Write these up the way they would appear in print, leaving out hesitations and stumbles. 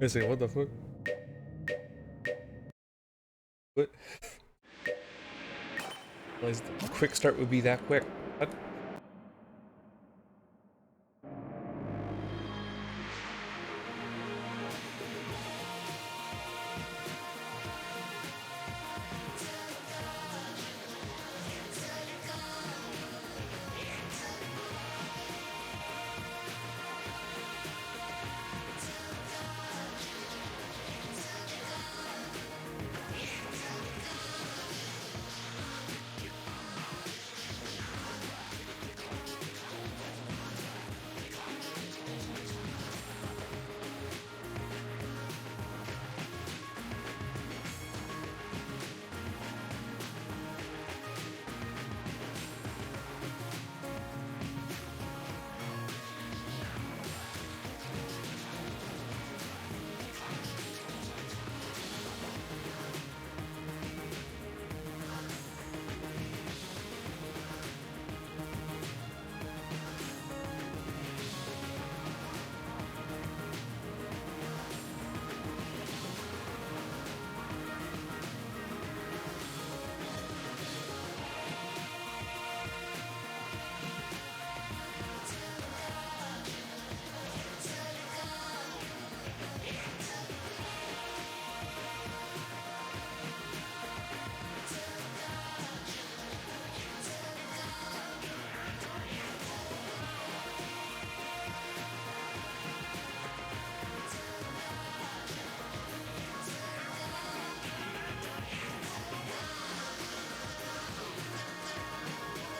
I say, what the fuck? What? Realized the quick start would be that quick. What?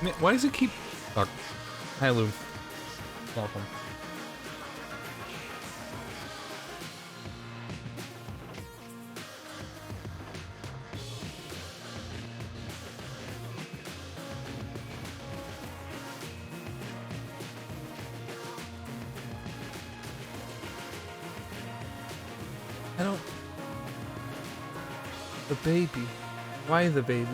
Man, why does it keep... Fuck. Hi, Lou. Welcome. I don't... The baby. Why the baby?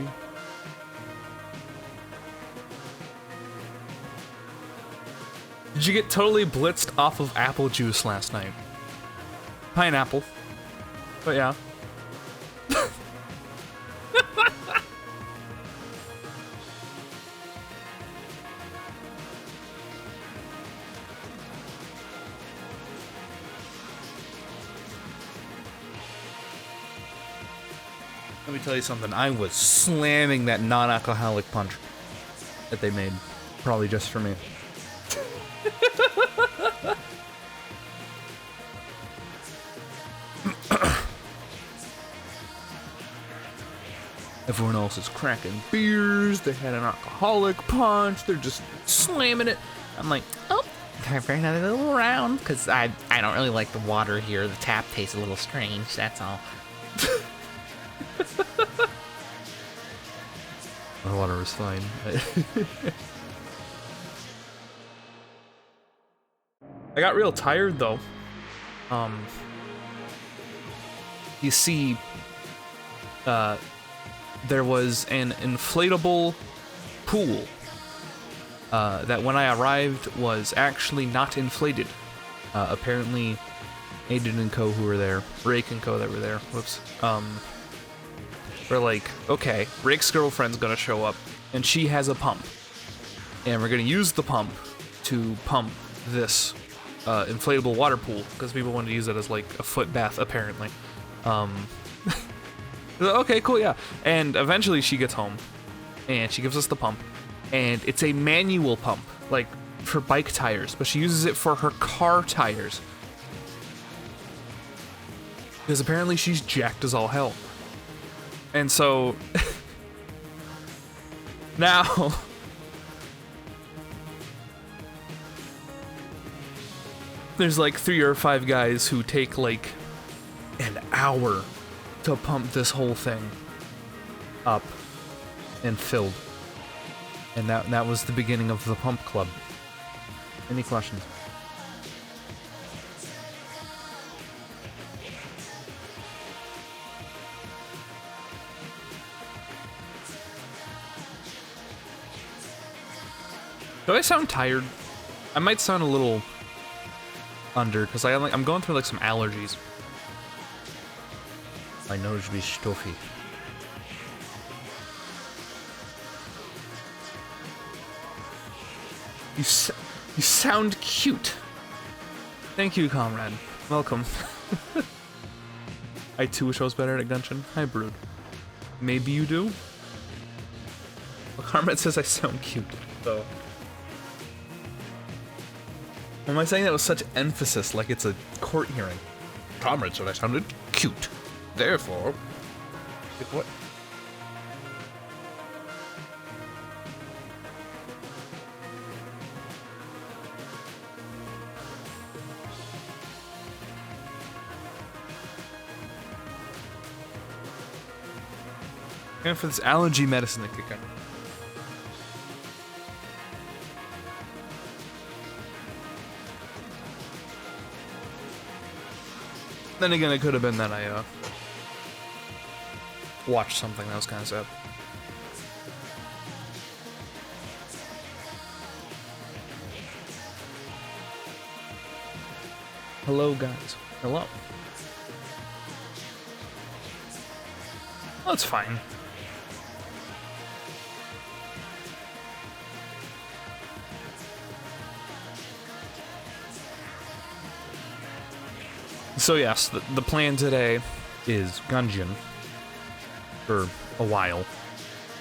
Did you get totally blitzed off of apple juice last night? Pineapple. But yeah. Let me tell you something. I was slamming that non-alcoholic punch that they made. Probably just for me. Everyone else is cracking beers, they had an alcoholic punch, they're just slamming it. I'm like, oh, time for another little round, because I don't really like the water here. The tap tastes a little strange, that's all. The water was fine. I got real tired, though. You see, there was an inflatable pool that when I arrived was actually not inflated. Apparently, Aiden and Co. who were there, Rake and Co. that were there, whoops, were like, okay, Rake's girlfriend's gonna show up, and she has a pump. And we're gonna use the pump to pump this inflatable water pool, because people wanted to use it as like a foot bath, apparently. Okay, cool, yeah. And eventually she gets home, and she gives us the pump, and it's a manual pump, like for bike tires, but she uses it for her car tires. Because apparently she's jacked as all hell. And so, now, there's like 3 or 5 guys who take like an hour to pump this whole thing up and filled. And that was the beginning of the pump club. Any questions? Do I sound tired? I might sound a little under, because I'm going through like some allergies. My nose be stuffy. You sound cute. Thank you, comrade. Welcome. I too wish I was better at Genshin. Hi, Brood. Maybe you do? Well, comrade says I sound cute, so... Why am I saying that with such emphasis, like it's a court hearing? Comrade said I sounded cute. Therefore... Like what? And for this allergy medicine to kick in. Then again, it could have been that I watched something that was kind of sad. Hello, guys. Hello. That's fine. So yes, the plan today is Gungeon for a while,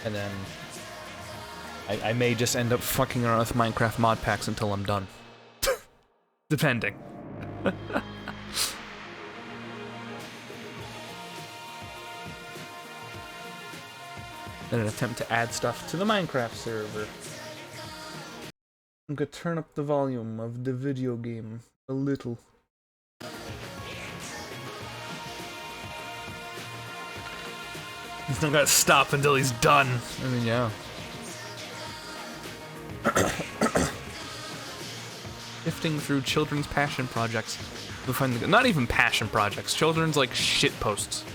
and then I may just end up fucking around with Minecraft mod packs until I'm done. Depending. In an attempt to add stuff to the Minecraft server. I'm gonna turn up the volume of the video game a little. He's not gonna stop until he's done. I mean, yeah. Sifting through children's passion projects. We'll find the, not even passion projects, children's like shit posts.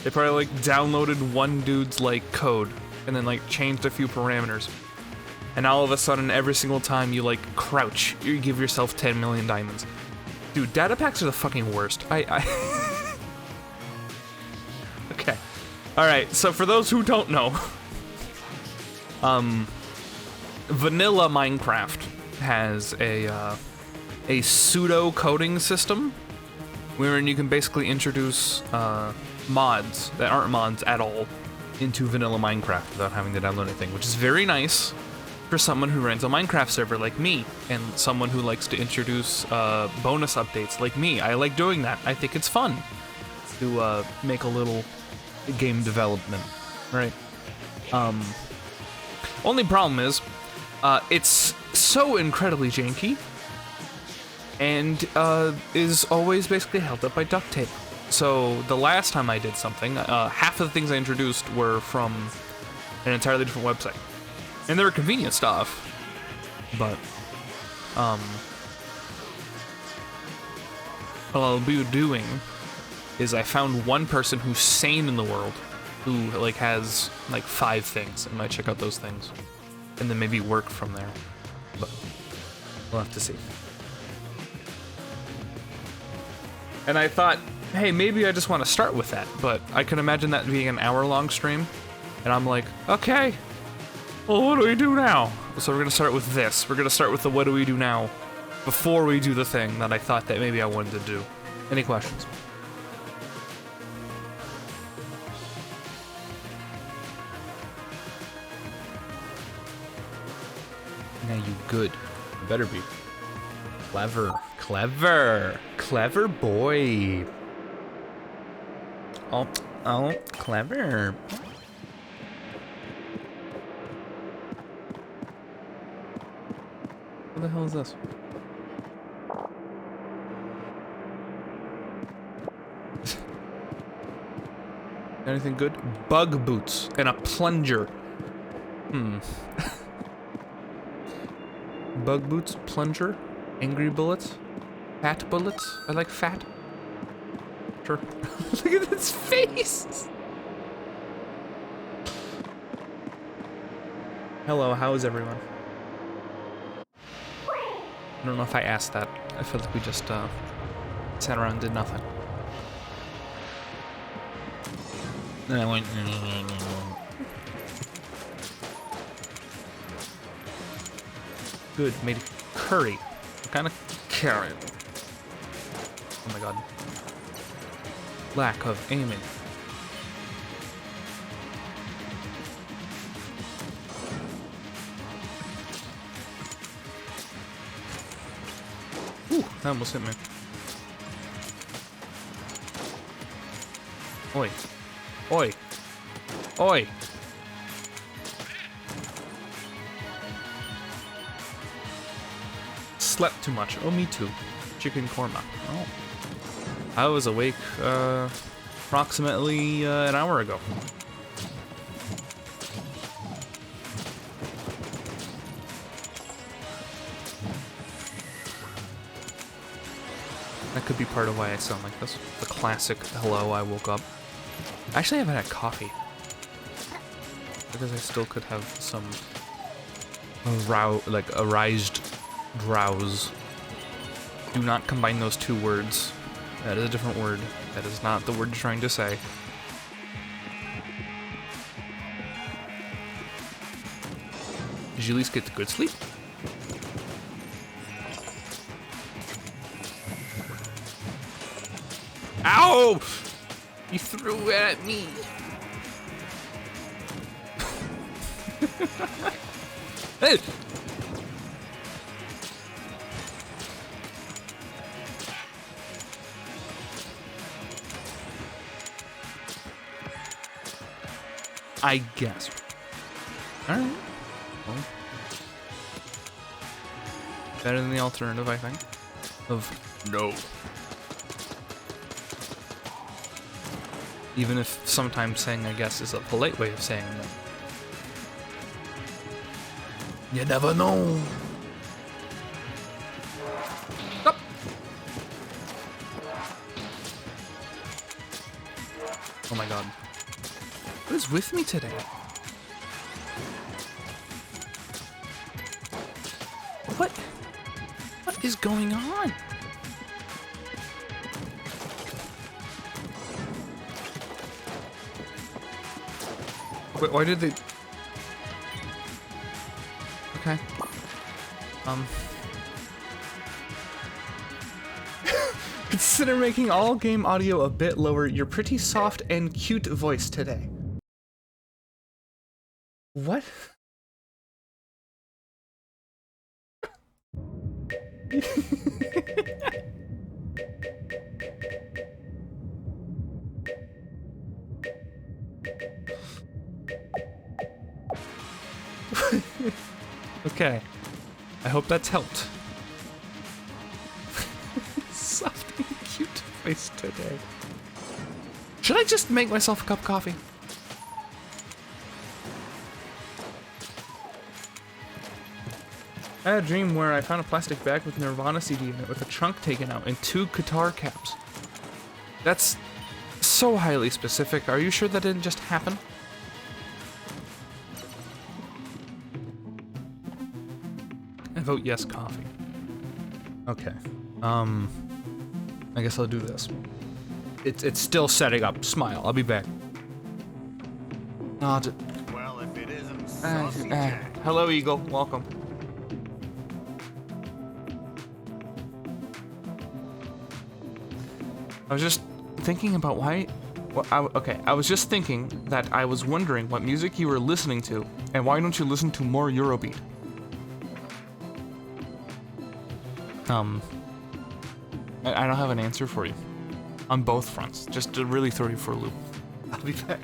They probably like downloaded one dude's like code and then like changed a few parameters. And all of a sudden, every single time you like crouch, you give yourself 10 million diamonds. Dude, data packs are the fucking worst. Okay. Alright, so for those who don't know, vanilla Minecraft has a pseudo coding system wherein you can basically introduce mods that aren't mods at all into vanilla Minecraft without having to download anything, which is very nice for someone who runs a Minecraft server like me, and someone who likes to introduce bonus updates like me. I like doing that. I think it's fun to make a little game development, right? Only problem is, it's so incredibly janky, and is always basically held up by duct tape. So the last time I did something, half of the things I introduced were from an entirely different website. And they were convenient stuff, but, what I'll be doing is I found one person who's sane in the world, who, like, has, like, 5 things, and might check out those things, and then maybe work from there, but we'll have to see. And I thought, hey, maybe I just want to start with that, but I can imagine that being an hour-long stream, and I'm like, okay. Well, what do we do now? So we're gonna start with this. We're gonna start with the what do we do now before we do the thing that I thought that maybe I wanted to do. Any questions? Now you good. You better be. Clever. Clever. Clever boy. Oh, clever. What the hell is this? Anything good? Bug boots and a plunger. Bug boots, plunger, angry bullets, fat bullets. I like fat. Sure. Look at his face. Hello, how is everyone? I don't know if I asked that. I feel like we just sat around and did nothing. Then I went. Good, made curry. What kind of carrot? Oh my god. Lack of aiming. Ooh, that almost hit me. Oi. Oi. Oi. Slept too much. Oh, me too. Chicken korma. Oh. I was awake approximately an hour ago. That could be part of why I sound like this. The classic hello, I woke up. Actually, I haven't had coffee. Because I still could have some arised drowse. Do not combine those two words. That is a different word. That is not the word you're trying to say. Did you at least get the good sleep? Ow! You threw it at me. Hey! I guess. Alright. Well, better than the alternative, I think. Of no. Even if sometimes saying I guess is a polite way of saying no. You never know. Stop. Oh my god. What is with me today? What is going on? Wait, why did they... Okay. Consider making all game audio a bit lower your pretty soft and cute voice today. What? Okay. I hope that's helped. Soft and cute voice today. Should I just make myself a cup of coffee? I had a dream where I found a plastic bag with Nirvana CD in it with a trunk taken out and 2 guitar caps. That's so highly specific. Are you sure that didn't just happen? I vote yes, coffee. Okay. I guess I'll do this. It's still setting up. Smile. I'll be back. Well, if it isn't saucy Jack. Hello, Eagle. Welcome. I was just thinking about why... Well, I was just thinking that I was wondering what music you were listening to, and why don't you listen to more Eurobeat? I don't have an answer for you. On both fronts, just to really throw you for a loop. I'll be back.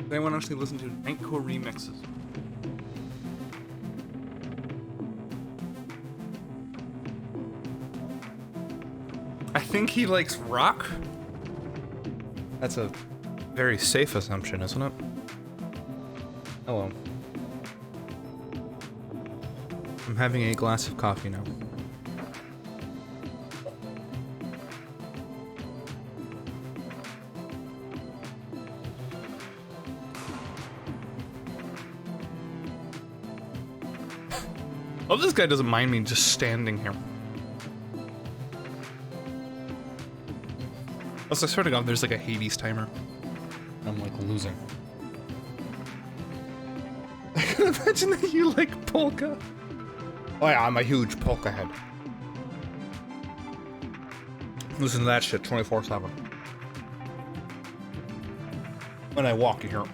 Does anyone actually listen to Nightcore remixes? I think he likes rock. That's a very safe assumption, isn't it? Hello. I'm having a glass of coffee now. Oh, this guy doesn't mind me just standing here. Also, I swear to God, there's like a Hades timer. I'm like losing. I can imagine that you like polka. Oh yeah, I'm a huge polka head. Listen to that shit 24/7. When I walk, you hear.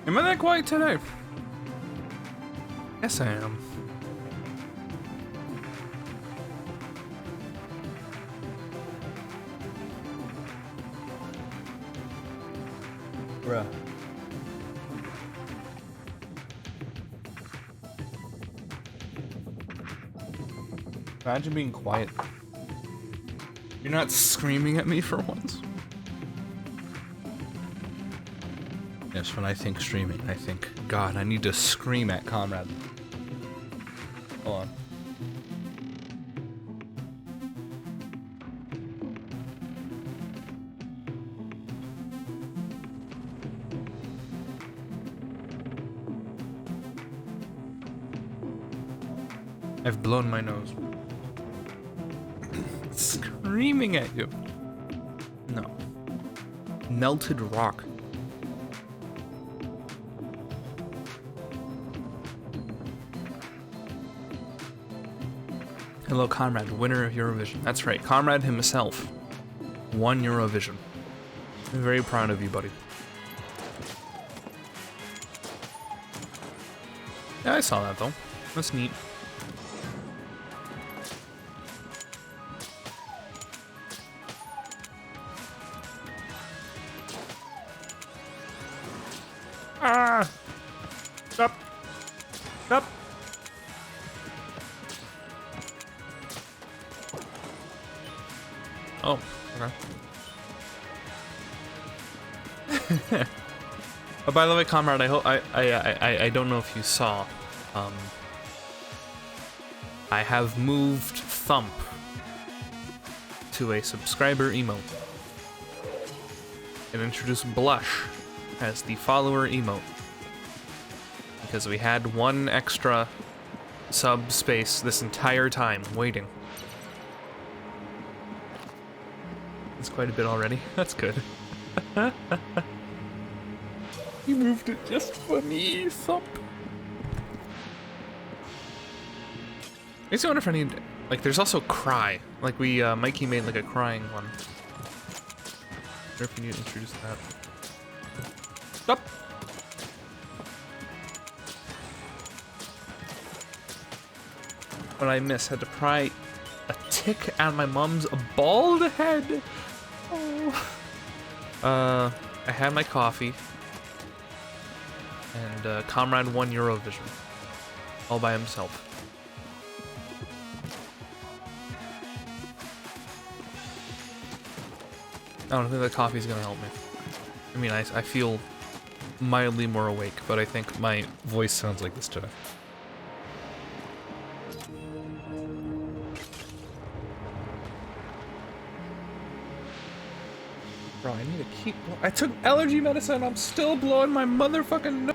Am I that quiet today? Yes, I am. Bruh. Imagine being quiet. You're not screaming at me for once. Yes, when I think streaming, I think, God, I need to scream at Conrad. Hold on. I've blown my nose. Screaming at you. No. Melted rock. Hello, Conrad, winner of Eurovision. That's right, Conrad himself won Eurovision. I'm very proud of you, buddy. Yeah, I saw that, though. That's neat. Ah! Stop! Stop! Oh, okay. Oh, by the way, Comrade, I hope I don't know if you saw. I have moved Thump to a subscriber emote and introduced Blush as the follower emote because we had one extra sub space this entire time waiting. It's quite a bit already. That's good. You moved it just for me, Thump. I just wonder if I need, like, there's also Cry. Like, Mikey made, like, a crying one. I wonder if you need to introduce that. Stop! What I miss, had to pry a tick out of my mom's bald head. Oh. I had my coffee. And, Comrade won Eurovision. All by himself. I don't think the coffee's gonna help me. I mean, I feel mildly more awake, but I think my voice sounds like this today. Bro, I need to keep... I took allergy medicine, I'm still blowing my motherfucking nose.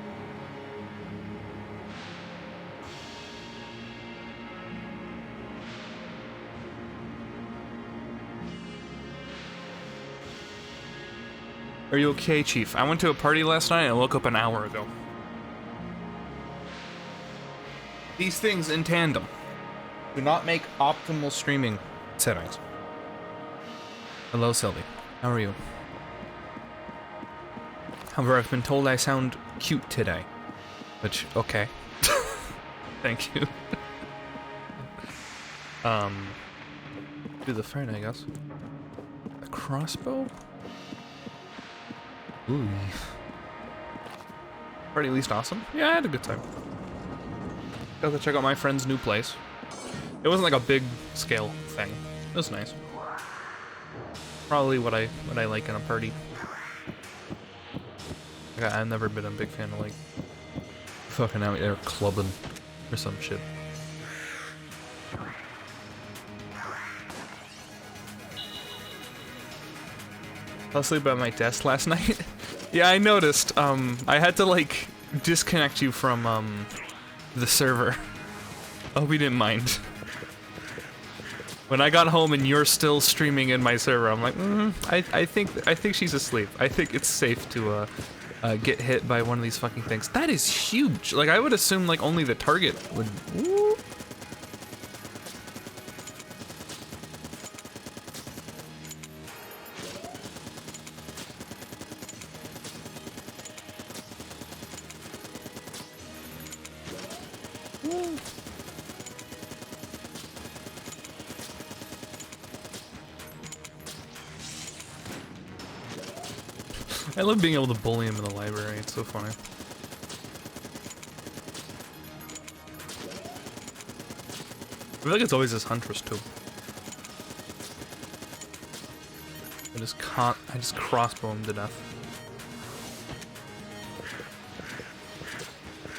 Are you okay, Chief? I went to a party last night and I woke up an hour ago. These things in tandem do not make optimal streaming settings. Hello, Sylvie. How are you? However, I've been told I sound cute today. Which, okay. Thank you. Do the fight, I guess. A crossbow? Ooh. Pretty at least awesome. Yeah, I had a good time. Got to check out my friend's new place. It wasn't like a big scale thing. It was nice. Probably what I like in a party. Like, I've never been a big fan of like fucking out there clubbing or some shit. I was asleep at my desk last night. Yeah, I noticed. I had to like disconnect you from the server. I hope you didn't mind. When I got home and you're still streaming in my server, I'm like, I think she's asleep. I think it's safe to get hit by one of these fucking things. That is huge. Like I would assume like only the target would. Woo. I love being able to bully him in the library, it's so funny. I feel like it's always this huntress too. I just crossbow him to death.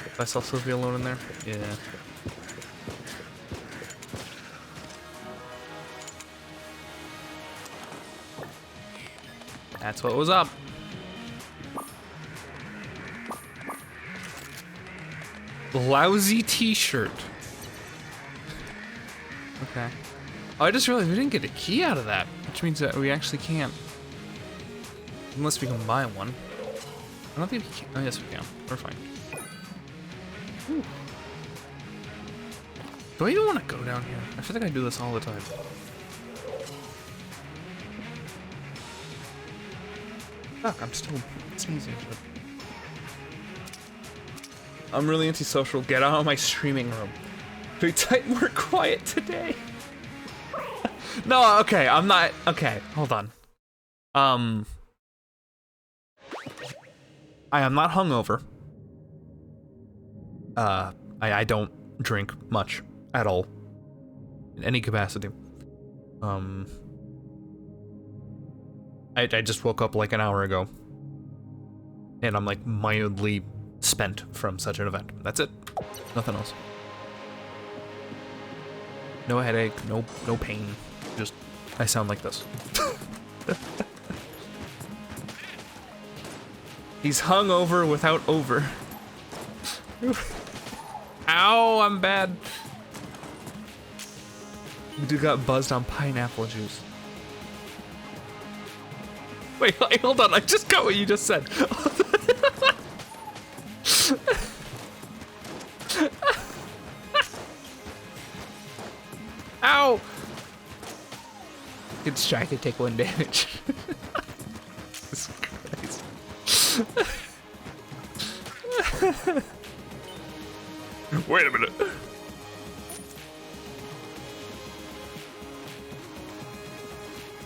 If I saw Sylvia alone in there? Yeah. That's what was up. Lousy t-shirt. Okay. Oh, I just realized we didn't get a key out of that, which means that we actually can't. Unless we can buy one. I don't think we can. Oh, yes, we can. We're fine. Whew. Do I even want to go down here? I feel like I do this all the time. Fuck, I'm still sneezing. But I'm really antisocial. Get out of my streaming room. Can we type more quiet today? No, okay, I'm not. Okay, hold on. I am not hungover. I don't drink much at all. In any capacity. I just woke up like an hour ago. And I'm like mildly spent from such an event. That's it. Nothing else. No headache, no pain. Just I sound like this. He's hungover without over. Ow, I'm bad. Dude got buzzed on pineapple juice. Wait, hold on, I just got what you just said. Ow! Good strike to take 1 damage. Jesus Christ. Wait a minute.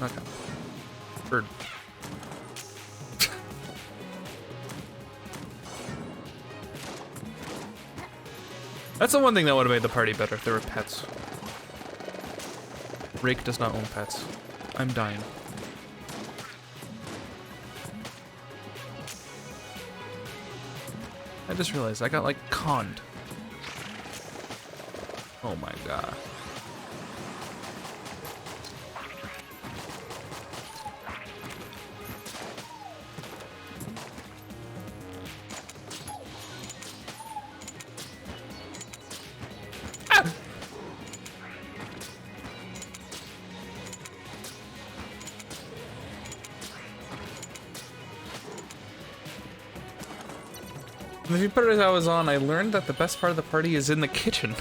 Okay. Bird. That's the one thing that would have made the party better if there were pets. Rake does not own pets. I'm dying. I just realized I got like conned. Oh my god. The few parties I was on, I learned that the best part of the party is in the kitchen.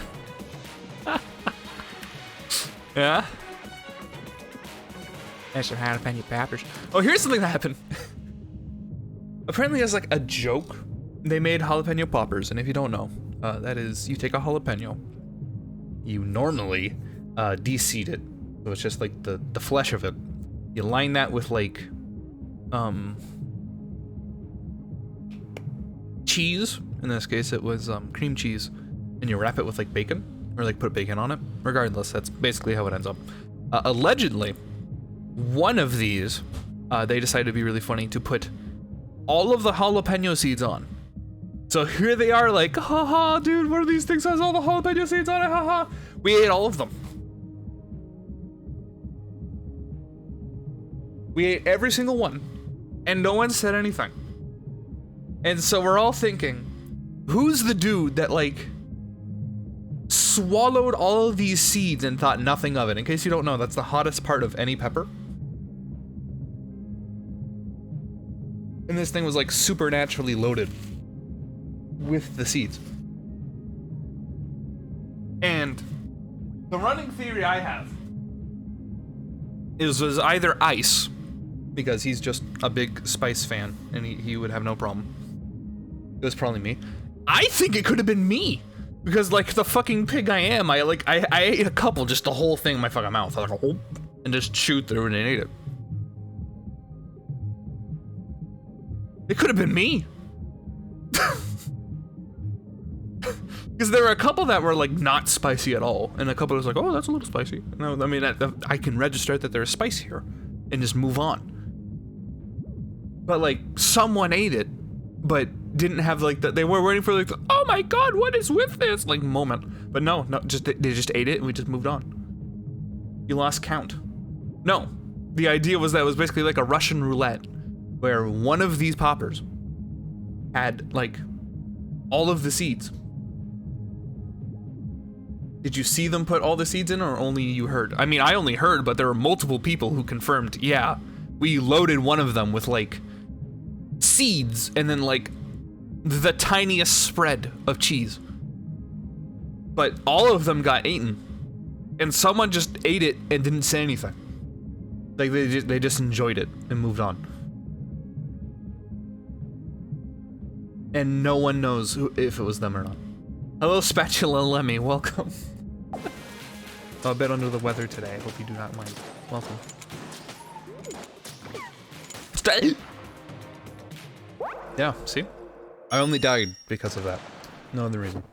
Yeah? Extra jalapeno peppers. Oh, here's something that happened. Apparently, as like a joke, they made jalapeno poppers, and if you don't know, that is, you take a jalapeno, you normally de-seed it. So it's just like the flesh of it. You line that with like cheese. In this case, it was cream cheese, and you wrap it with like bacon, or like put bacon on it. Regardless, that's basically how it ends up. Allegedly, one of these, they decided to be really funny to put all of the jalapeno seeds on. So here they are, like, haha, dude, one of these things has all the jalapeno seeds on it, haha. We ate all of them. We ate every single one, and no one said anything. And so we're all thinking, who's the dude that, like, swallowed all of these seeds and thought nothing of it? In case you don't know, that's the hottest part of any pepper. And this thing was, like, supernaturally loaded with the seeds. And the running theory I have is was either ice, because he's just a big spice fan and he would have no problem. It was probably me. I think it could have been me, because like the fucking pig I am, I ate a couple, just the whole thing in my fucking mouth. I was like, oh, and just chewed through it and ate it. It could have been me. Because there were a couple that were like not spicy at all, and a couple was like, oh, that's a little spicy. No, I mean, I can register that there's spice here, and just move on. But like, someone ate it, but didn't have like they were waiting for like, oh my god, what is with this like moment. But no, just they just ate it and we just moved on. You lost count. No, the idea was that it was basically like a Russian roulette, where one of these poppers had like all of the seeds. Did you see them put all the seeds in, or only you heard? I mean, I only heard, but there were multiple people who confirmed, yeah, we loaded one of them with like seeds and then like the tiniest spread of cheese. But all of them got eaten, and someone just ate it and didn't say anything. Like they just enjoyed it and moved on. And no one knows if it was them or not. Hello, Spatula Lemmy, welcome. I'm a bit under the weather today. I hope you do not mind. Welcome. Stay. Yeah, see? I only died because of that. No other reason.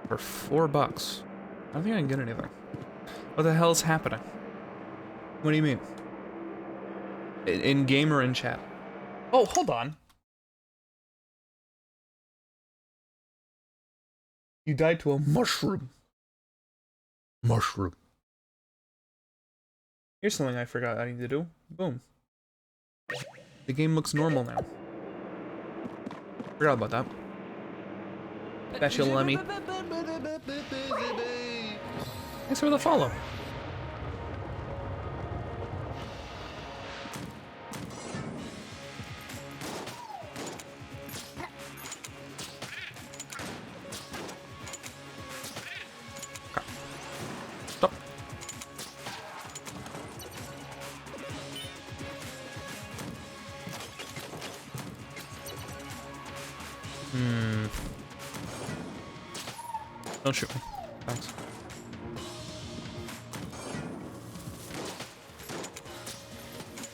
For $4. I don't think I can get anything. What the hell is happening? What do you mean? In game or in chat? Oh, hold on. You died to a mushroom. Mushroom. Here's something I forgot I need to do. Boom. The game looks normal now. Forgot about that. Special Lemmy. Thanks for the follow. Stop. Don't shoot me. Thanks.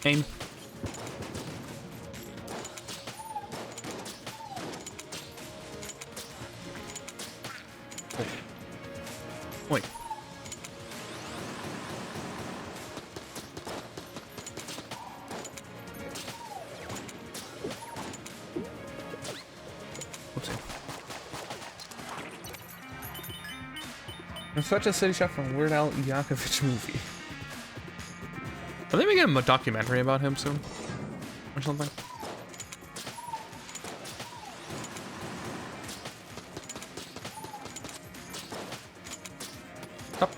Aim. Oh. Wait. Whoopsie. I'm such a city shot from Weird Al Yankovic movie. Are they making a documentary about him soon? Or something? Stop.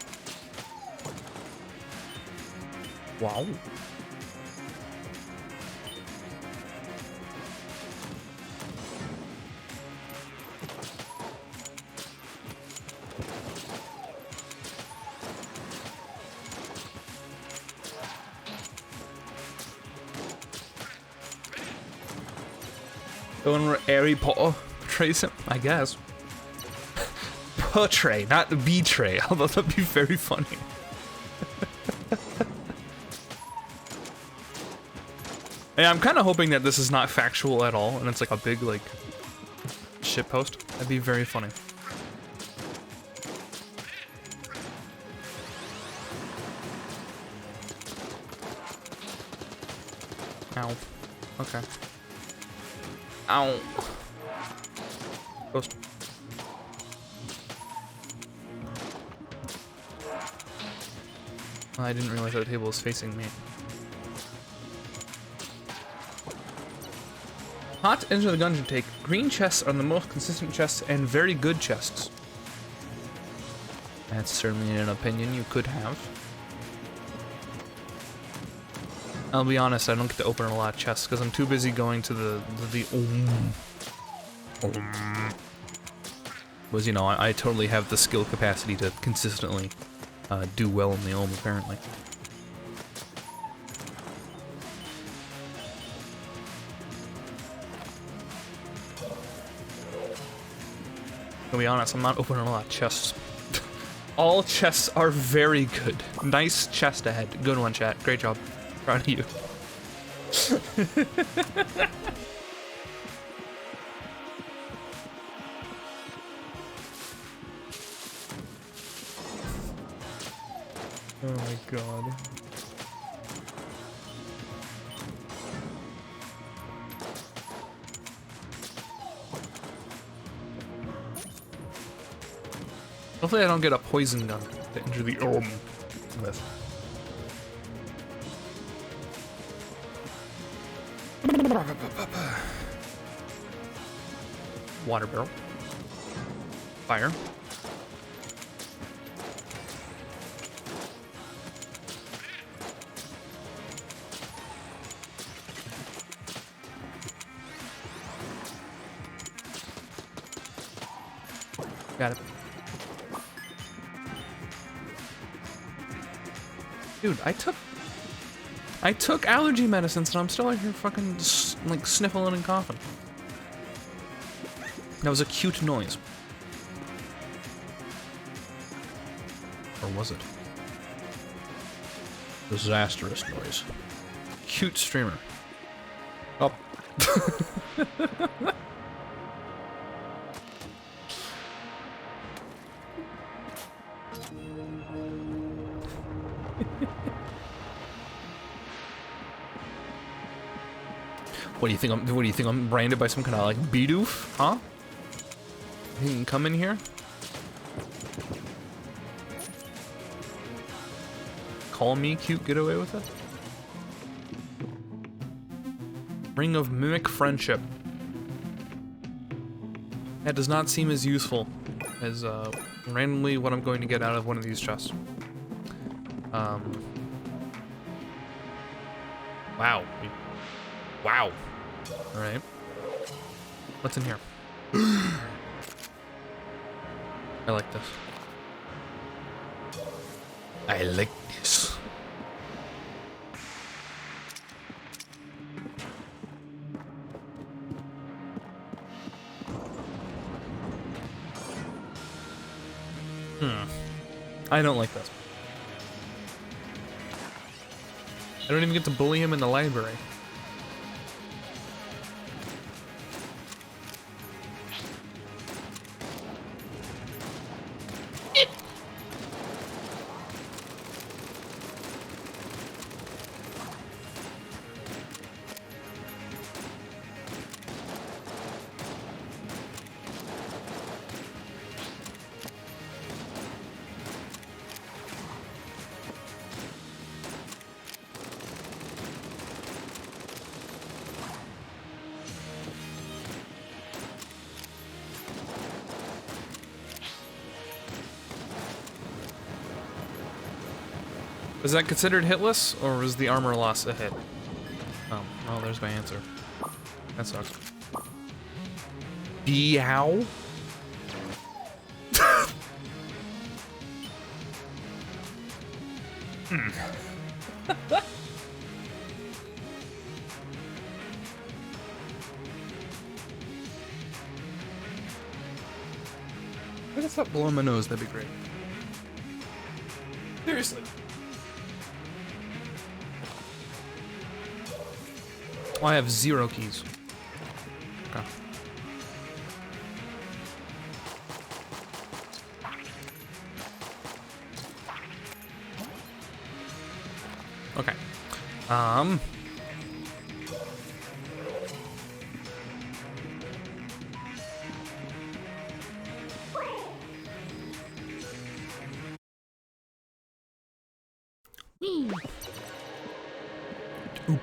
Wow. The one where Harry Potter portrays him, I guess. Portray, not betray, although that'd be very funny. Yeah, I'm kind of hoping that this is not factual at all, and it's like a big, like, shitpost. That'd be very funny. Ow. Okay. Ow. Ghost. I didn't realize that the table was facing me. Hot, enter the gungeon take. Green chests are the most consistent chests and very good chests. That's certainly an opinion you could have. I'll be honest, I don't get to open a lot of chests because I'm too busy going to the was, you know, I totally have the skill capacity to consistently do well in the Ohm, apparently. To be honest, I'm not opening a lot of chests. All chests are very good. Nice chest ahead. Good one, chat. Great job. Proud of you. Oh my god. Hopefully I don't get a poison gun to enter the Ohm with. Water barrel. Fire. Got it. Dude, I took allergy medicines and I'm still out here fucking like sniffling and coughing. That was a cute noise. Or was it? Disastrous noise. Cute streamer. Oh. What do you think I'm branded by some kind of like Bidoof? Huh? You can come in here? Call me cute, get away with it? Ring of Mimic Friendship. That does not seem as useful as randomly what I'm going to get out of one of these chests. Wow. Wow. Alright. What's in here? I like this. I like this. I don't like this. I don't even get to bully him in the library. Was that considered hitless, or was the armor loss a hit? Oh, well, there's my answer. That sucks. Yow. stop blowing my nose, that'd be great. Seriously. Oh, I have 0 keys. Okay. Okay. Oop.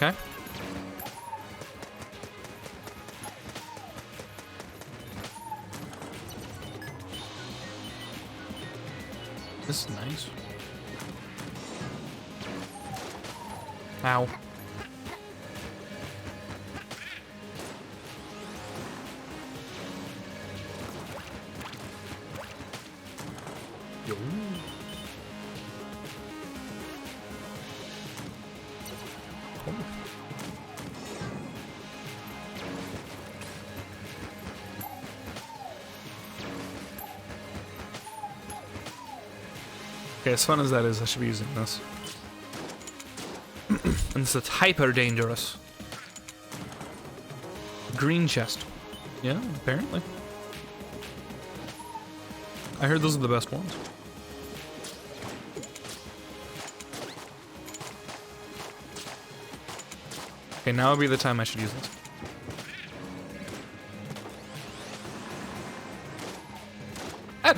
Okay. This is nice. Ow. Yo. Oh. Okay, as fun as that is, I should be using this. And it's hyper dangerous. Green chest. Yeah, apparently. I heard those are the best ones. Okay, now would be the time I should use this. Ah!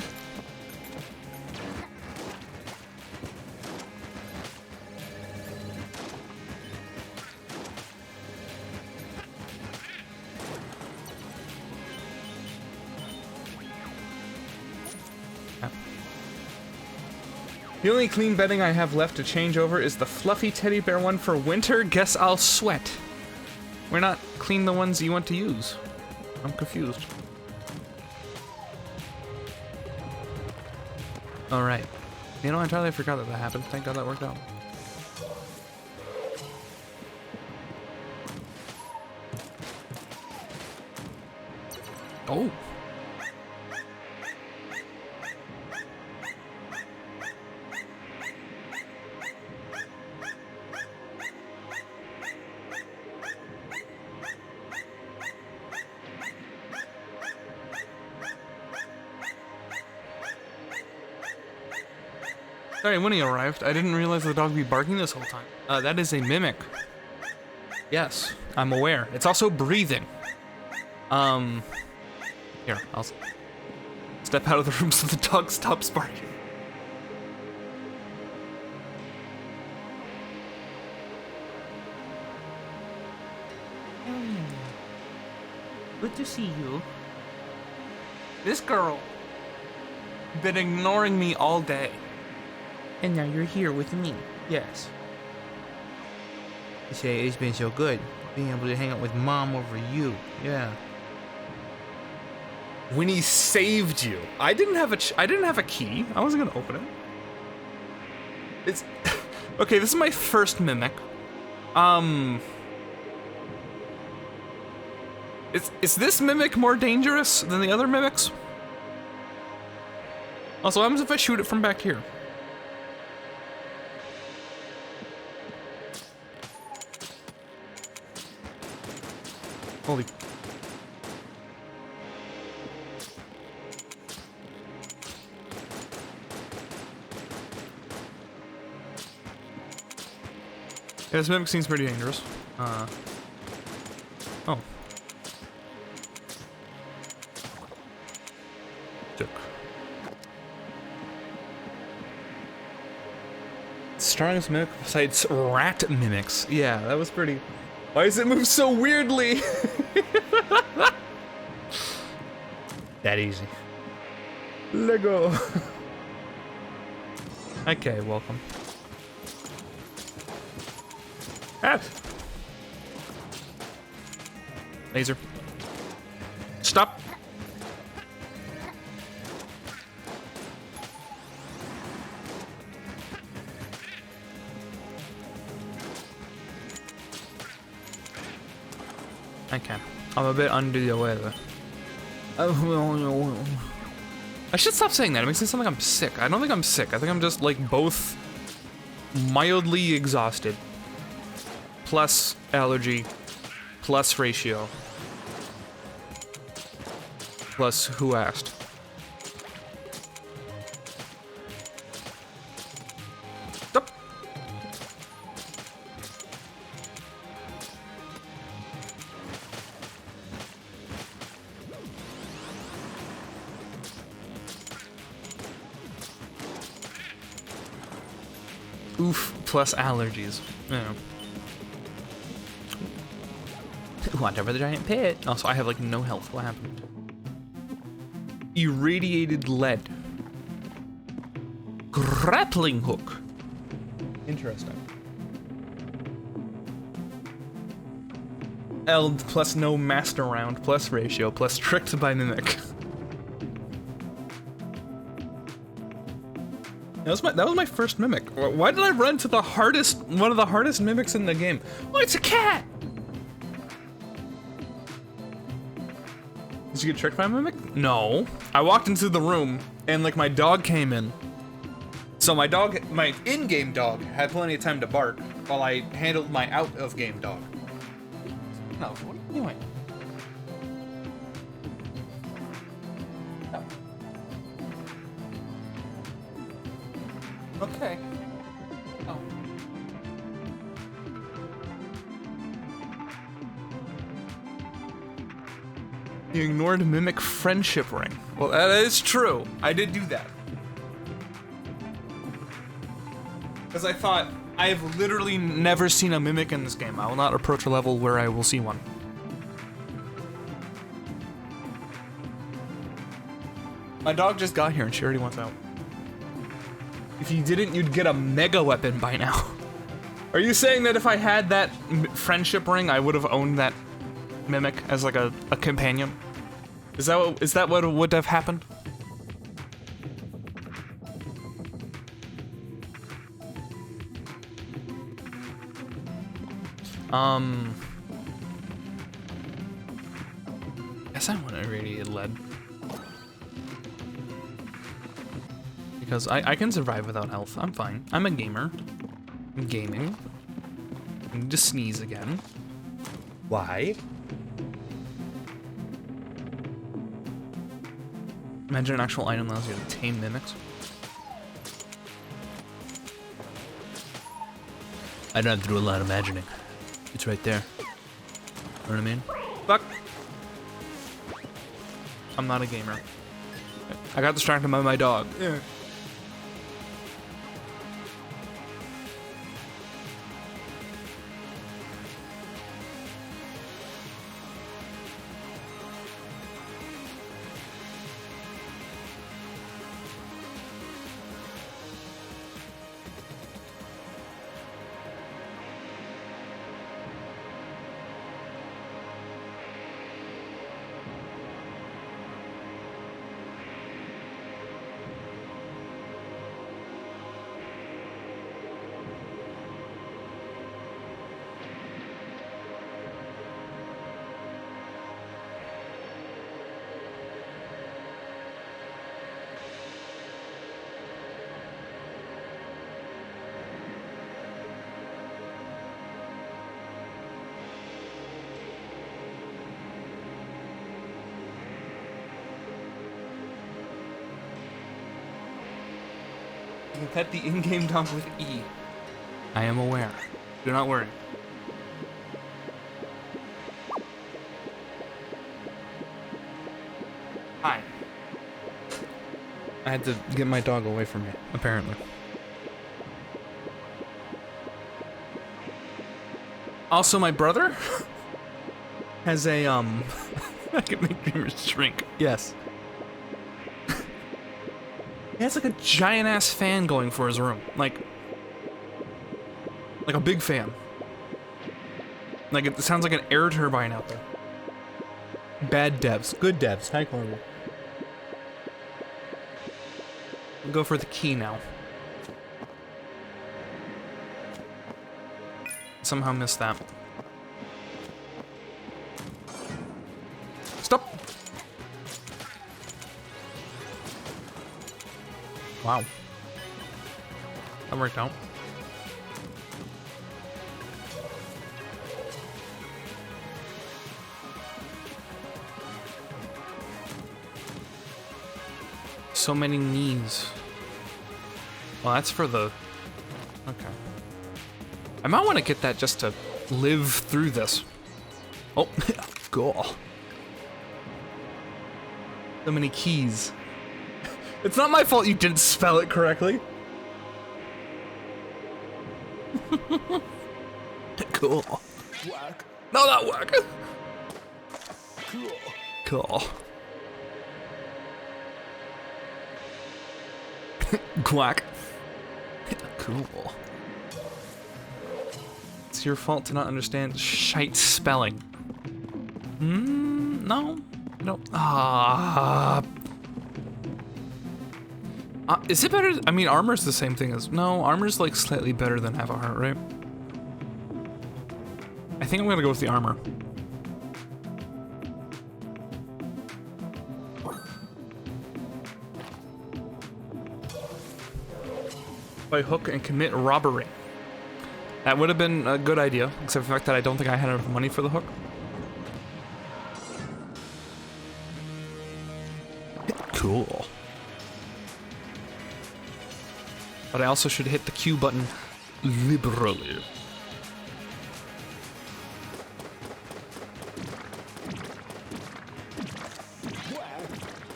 The only clean bedding I have left to change over is the fluffy teddy bear one for winter. Guess I'll sweat. Why not clean the ones you want to use? I'm confused. Alright. You know, I entirely forgot that happened. Thank God that worked out. Oh. Sorry, when he arrived, I didn't realize the dog would be barking this whole time. That is a mimic. Yes, I'm aware. It's also breathing. Here, I'll step out of the room so the dog stops barking. Good to see you. This girl been ignoring me all day. And now you're here with me. Yes. You say it's been so good being able to hang out with Mom over you. Yeah. Winnie saved you. I didn't have a key. I wasn't gonna open it. It's okay. This is my first mimic. Is this mimic more dangerous than the other mimics? Also, what happens if I shoot it from back here? Holy. Yeah, this mimic seems pretty dangerous. Oh. Duck. Strongest mimic besides rat mimics. Yeah, that was pretty... Why does it move so weirdly? That easy. Lego. Okay, welcome. Ah. Laser. Stop. Okay. I'm a bit under the weather. I should stop saying that. It makes it sound like I'm sick. I don't think I'm sick. I think I'm just like both mildly exhausted, plus allergy, plus ratio, plus who asked. Stop. Oof, plus allergies. Yeah. Watch over the giant pit. Also, I have like no health. What happened? Irradiated lead. Grappling hook. Interesting. Eld plus no master round plus ratio plus tricked by mimic. That was my first mimic. Why did I run to the hardest, one of the hardest mimics in the game? Oh, it's a cat! Did you get tricked by a mimic? No. I walked into the room and like my dog came in. So my in-game dog had plenty of time to bark while I handled my out-of-game dog. No, what are you doing? No. Okay. Oh. You ignored mimic friendship ring. Well, that is true. I did do that. Because I thought, I have literally never seen a mimic in this game. I will not approach a level where I will see one. My dog just got here and she already wants out. If you didn't, you'd get a mega weapon by now. Are you saying that if I had that friendship ring, I would have owned that mimic as like a companion? Is that what would have happened? Guess I want irradiated lead. Because I can survive without health. I'm fine. I'm a gamer. I'm gaming. I need to sneeze again. Why? Imagine an actual item that allows you to tame mimics. I don't have to do a lot of imagining. It's right there. Know what I mean? Fuck. I'm not a gamer. I got distracted by my dog. Yeah. You can pet the in-game dog with E. I am aware. Do not worry. Hi. I had to get my dog away from me, apparently. Also, my brother has a, I can make dreamers shrink. Yes. He has like a giant ass fan going for his room. Like a big fan. Like it sounds like an air turbine out there. Bad devs. Good devs. High quality. We'll go for the key now. Somehow missed that. Stop! Wow. That worked out. So many knees. Well, that's for the... Okay. I might want to get that just to live through this. Oh, cool. So many keys. It's not my fault you didn't spell it correctly. Cool. Whack. No, not whack. Cool. Cool. Quack. Cool. It's your fault to not understand shite spelling. No. No. Is it better? I mean, armor's the same thing as... No, armor's like slightly better than half a heart, right? I think I'm gonna go with the armor. By hook and commit robbery. That would have been a good idea, except for the fact that I don't think I had enough money for the hook. Cool. But I also should hit the Q button liberally.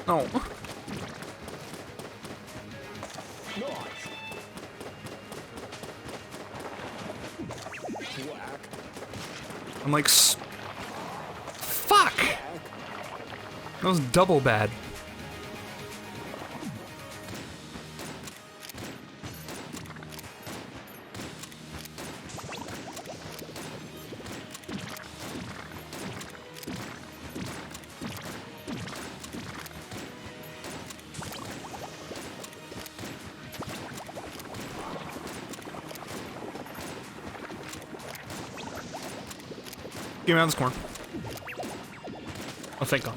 Oh. I'm like, fuck! That was double bad. Get me out of this corner. Oh, thank God.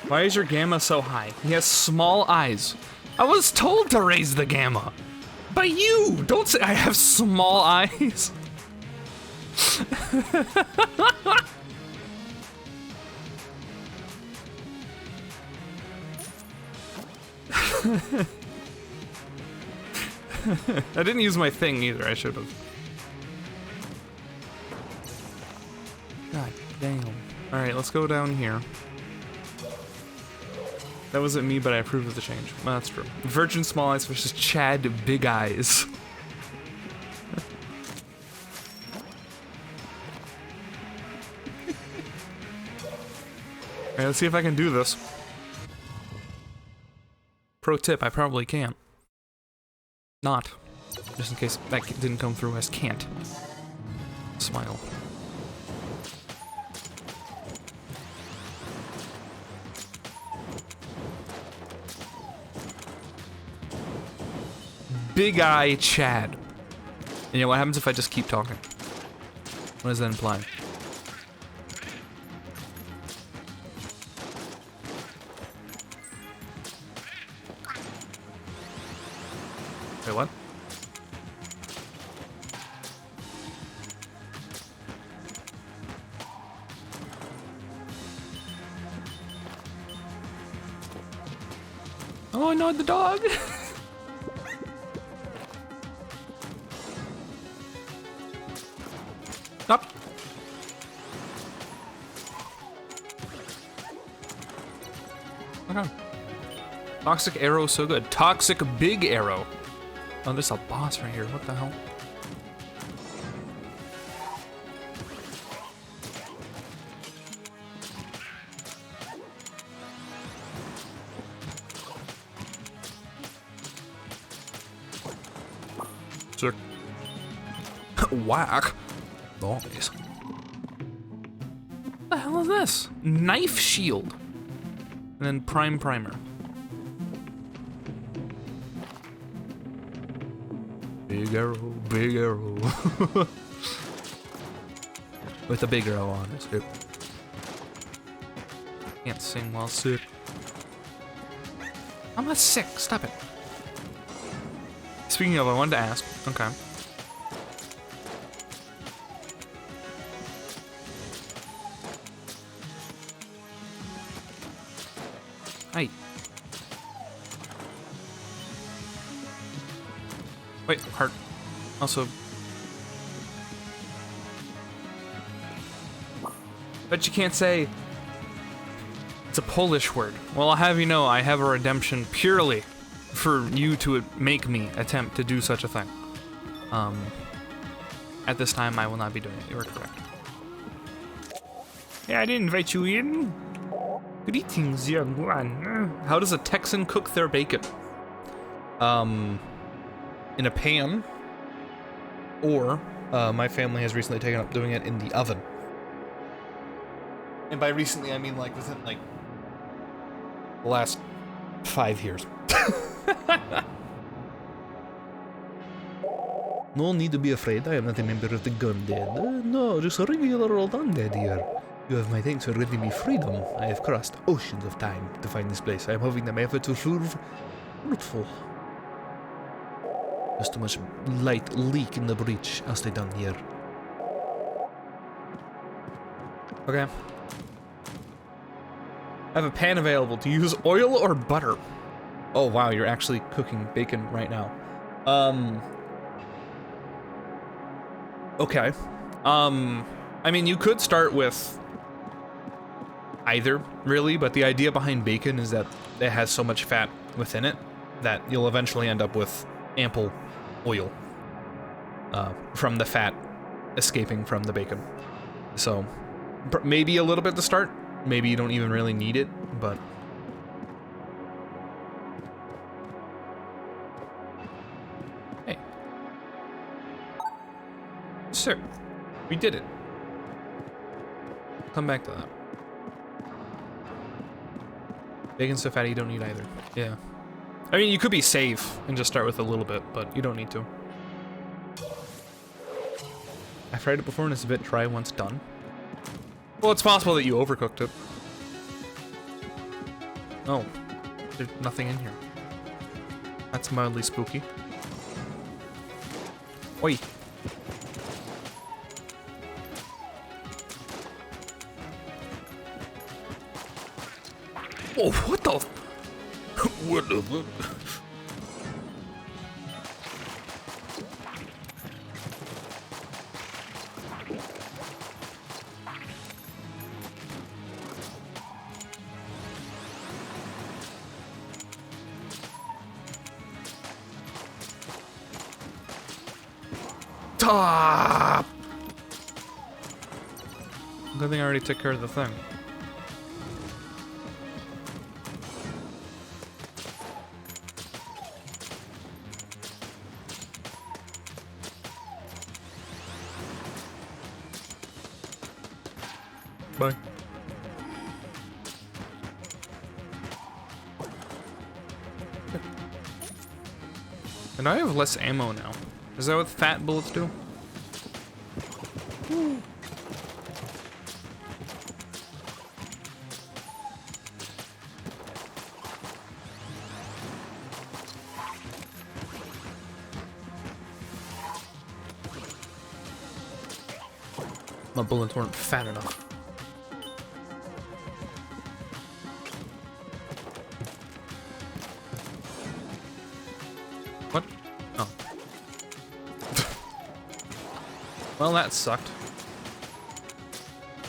Why is your gamma so high? He has small eyes. I was told to raise the gamma. By you! Don't say I have small eyes. I didn't use my thing either, I should have. God damn. Alright, let's go down here. That wasn't me, but I approve of the change. Well, that's true. Virgin Small Eyes versus Chad Big Eyes. Alright, let's see if I can do this. Pro tip, I probably can't. Not. Just in case that didn't come through as can't. Smile. Big Eye Chad. And you know what happens if I just keep talking? What does that imply? Wait, what? Oh no, the dog! Up. Okay. Toxic Arrow, so good. Toxic Big Arrow. Oh, there's a boss right here. What the hell? Sick. Whack. Nice. What the hell is this? Knife shield. And then prime primer. Big arrow, big arrow. With a big arrow on it, too. Can't sing while sick. I'm not sick, stop it. Speaking of, I wanted to ask. Okay. Hi. Wait, heart. Also. But you can't say. It's a Polish word. Well, I'll have you know, I have a redemption purely for you to make me attempt to do such a thing. At this time, I will not be doing it. You are correct. Yeah, I didn't invite you in. Greetings, young one. How does a Texan cook their bacon? In a pan, or my family has recently taken up doing it in the oven. And by recently, I mean like within like the last 5 years. No need to be afraid. I am not a member of the Gundad. No, just a regular old undead here. You have my thanks for giving me freedom. I have crossed oceans of time to find this place. I am hoping that my efforts will prove fruitful. There's too much light leak in the breach. I'll stay down here. Okay. I have a pan available to use oil or butter. Oh wow, you're actually cooking bacon right now. Okay. I mean, you could start with either, really, but the idea behind bacon is that it has so much fat within it that you'll eventually end up with ample oil from the fat escaping from the bacon. So, maybe a little bit to start. Maybe you don't even really need it, but... Hey. Sir, we did it. Come back to that. Bacon's so fatty you don't need either. Yeah. I mean, you could be safe and just start with a little bit, but you don't need to. I fried it before and it's a bit dry once done. Well, it's possible that you overcooked it. Oh, there's nothing in here. That's mildly spooky. Oi. Oh, what the? What the? Stop! Good thing I already took care of the thing. Bye. And I have less ammo now. Is that what fat bullets do? My bullets weren't fat enough. What? Oh. Well, that sucked.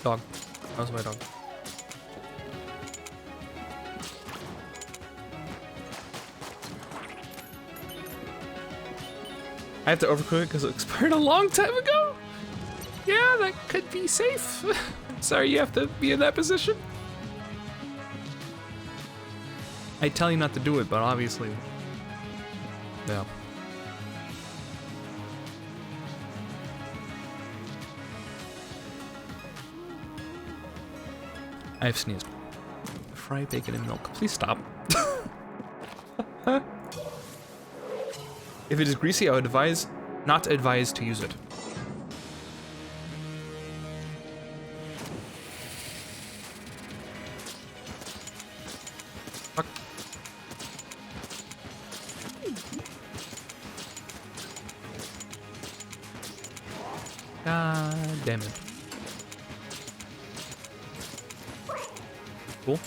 Dog. That was my dog. I have to overcook it because it expired a long time ago? Yeah, that could be safe. Sorry you have to be in that position. I tell you not to do it, but obviously... Yeah. I've sneezed. Fry bacon and milk. Please stop. If it is greasy, I would not advise to use it. Fuck. God damn it. Cool.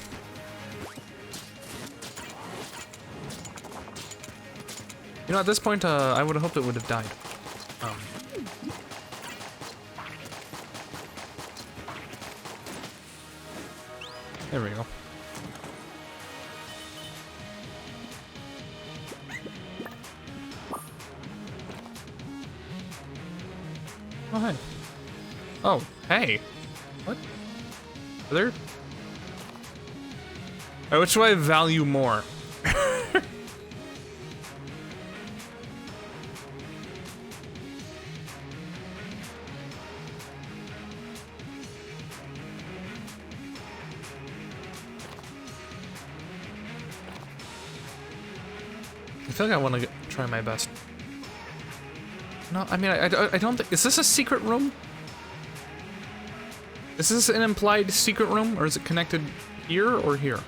You know, at this point, I would have hoped it would have died. There we go. Oh, hey. Oh, hey. What? Are there? Which do I value more? I feel like I want to try my best. No, I mean, I don't think... Is this a secret room? Is this an implied secret room, or is it connected here or here?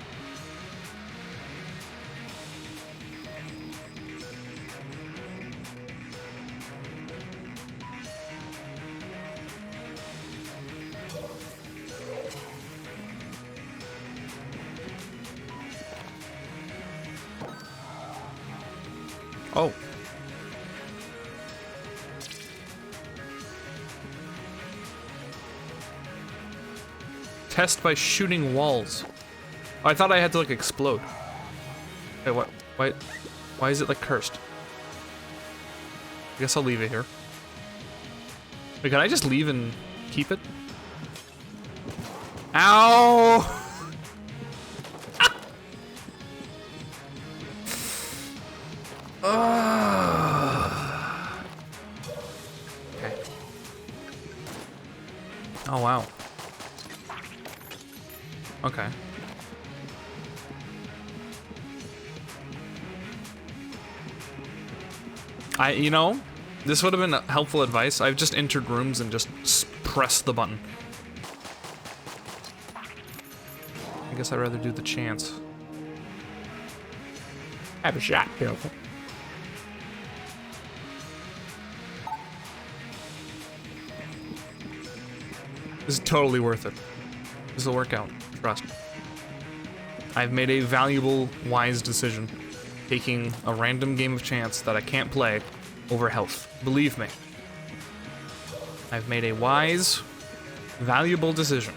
Oh. Test by shooting walls. Oh, I thought I had to, like, explode. Hey, what? Why is it, like, cursed? I guess I'll leave it here. Wait, can I just leave and keep it? Ow! Okay. Oh, wow. Okay. You know, this would have been helpful advice. I've just entered rooms and just pressed the button. I guess I'd rather do the chance. Have a shot, careful. This is totally worth it. This will work out. Trust. I've made a valuable, wise decision. Taking a random game of chance that I can't play over health. Believe me. I've made a wise, valuable decision.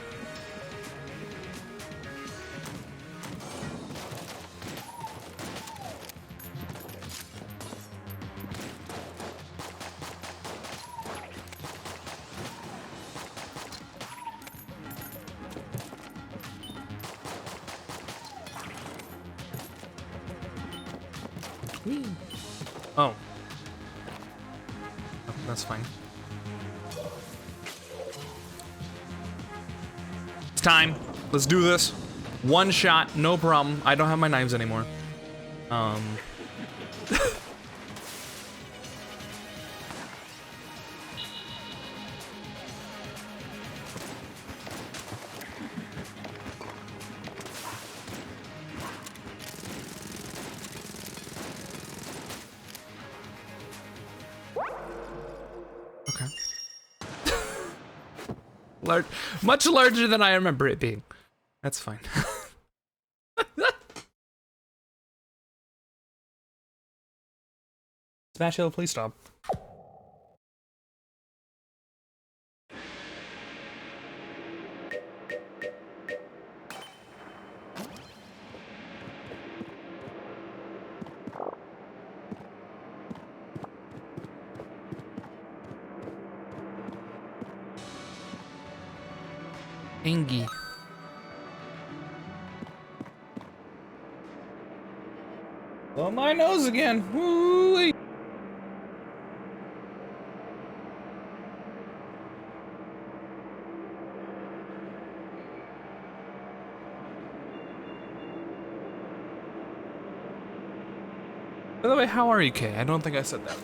Oh. Oh, that's fine. It's time. Let's do this. One shot, no problem. I don't have my knives anymore. Much larger than I remember it being. That's fine. Smash Hill, please stop. Angie. Oh, my nose again. Woo-wee. By the way, how are you, Kay? I don't think I said that.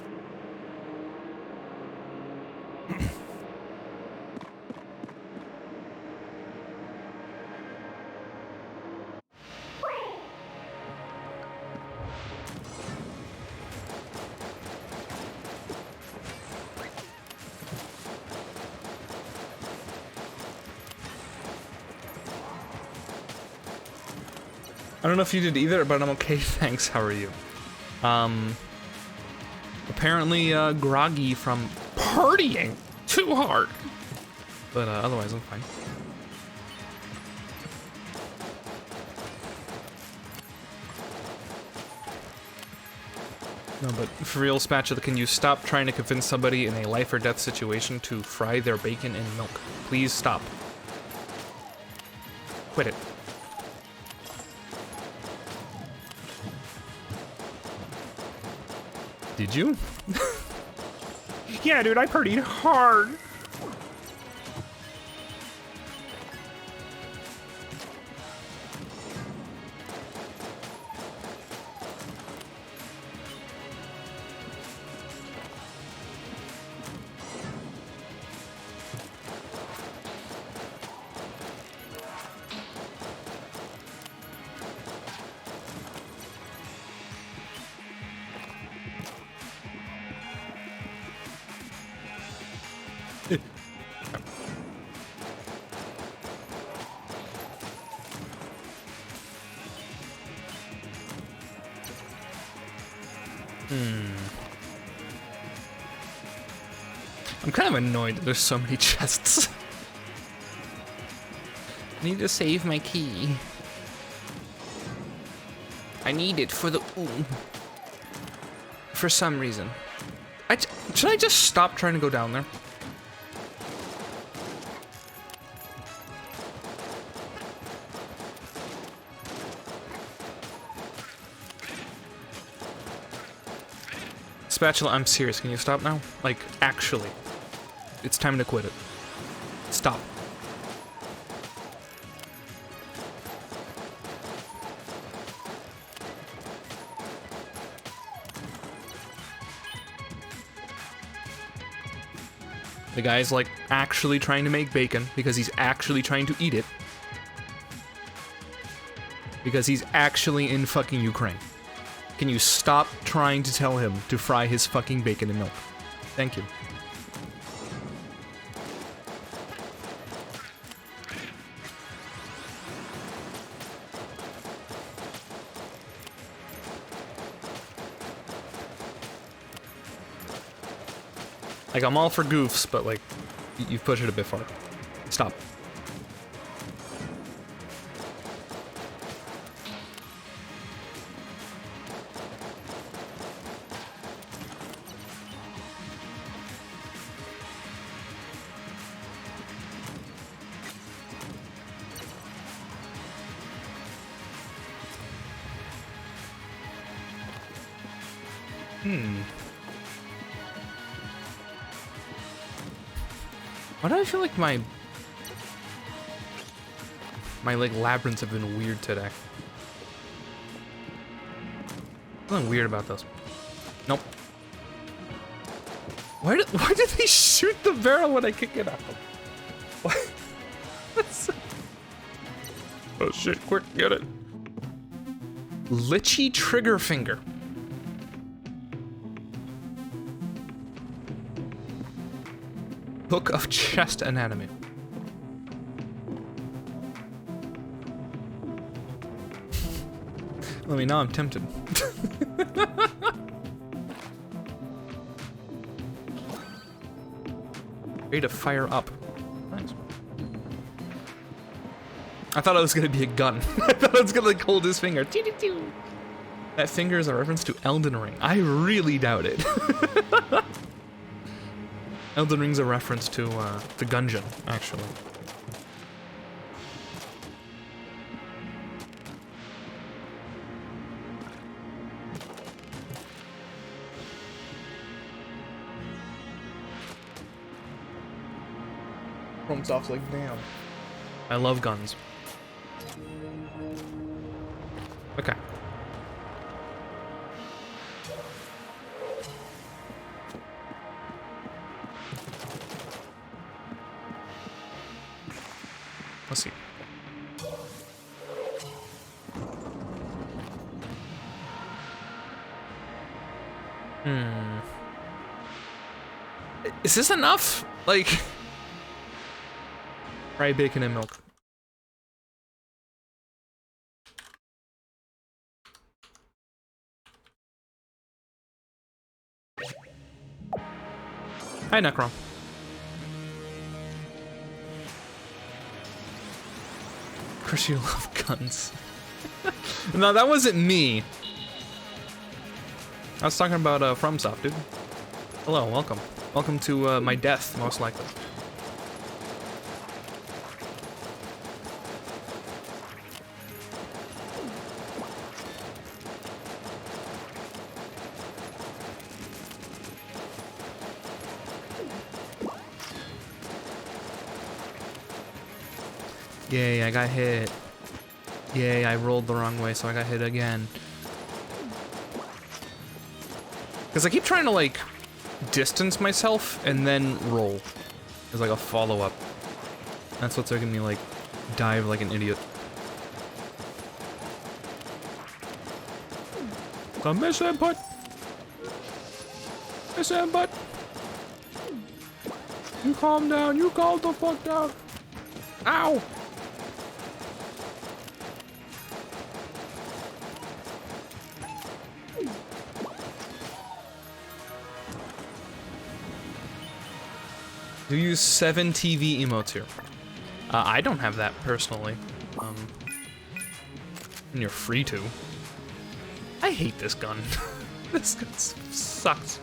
I don't know if you did either, but I'm okay, thanks. How are you? Apparently, groggy from partying too hard. But, otherwise, I'm fine. No, but for real, Spatula, can you stop trying to convince somebody in a life or death situation to fry their bacon in milk? Please stop. Quit it. Did you? Yeah, dude, I partied hard. I'm kind of annoyed that there's so many chests. I need to save my key. I need it for the ooh. For some reason. Should I just stop trying to go down there? Spatula, I'm serious. Can you stop now? Like, actually. It's time to quit it. Stop. The guy's like actually trying to make bacon because he's actually trying to eat it. Because he's actually in fucking Ukraine. Can you stop trying to tell him to fry his fucking bacon in milk? Thank you. Like, I'm all for goofs, but like, you've pushed it a bit far. Stop. Why do I feel like my like labyrinths have been weird today? Something weird about this. Nope. Why did they shoot the barrel when I kick it out? What? Oh shit! Quick, get it. Lichy trigger finger. Book of Chest Anatomy. I mean, now I'm tempted. Ready to fire up. Nice. I thought it was gonna be a gun. I thought I was gonna like hold his finger. That finger is a reference to Elden Ring. I really doubt it. Elden Ring's a reference to the Gungeon, actually. FromSoft's like, damn. I love guns. Okay. Let's see. Is this enough? Like, fried bacon and milk. Hi, Necron. Chris, you love guns. No, that wasn't me. I was talking about FromSoft, dude. Hello, welcome. Welcome to my death, most likely. Yay, I got hit. Yay, I rolled the wrong way, so I got hit again. Because I keep trying to, like, distance myself and then roll. As, like, a follow-up. That's what's making me, like, dive like an idiot. A miss input! Miss input! You calm down, you calm the fuck down! Ow! Do you use 7 TV emotes here? I don't have that personally. And you're free to. I hate this gun. This gun sucks.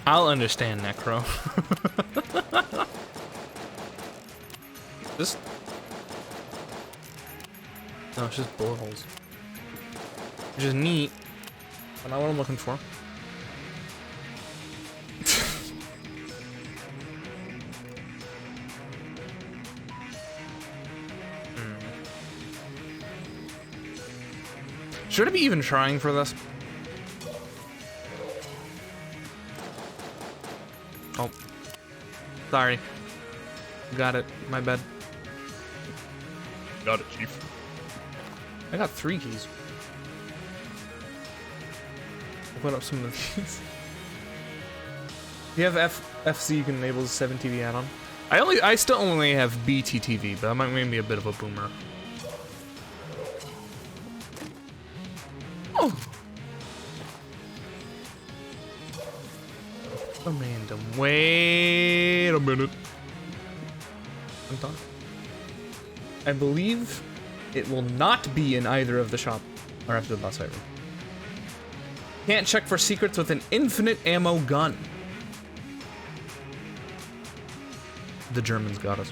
I'll understand, Necro. This... No, it's just bullet holes. Which is neat, but not what I'm looking for. Should I be even trying for this? Oh. Sorry. Got it. My bad. Got it, Chief. I got 3 keys. I'll put up some of these. You have FC, you can enable the 7 TV add-on. I still only have BTTV, but that might make me a bit of a boomer. Oh! Random. Wait a minute. I'm done. I believe it will not be in either of the shop or after the boss fight room. Can't check for secrets with an infinite ammo gun. The Germans got us.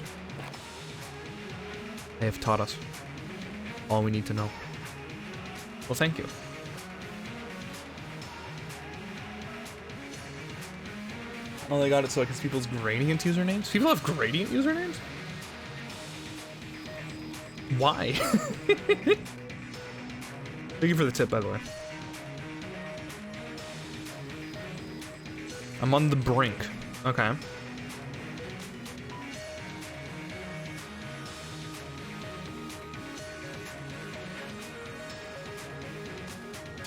They have taught us all we need to know. Well, thank you. Oh, they got it so it gets people's gradient usernames? People have gradient usernames? Why? Thank you for the tip, by the way. I'm on the brink. Okay.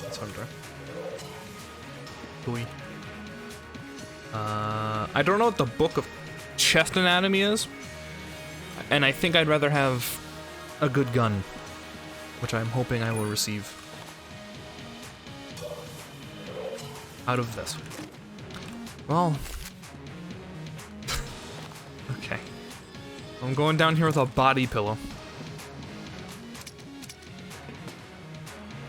That's under. Gooey. I don't know what the Book of Chest Anatomy is, and I think I'd rather have a good gun, which I'm hoping I will receive out of this. Well, okay. I'm going down here with a body pillow.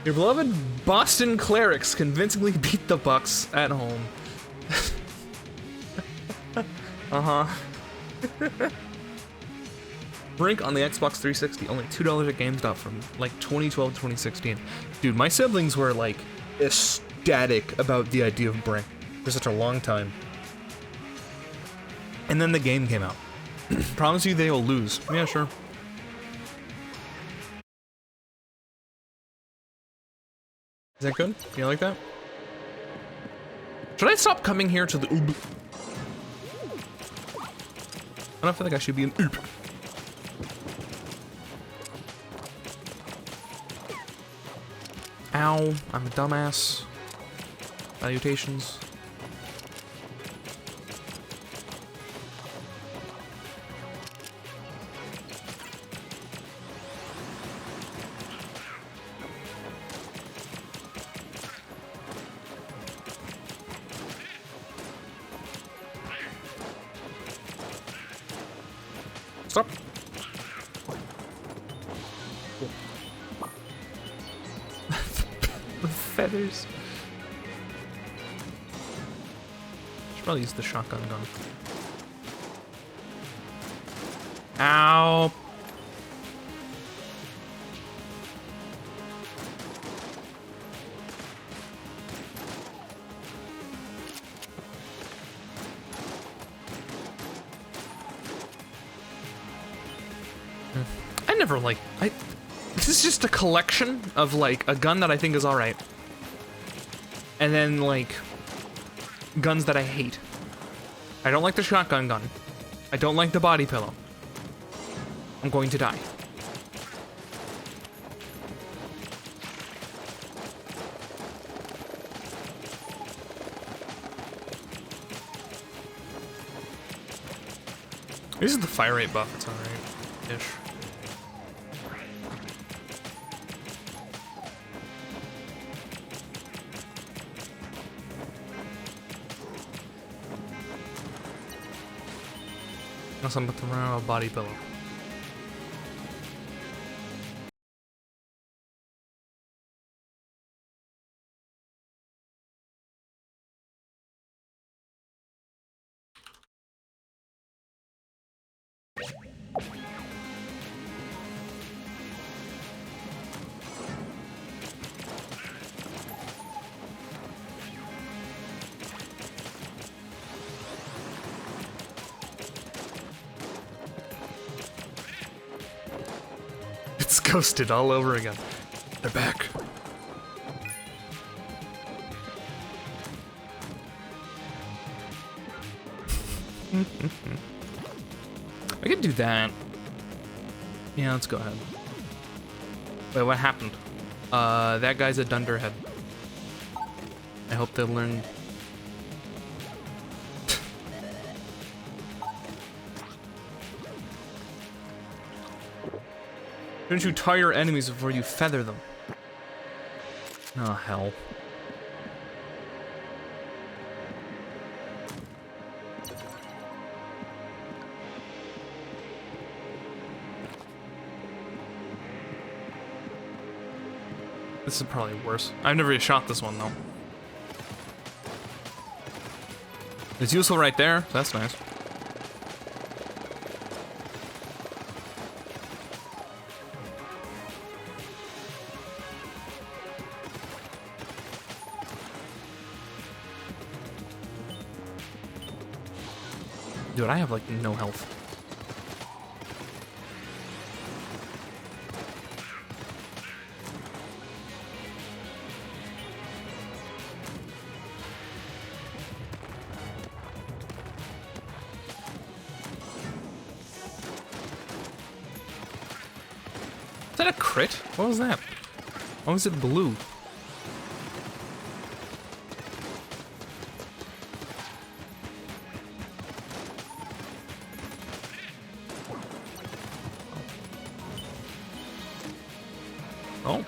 Your beloved Boston Clerics convincingly beat the Bucks at home. Brink on the Xbox 360, only $2 at GameStop from like 2012 to 2016. Dude, my siblings were like ecstatic about the idea of Brink for such a long time. And then the game came out. Promise you they will lose. Yeah, sure. Is that good? You like that? Should I stop coming here to the oob? I don't feel like I should be an oob. Ow, I'm a dumbass. Salutations. Stop. The feathers. Should probably use the shotgun gun. Ow. I never like this is just a collection of like a gun that I think is alright. And then like guns that I hate. I don't like the shotgun gun. I don't like the body pillow. I'm going to die. This is the fire rate buff, it's alright-ish. Unless I'm about to run out of body pillow. It's ghosted all over again. They're back. I could do that. Yeah, let's go ahead. Wait, what happened? That guy's a dunderhead. I hope they learn. Don't you tire your enemies before you feather them? Oh, hell. This is probably worse. I've never shot this one, though. It's useful right there. That's nice. Dude, I have like no health. Is that a crit? What was that? Why was it blue? Oh.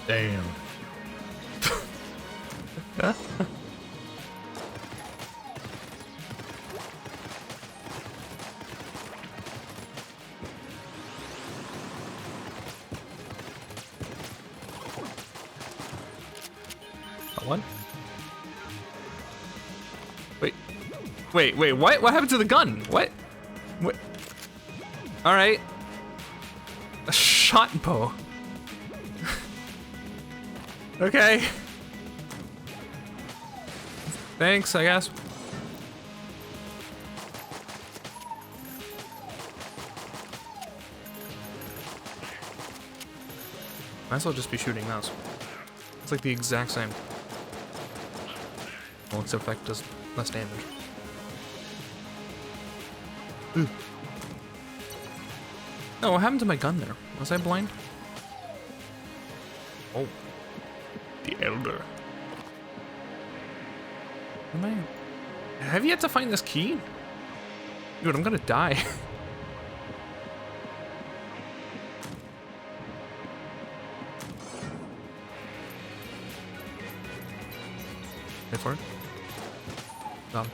Damn. What? Wait. Wait, what? What happened to the gun? What? Alright. A shot bow. Okay. Thanks, I guess. Might as well just be shooting those. It's like the exact same. Well, except effect does less damage. Ooh. Oh, what happened to my gun there? Was I blind? Oh. The Elder. Am I... Have you yet to find this key? Dude, I'm gonna die. Wait for it. No.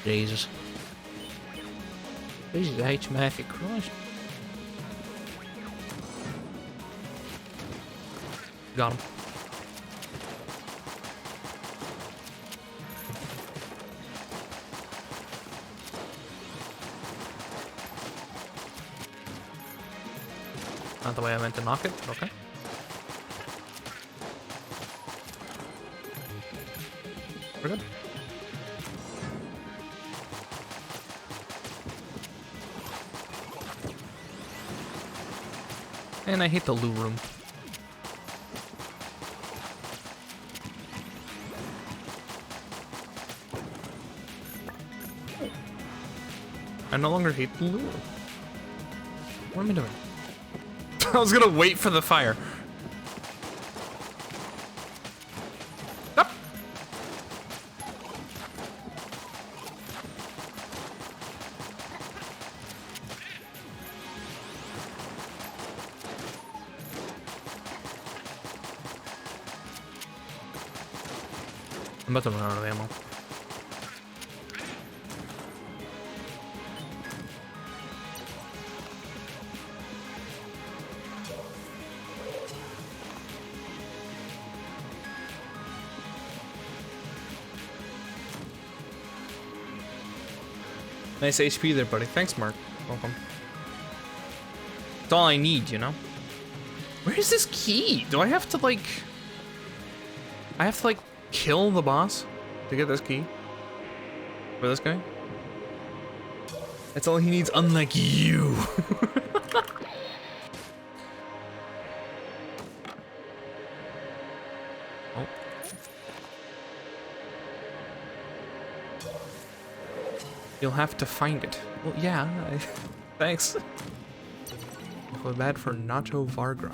Jesus. Jesus H. Matthew Christ. Got him. Not the way I meant to knock it, but okay. We're good. And I hate the loo room. I no longer hate the loo room. What am I doing? I was gonna wait for the fire. Up. I'm about to run out of ammo. Nice HP there, buddy. Thanks, Mark. Welcome. That's all I need, you know? Where is this key? Do I have to, like... I have to, like, kill the boss to get this key? For this guy? That's all he needs, unlike you. Oh. You'll have to find it. Well, yeah, thanks. I feel bad for Nacho Vargra.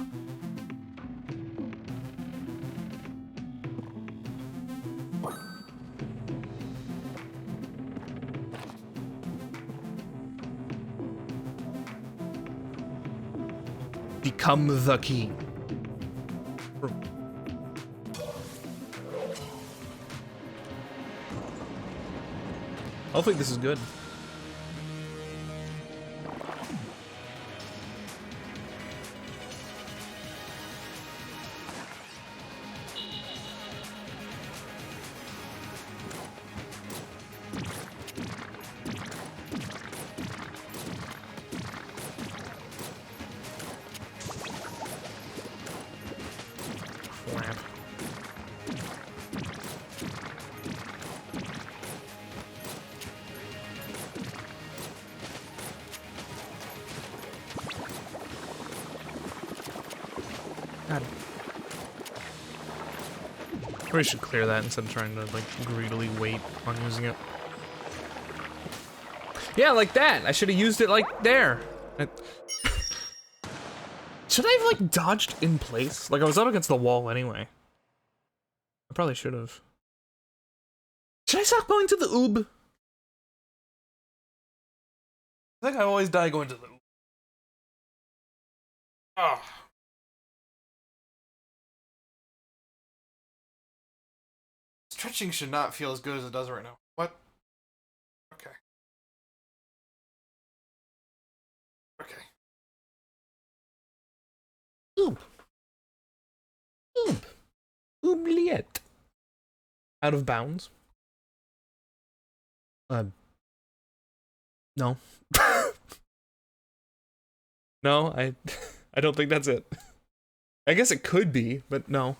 Become the key. Hopefully this is good. Crap. God. Probably should clear that instead of trying to, like, greedily wait on using it. Yeah, like that! I should have used it, like, there! Should I have, like, dodged in place? Like, I was up against the wall anyway. I probably should have. Should I stop going to the oob? I think I always die going to the oob. Oh. Stretching should not feel as good as it does right now. What? Okay. Okay. Oob. Oob. Oubliette. Out of bounds. No. No, I don't think that's it. I guess it could be, but no.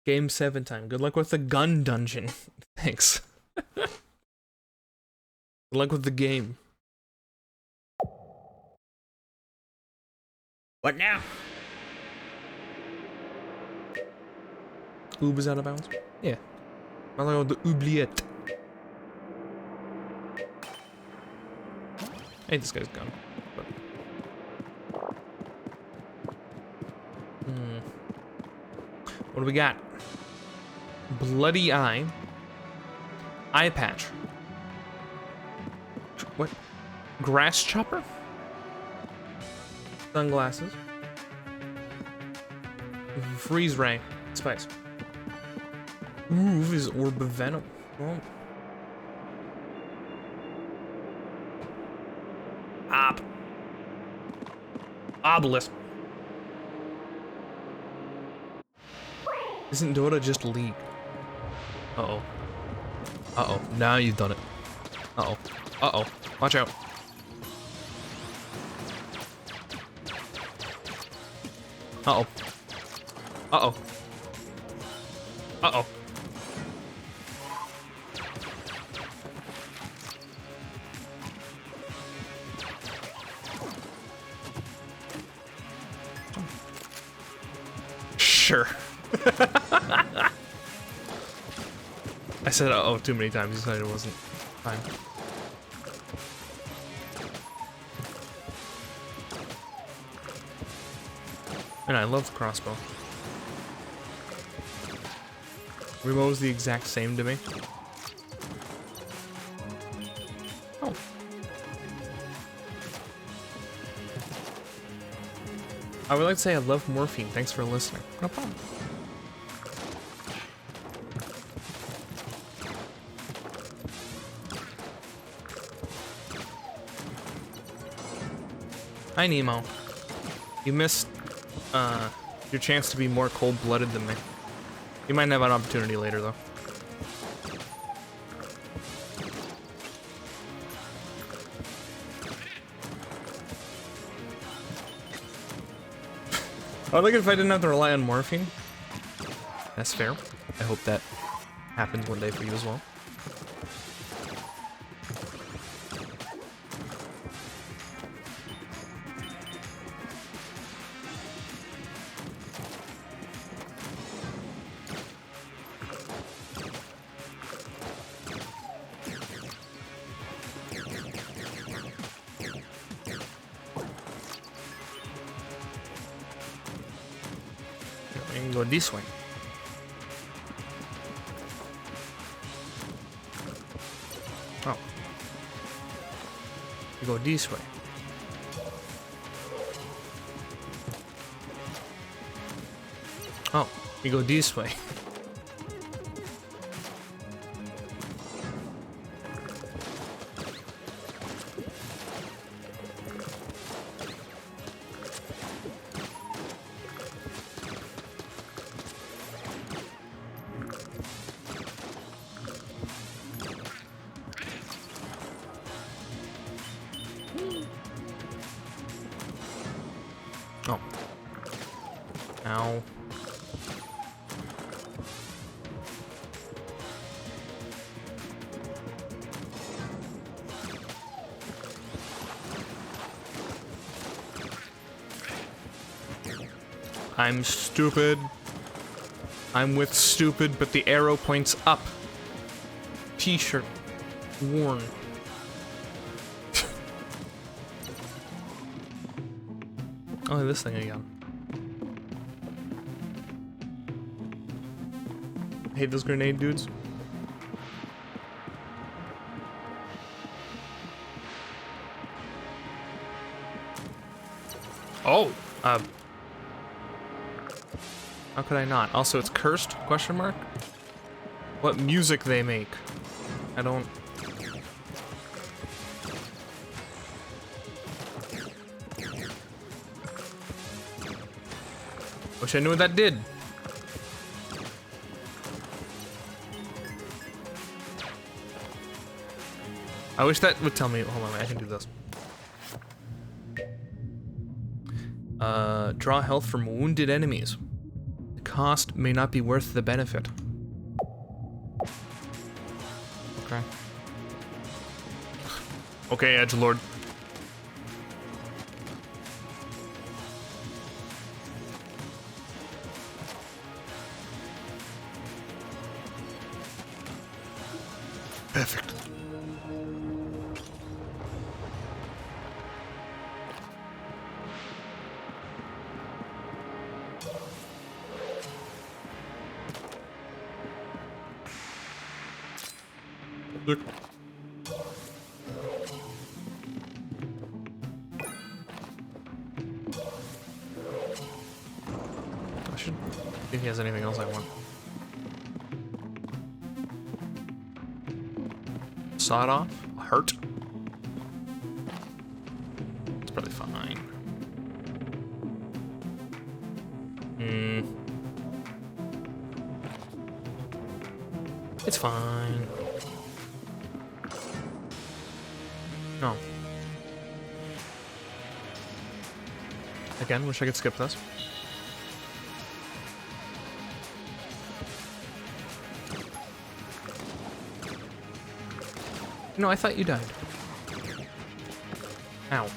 Game 7 time. Good luck with the gun dungeon. Thanks. Good luck with the game. What now? Oob is out of bounds? Yeah. I like the oubliette. Hey, this guy's gone. But... What do we got? Bloody eye. Eye patch. What? Grass chopper? Sunglasses. Freeze ray. Spice. Ooh, is orb of venom. Oh. Obelisk. Isn't Dota just League? Uh-oh. Uh-oh. Now you've done it. Uh-oh. Uh-oh. Watch out. Uh-oh. Uh-oh. Uh-oh. Sure. I said uh-oh too many times. You said it wasn't fine. And I love the crossbow. Remo's the exact same to me. Oh. I would like to say I love morphine. Thanks for listening. No problem. Hi, Nemo. You missed your chance to be more cold-blooded than me. You might have an opportunity later, though. I would like it if I didn't have to rely on morphine. That's fair. I hope that happens one day for you as well. We can go this way. Oh. We go this way. Oh, we go this way. Oh. Ow. I'm stupid. I'm with stupid, but the arrow points up. T-shirt. Worn. Oh, this thing again. I hate those grenade dudes. Oh, how could I not? Also, it's cursed? Question mark. What music they make? I don't... Wish I knew what that did. I wish that would tell me. Hold on, I can do this. Draw health from wounded enemies. The cost may not be worth the benefit. Okay. Okay, edgelord. Perfect. Look. I should see if he has anything else I want. Sawed off? A heart? It's probably fine. It's fine. No. Again, wish I could skip this. No, I thought you died. Ow.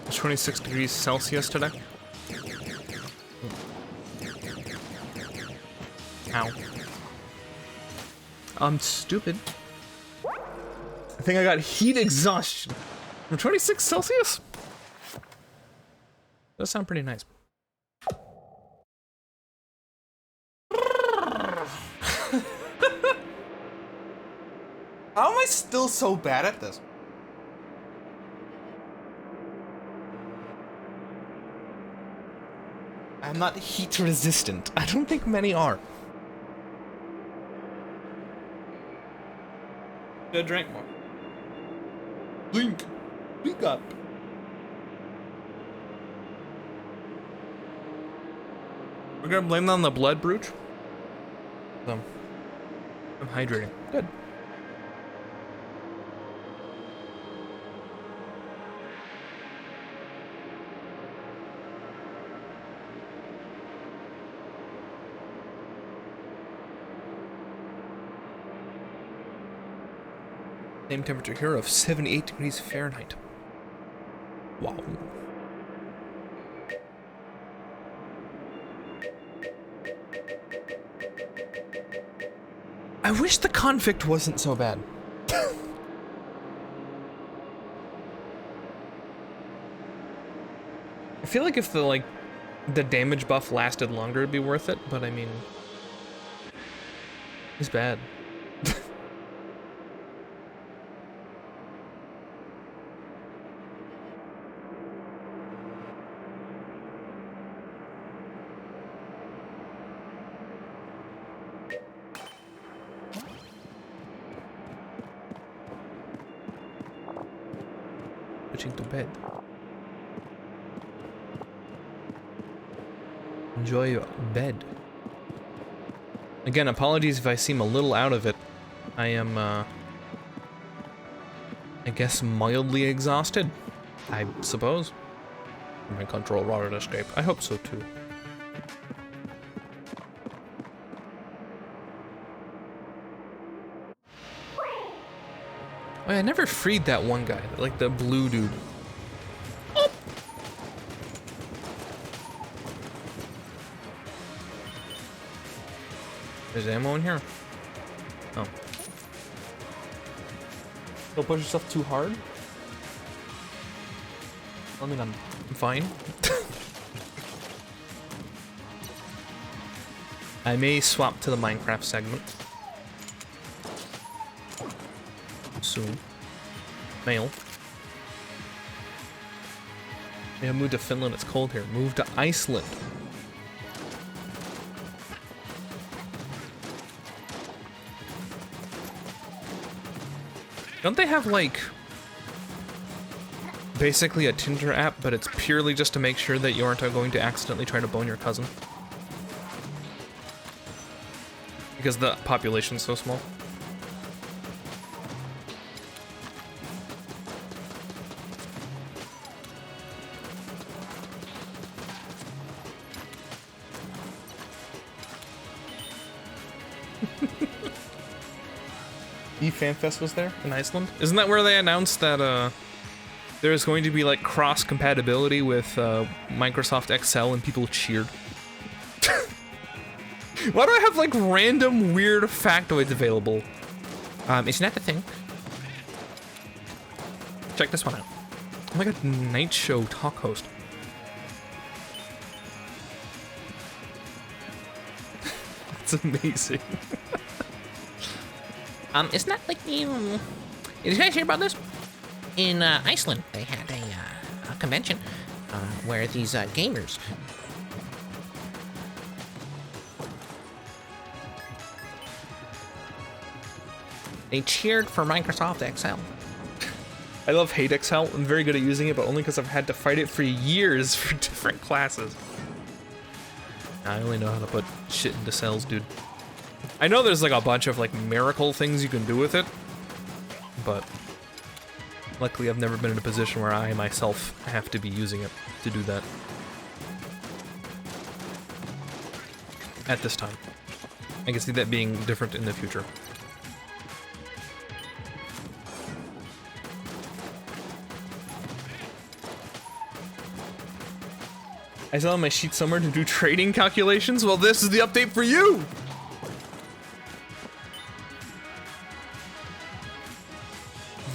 It's 26 degrees Celsius today. Ow. I'm stupid. I think I got heat exhaustion from 26 Celsius. Does sound pretty nice. How am I still so bad at this? I'm not heat resistant. I don't think many are. Should have drank more. Blink up. We're gonna blame that on the blood brooch. I'm hydrating. Good. Same temperature here of 78 degrees Fahrenheit. Wow. I wish the convict wasn't so bad. I feel like if the damage buff lasted longer, it'd be worth it, but I mean, it's bad. Switching to bed. Enjoy your bed. Again, apologies if I seem a little out of it. I am, I guess mildly exhausted, I suppose. My control rocket escape. I hope so too. Oh, I never freed that one guy, like the blue dude. Oh. There's ammo in here. Oh. Don't push yourself too hard. I mean, I'm fine. I may swap to the Minecraft segment soon. Mail. Yeah, move to Finland. It's cold here. Move to Iceland. Don't they have, like, basically a Tinder app, but it's purely just to make sure that you aren't going to accidentally try to bone your cousin? Because the population's so small. eFanFest was there in Iceland? Isn't that where they announced that there's going to be like cross compatibility with Microsoft Excel and people cheered? Why do I have like random weird factoids available? Isn't that the thing? Check this one out. Oh my god, Night Show talk host. That's amazing. Isn't that like the, did you guys hear about this? In Iceland, they had a convention where these gamers they cheered for Microsoft Excel. I love hate Excel. I'm very good at using it, but only because I've had to fight it for years for different classes. I only know how to put shit into cells, dude. I know there's like a bunch of like miracle things you can do with it, but luckily I've never been in a position where I myself have to be using it to do that. At this time. I can see that being different in the future. I still have my sheet somewhere to do trading calculations. Well, this is the update for you!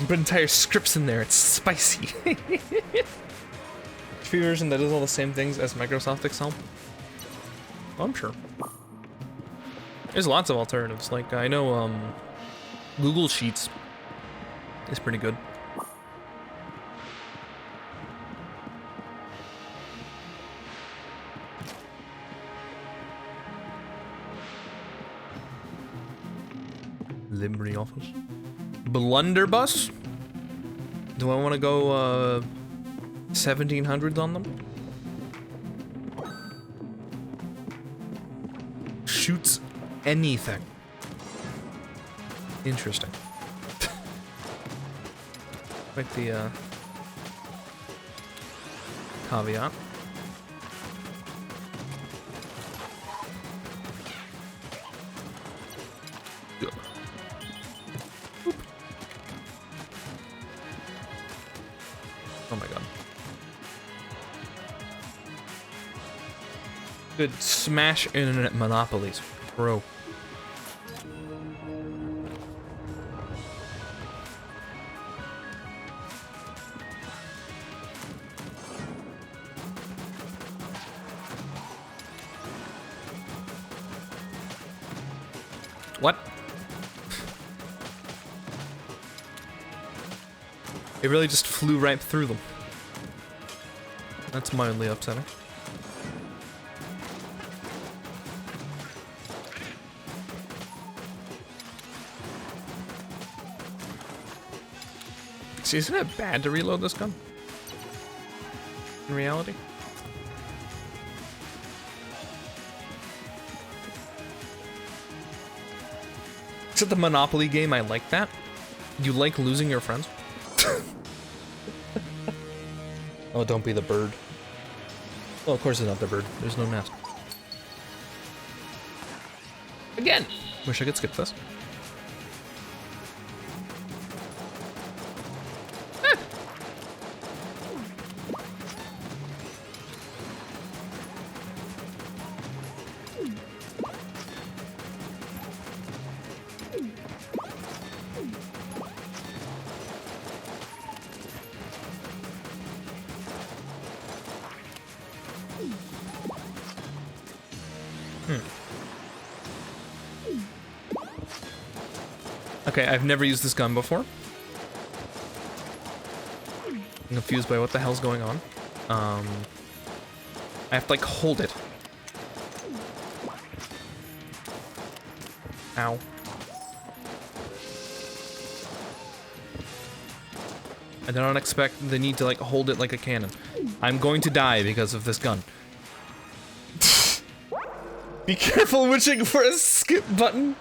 Put entire scripts in there, it's spicy. Free version that does all the same things as Microsoft Excel? Oh, I'm sure. There's lots of alternatives, like I know Google Sheets is pretty good. LibreOffice. Blunderbuss? Do I want to go 1700s on them? Shoots anything. Interesting. Like the caveat. Good. Oh my god. Good smash internet monopolies, bro. What? It really just flew right through them. That's mildly upsetting. See, isn't it bad to reload this gun? In reality? Except the Monopoly game, I like that. You like losing your friends? Oh, don't be the bird. Well, of course it's not the bird. There's no nest. Again! Wish I could skip this. Okay, I've never used this gun before. I'm confused by what the hell's going on. I have to like hold it. Ow. I don't expect the need to like hold it like a cannon. I'm going to die because of this gun. Be careful wishing for a skip button.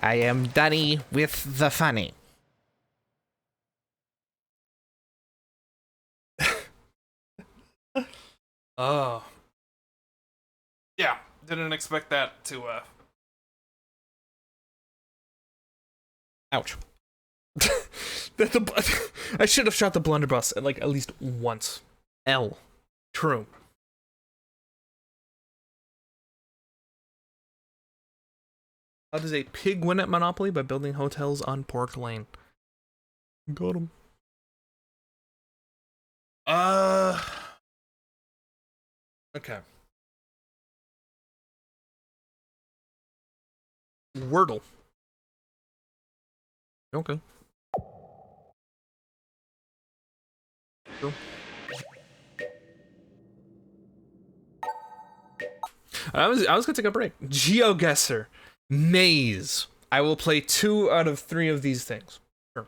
I am Dunny with the funny. Oh. Yeah, didn't expect that to, Ouch. I should have shot the blunderbuss at, like, at least once. L. True. How does a pig win at Monopoly? By building hotels on Pork Lane. Got him. Okay. Wordle. Okay. Cool. I was gonna take a break. GeoGuessr. Maze. I will play 2 out of 3 of these things. Sure.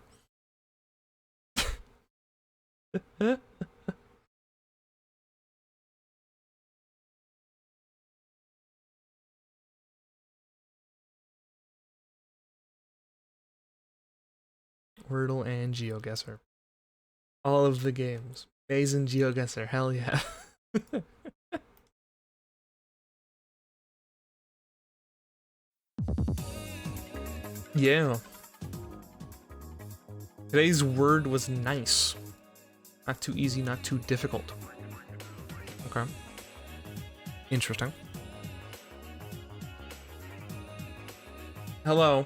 Wordle and GeoGuessr. All of the games. Maze and GeoGuessr. Hell yeah. Yeah. Today's word was nice. Not too easy, not too difficult. Okay. Interesting. Hello.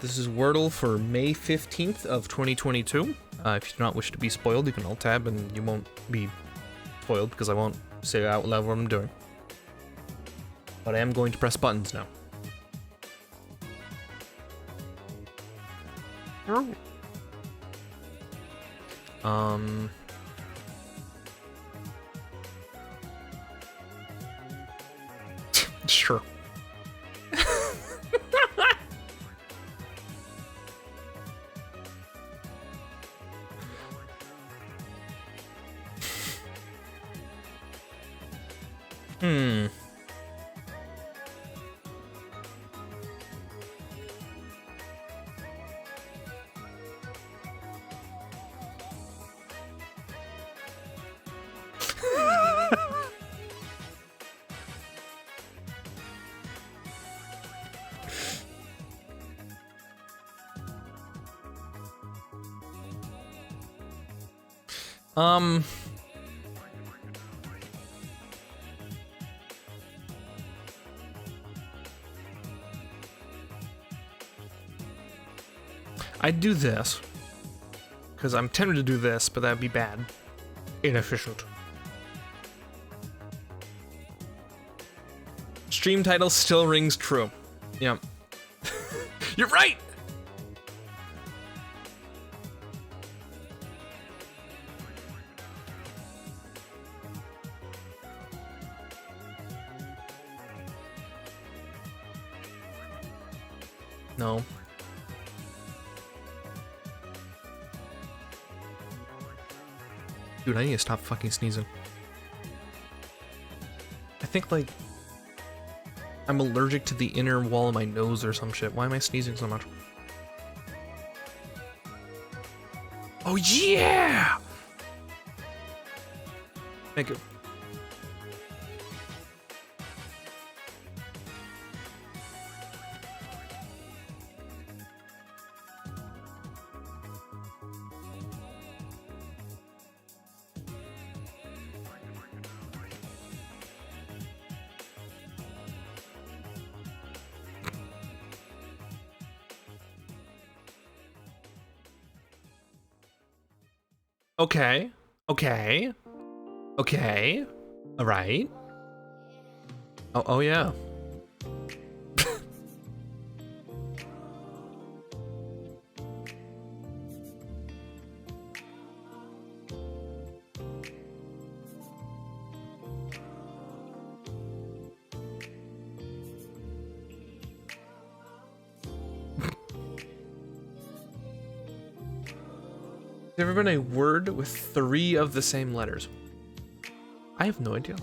This is Wordle for May 15th of 2022. If you do not wish to be spoiled, you can alt-tab and you won't be spoiled because I won't say out loud what I'm doing. But I am going to press buttons now. Sure. I'd do this, because I'm tempted to do this, but that'd be bad. Inefficient. Stream title still rings true. Yep. You're right! No. Dude, I need to stop fucking sneezing. I think, like, I'm allergic to the inner wall of my nose or some shit. Why am I sneezing so much? Oh, yeah! Thank you. Okay. Okay. Okay. All right. Oh yeah. there ever been a word with 3 of the same letters? I have no idea.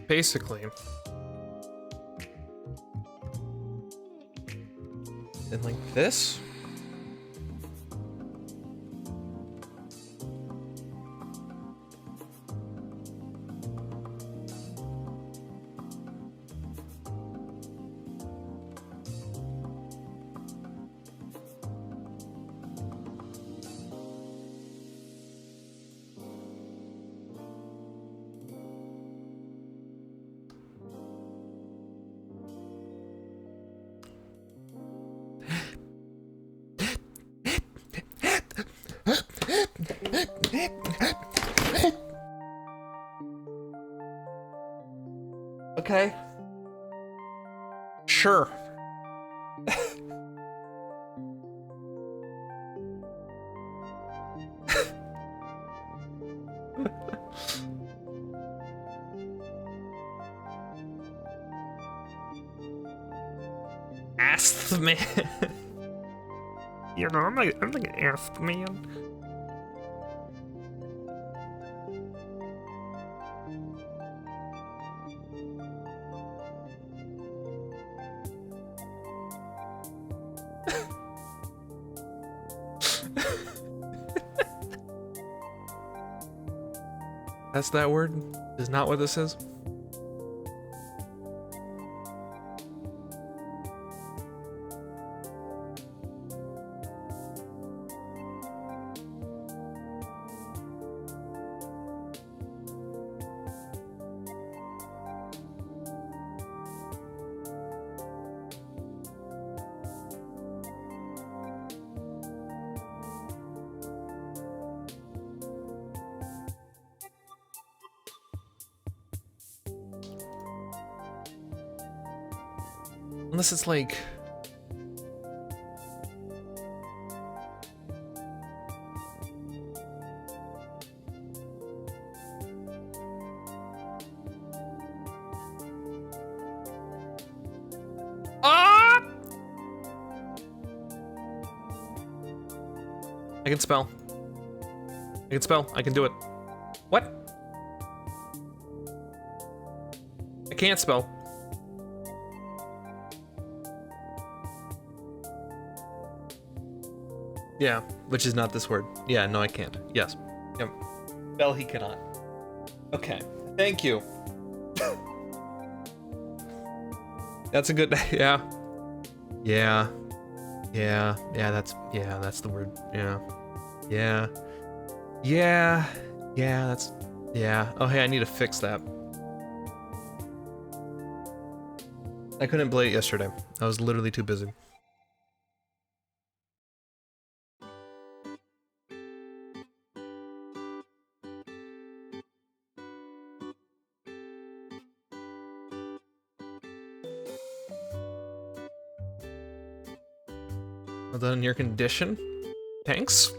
Basically, and like this. Okay. Sure. Ask the man. You know, I'm like ask the man. That's that word? Is not what this is? Unless it's like... Ah! I can spell. I can spell. I can do it. What? I can't spell. Yeah, which is not this word. Yeah, no, I can't. Yes. Yep. Spell he cannot. Okay. Thank you. That's a good... Yeah. Yeah. Yeah. Yeah, that's the word. Yeah. Yeah. Yeah. Yeah, that's... Yeah. Oh, hey, I need to fix that. I couldn't play it yesterday. I was literally too busy. Well done in your condition. Thanks.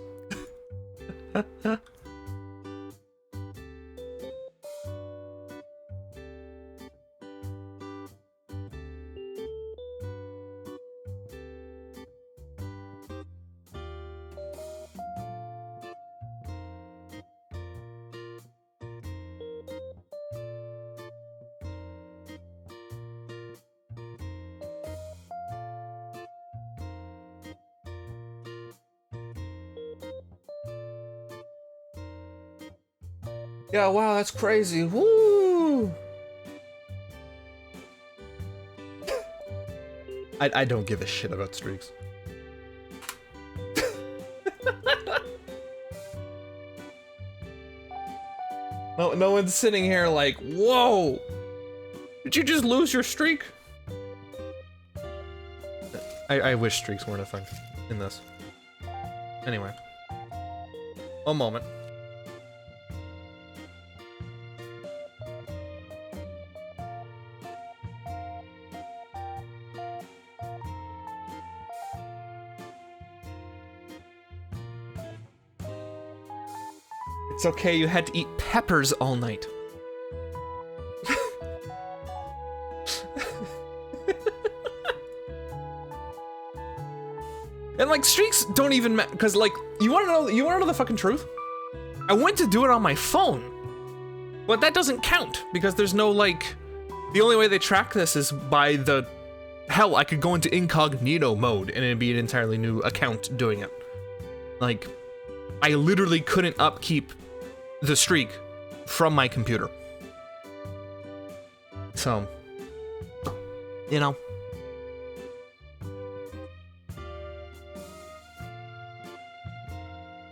Yeah, wow, that's crazy. Woo! I don't give a shit about streaks. No one's sitting here like, whoa! Did you just lose your streak? I wish streaks weren't a thing in this. Anyway. One moment. It's okay, you had to eat peppers all night. And like streaks don't even matter, cause like you wanna know the fucking truth? I went to do it on my phone, but that doesn't count because there's no like. The only way they track this is by the. Hell, I could go into incognito mode and it'd be an entirely new account doing it. Like, I literally couldn't upkeep the streak from my computer. So, you know.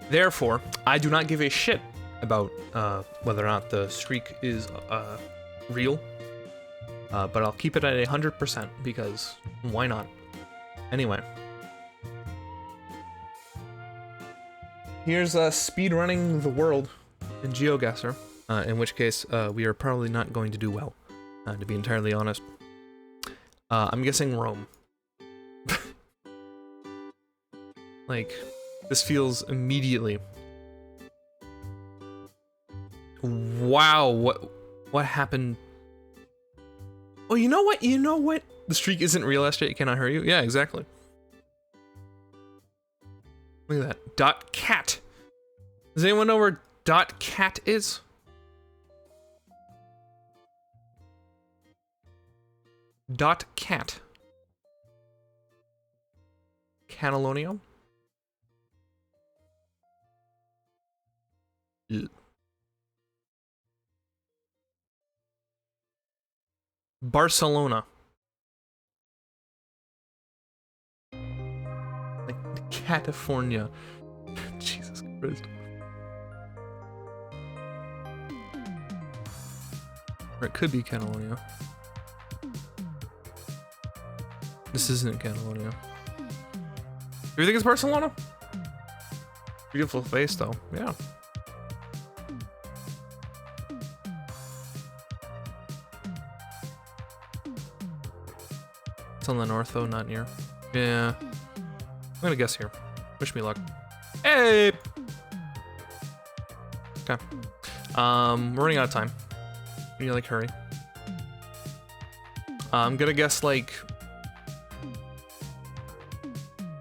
Therefore, I do not give a shit about whether or not the streak is real. But I'll keep it at 100% because why not? Anyway. Here's speedrunning the world in GeoGuessr, in which case we are probably not going to do well, to be entirely honest. I'm guessing Rome. Like, this feels immediately. Wow, what happened? Oh, you know what? You know what? The streak isn't real, SJ. It cannot hurt you. Yeah, exactly. Look at that. Dot cat. Does anyone know where dot cat is? Dot cat. Catalonia? Ugh. Barcelona. Like California. Jesus Christ. Or it could be Catalonia. This isn't Catalonia. Do you think it's Barcelona? Beautiful face though. Yeah. It's on the north though, not near. Yeah. I'm gonna guess here. Wish me luck. Hey! Okay. We're running out of time. We need to like hurry. I'm gonna guess like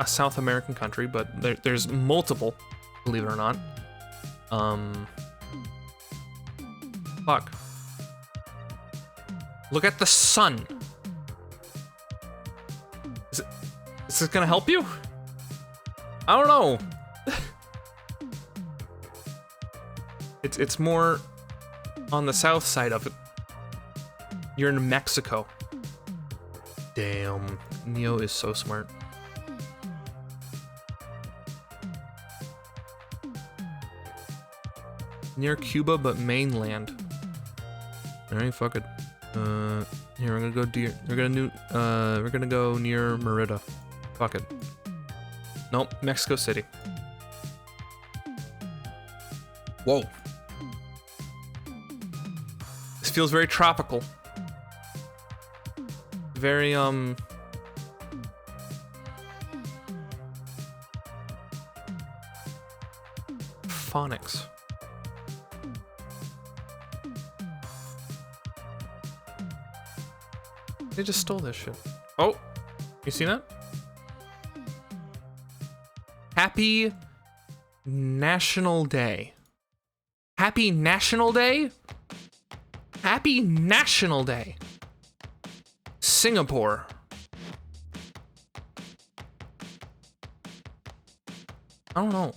a South American country, but there's multiple, believe it or not. Fuck. Look at the sun. Is this gonna help you? I don't know. It's more on the south side of it. You're in Mexico. Damn, Neo is so smart. Near Cuba, but mainland. Alright, fuck it. Here we're gonna go we're gonna go near Merida. Fuck it. Nope, Mexico City. Whoa. This feels very tropical. Very, phonics. They just stole this shit. Oh, you see that? Happy National Day. Happy National Day? Happy National Day. Singapore. I don't know.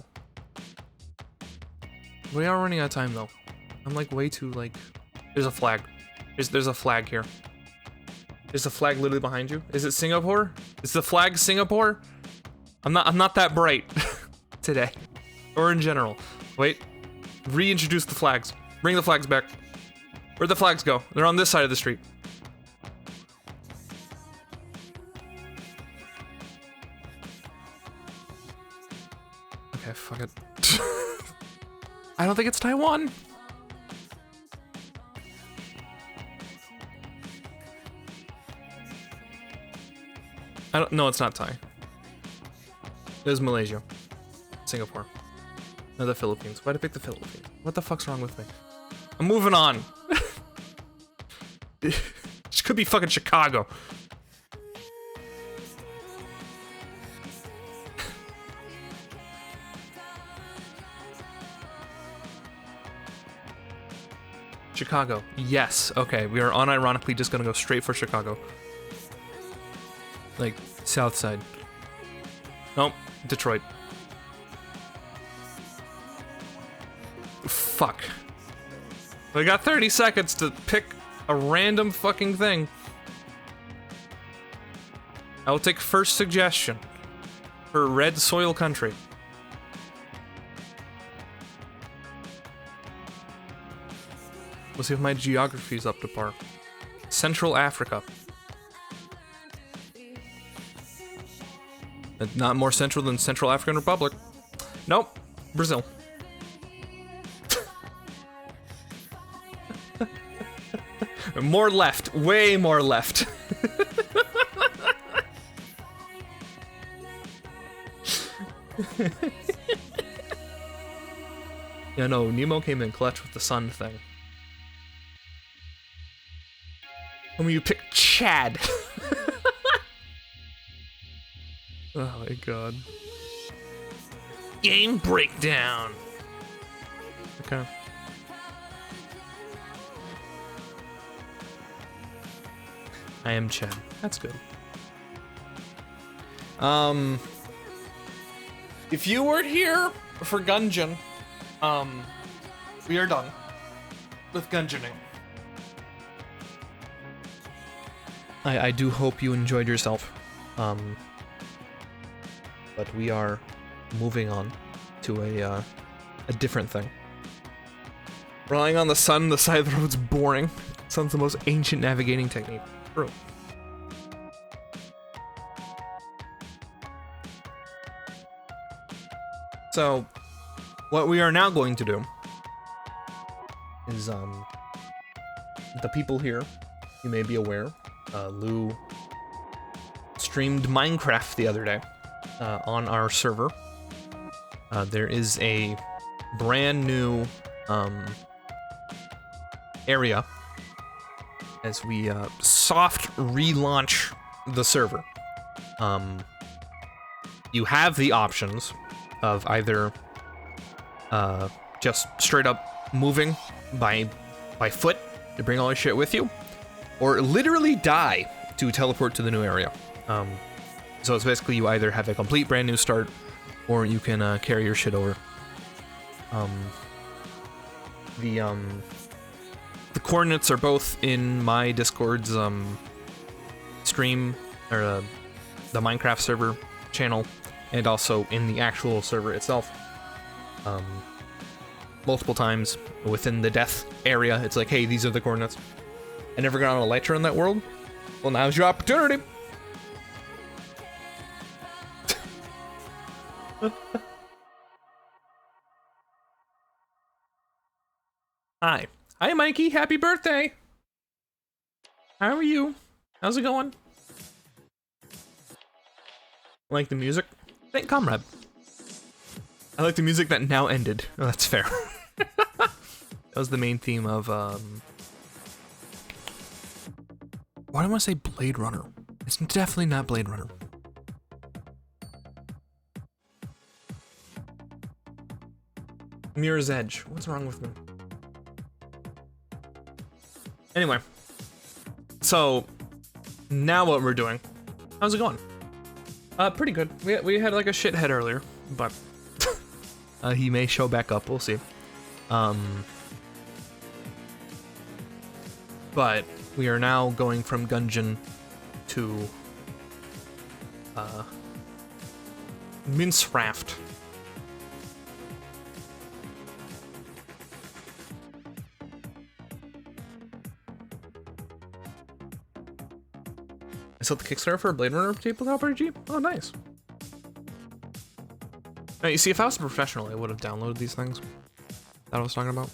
We are running out of time though. I'm like way too like. There's a flag. There's a flag here. There's a flag literally behind you. Is it Singapore? Is the flag Singapore? I'm not that bright today. Or in general. Wait. Reintroduce the flags. Bring the flags back. Where'd the flags go? They're on this side of the street. Okay, fuck it. I don't think it's Taiwan. No, it's not Thai. It was Malaysia. Singapore. No, the Philippines. Why'd I pick the Philippines? What the fuck's wrong with me? I'm moving on. It could be fucking Chicago. Chicago. Yes. Okay, we are unironically just gonna go straight for Chicago. Like, South Side. Nope. Detroit. Fuck. I got 30 seconds to pick a random fucking thing. I will take first suggestion for red soil country. We'll see if my geography is up to par. Central Africa. Not more central than Central African Republic. Nope. Brazil. More left. Way more left. Yeah, no, Nemo came in clutch with the sun thing. I mean, you pick Chad. Oh my god. Game breakdown. Okay. I am Chad. That's good. If you were here for Gungeon, we are done with Gungeoning. I do hope you enjoyed yourself. But we are moving on to a different thing. Relying on the sun, the side of the road's boring. Sun's the most ancient navigating technique. True. So, what we are now going to do is, the people here, you may be aware, Lou streamed Minecraft the other day on our server. There is a brand new area as we soft relaunch the server. You have the options of either just straight up moving by foot to bring all your shit with you, or literally die to teleport to the new area. So it's basically you either have a complete brand new start, or you can carry your shit over. The coordinates are both in my Discord's stream, or the Minecraft server channel, and also in the actual server itself. Multiple times within the death area, it's like, hey, these are the coordinates. I never got on Elytra in that world. Well, now's your opportunity. Hi, Mikey. Happy birthday. How are you? How's it going? Like the music? Thank Comrade. I like the music that now ended. Oh, that's fair. That was the main theme of, why do I want to say Blade Runner? It's definitely not Blade Runner. Mirror's Edge. What's wrong with me? Anyway. So, now what we're doing. How's it going? Pretty good. We had like a shithead earlier, but he may show back up. We'll see. But we are now going from Gungeon to Minceraft. I saw the Kickstarter for Blade Runner tabletop RPG. Oh, nice. Now, you see, if I was a professional, I would have downloaded these things that I was talking about.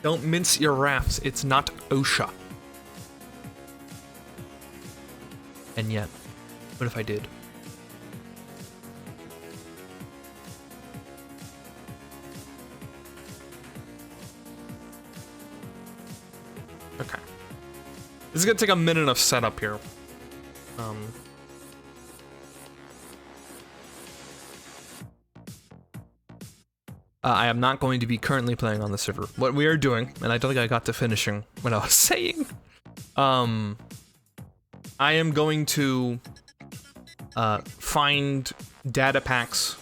Don't mince your rafts. It's not OSHA. And yet, what if I did? This is gonna take a minute of setup here. I am not going to be currently playing on the server. What we are doing, and I don't think I got to finishing what I was saying. I am going to find data packs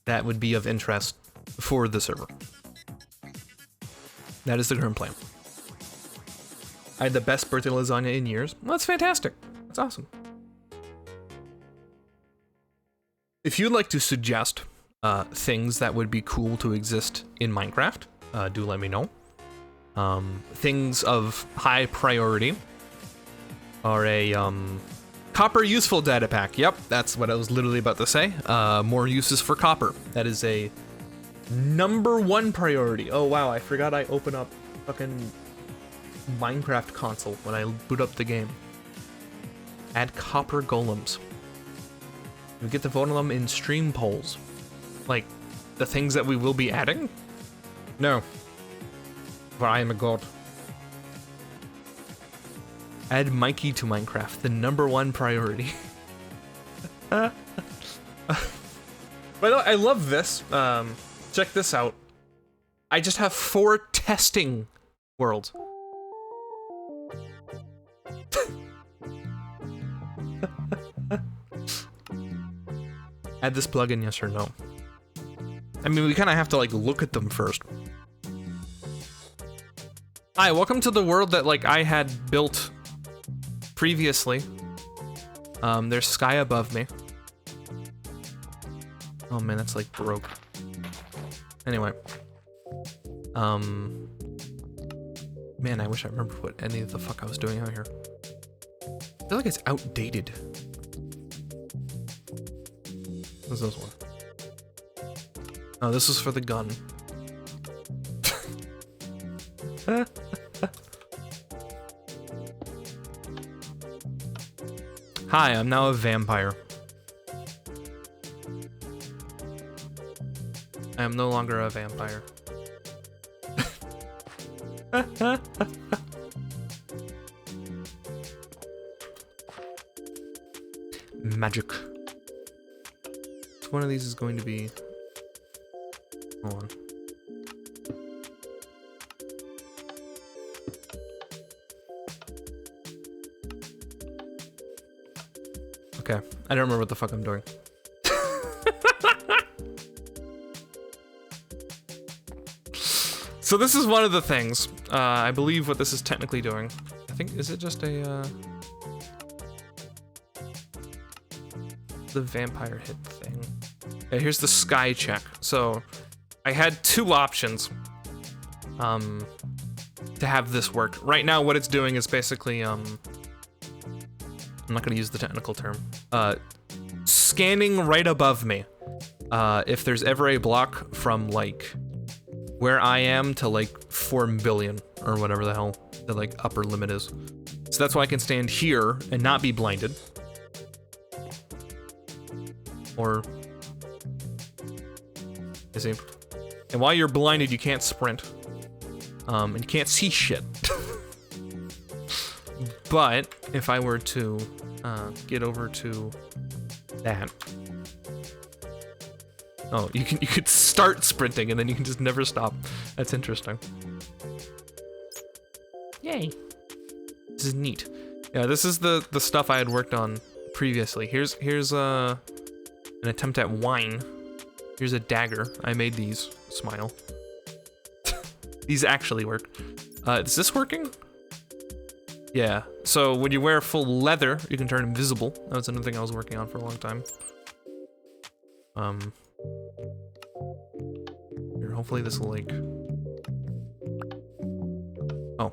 that would be of interest for the server. That is the current plan. I had the best birthday lasagna in years. Well, that's fantastic. That's awesome. If you'd like to suggest things that would be cool to exist in Minecraft, do let me know. Things of high priority are a copper useful data pack. Yep, that's what I was literally about to say. More uses for copper. That is a #1 priority. Oh wow, I forgot I opened up fucking Minecraft console when I boot up the game. Add copper golems. We get to vote on them in stream polls. Like, the things that we will be adding? No. For I am a god. Add Mikey to Minecraft, the #1 priority. By the way, I love this. Check this out. I just have 4 testing worlds. Add this plugin, yes or no? I mean, we kind of have to, like, look at them first. Hi, welcome to the world that, like, I had built previously. There's sky above me. Oh man, that's, like, broke. Anyway. Man, I wish I remembered what any of the fuck I was doing out here. I feel like it's outdated. What's this one? Oh, this is for the gun. Hi, I'm now a vampire. I am no longer a vampire. Magic. Which one of these is going to be... Hold on. Okay, I don't remember what the fuck I'm doing. So this is one of the things. I believe what this is technically doing. I think, is it just a, the vampire hit thing. Yeah, here's the sky check. So I had 2 options to have this work. Right now what it's doing is basically I'm not gonna use the technical term. Scanning right above me. If there's ever a block from like where I am to like 4 billion or whatever the hell the like upper limit is. So that's why I can stand here and not be blinded. Or, you see? And while you're blinded, you can't sprint. And you can't see shit. But if I were to get over to that. Oh, you could start sprinting and then you can just never stop. That's interesting. Yay. This is neat. Yeah, this is the stuff I had worked on previously. Here's an attempt at wine. Here's a dagger. I made these. Smile. These actually work. Is this working? Yeah. So when you wear full leather, you can turn invisible. That was another thing I was working on for a long time. Here, hopefully this will like... Oh.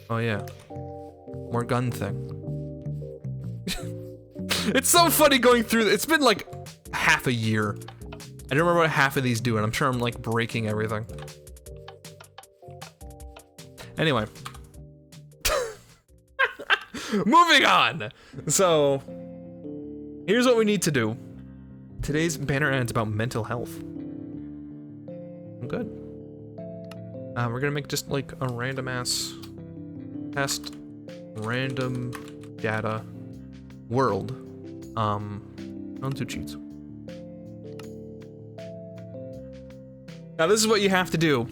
Oh yeah. More gun thing. It's so funny going through. It's been like half a year. I don't remember what half of these do, and I'm sure I'm like breaking everything. Anyway. Moving on! So, here's what we need to do. Today's banner ad's about mental health. I'm good. We're gonna make just like a random ass Test random data world. On 2 cheats. Now this is what you have to do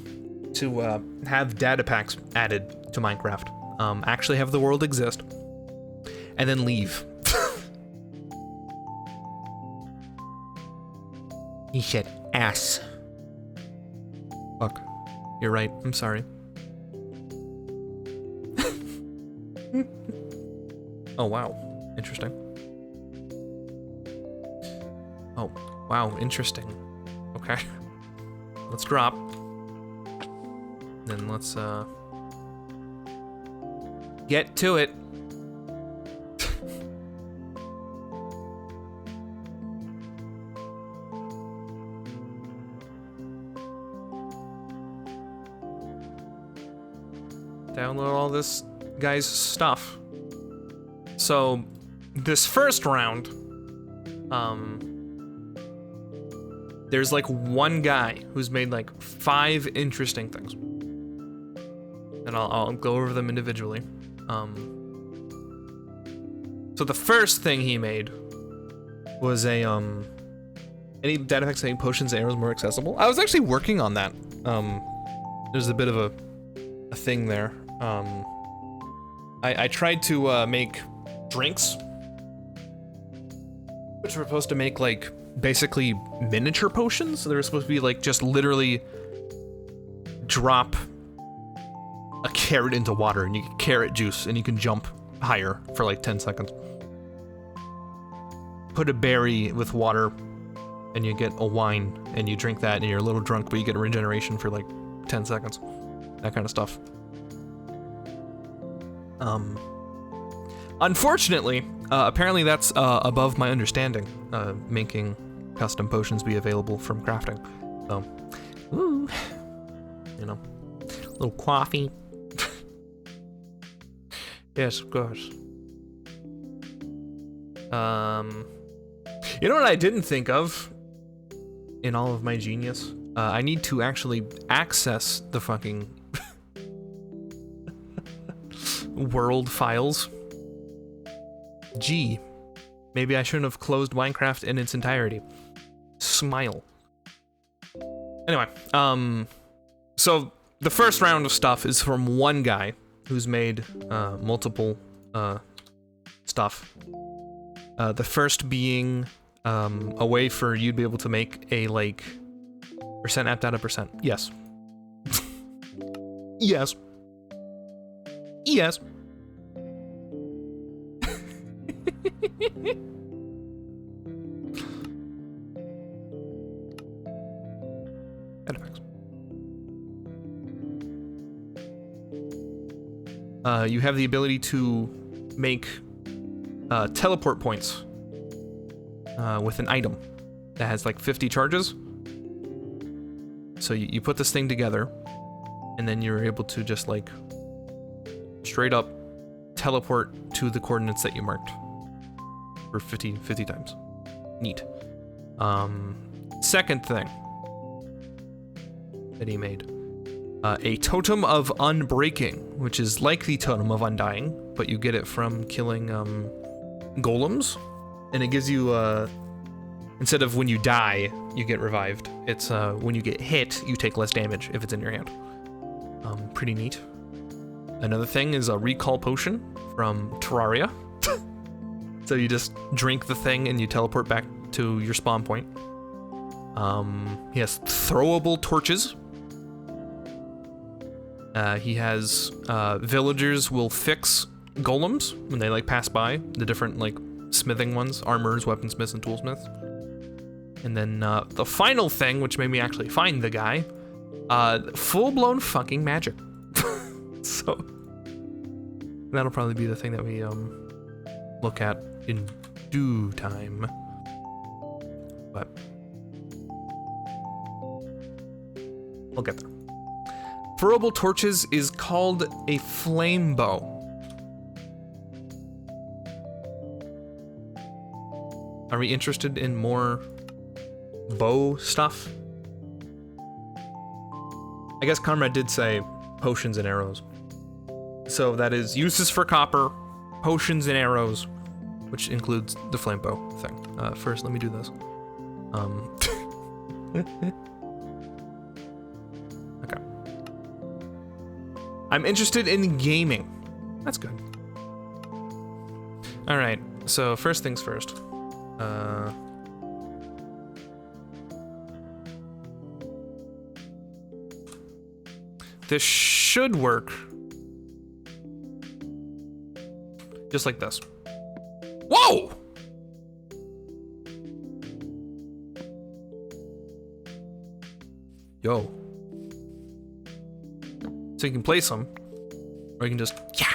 to have data packs added to Minecraft. Actually have the world exist, and then leave. He said ass. Fuck. You're right. I'm sorry. Oh, wow. Interesting. Oh, wow. Interesting. Okay. Let's drop. Then let's, get to it. Download all this guy's stuff. So, this first round, there's like one guy who's made like 5 interesting things. And I'll go over them individually. So the first thing he made was a, any data packs saying potions and arrows more accessible. I was actually working on that. There's a bit of a thing there. I tried to make drinks, which were supposed to make like basically miniature potions. They were supposed to be like just literally drop a carrot into water and you get carrot juice and you can jump higher for like 10 seconds. Put a berry with water and you get a wine and you drink that and you're a little drunk, but you get a regeneration for like 10 seconds. That kind of stuff. Unfortunately, apparently that's above my understanding, making custom potions be available from crafting. So, woo, you know, a little coffee. Yes, of course. You know what I didn't think of in all of my genius? I need to actually access the fucking world files. Gee, maybe I shouldn't have closed Minecraft in its entirety. Smile. Anyway, so the first round of stuff is from one guy who's made multiple stuff. The first being a way for you to be able to make a like percent app data percent. Yes. Yes. Yes. You have the ability to make teleport points with an item that has like 50 charges. So you put this thing together, and then you're able to just like straight up teleport to the coordinates that you marked for 50 times. Neat. Second thing that he made. A Totem of Unbreaking, which is like the Totem of Undying, but you get it from killing golems, and it gives you, instead of when you die, you get revived, it's when you get hit, you take less damage if it's in your hand. Pretty neat. Another thing is a Recall Potion from Terraria. So you just drink the thing and you teleport back to your spawn point. He has Throwable Torches. He has villagers will fix golems when they like pass by, the different like smithing ones, armors, weaponsmiths, and toolsmiths. And then the final thing, which made me actually find the guy, full-blown fucking magic. So that'll probably be the thing that we look at in due time. But we'll get there. Throwable Torches is called a flame bow. Are we interested in more bow stuff? I guess Comrade did say potions and arrows. So that is uses for copper, potions and arrows, which includes the flame bow thing. First, let me do this. Okay. I'm interested in gaming. That's good. All right. So first things first. This should work. Just like this. Whoa! Yo. So you can place them, or you can just, yeah,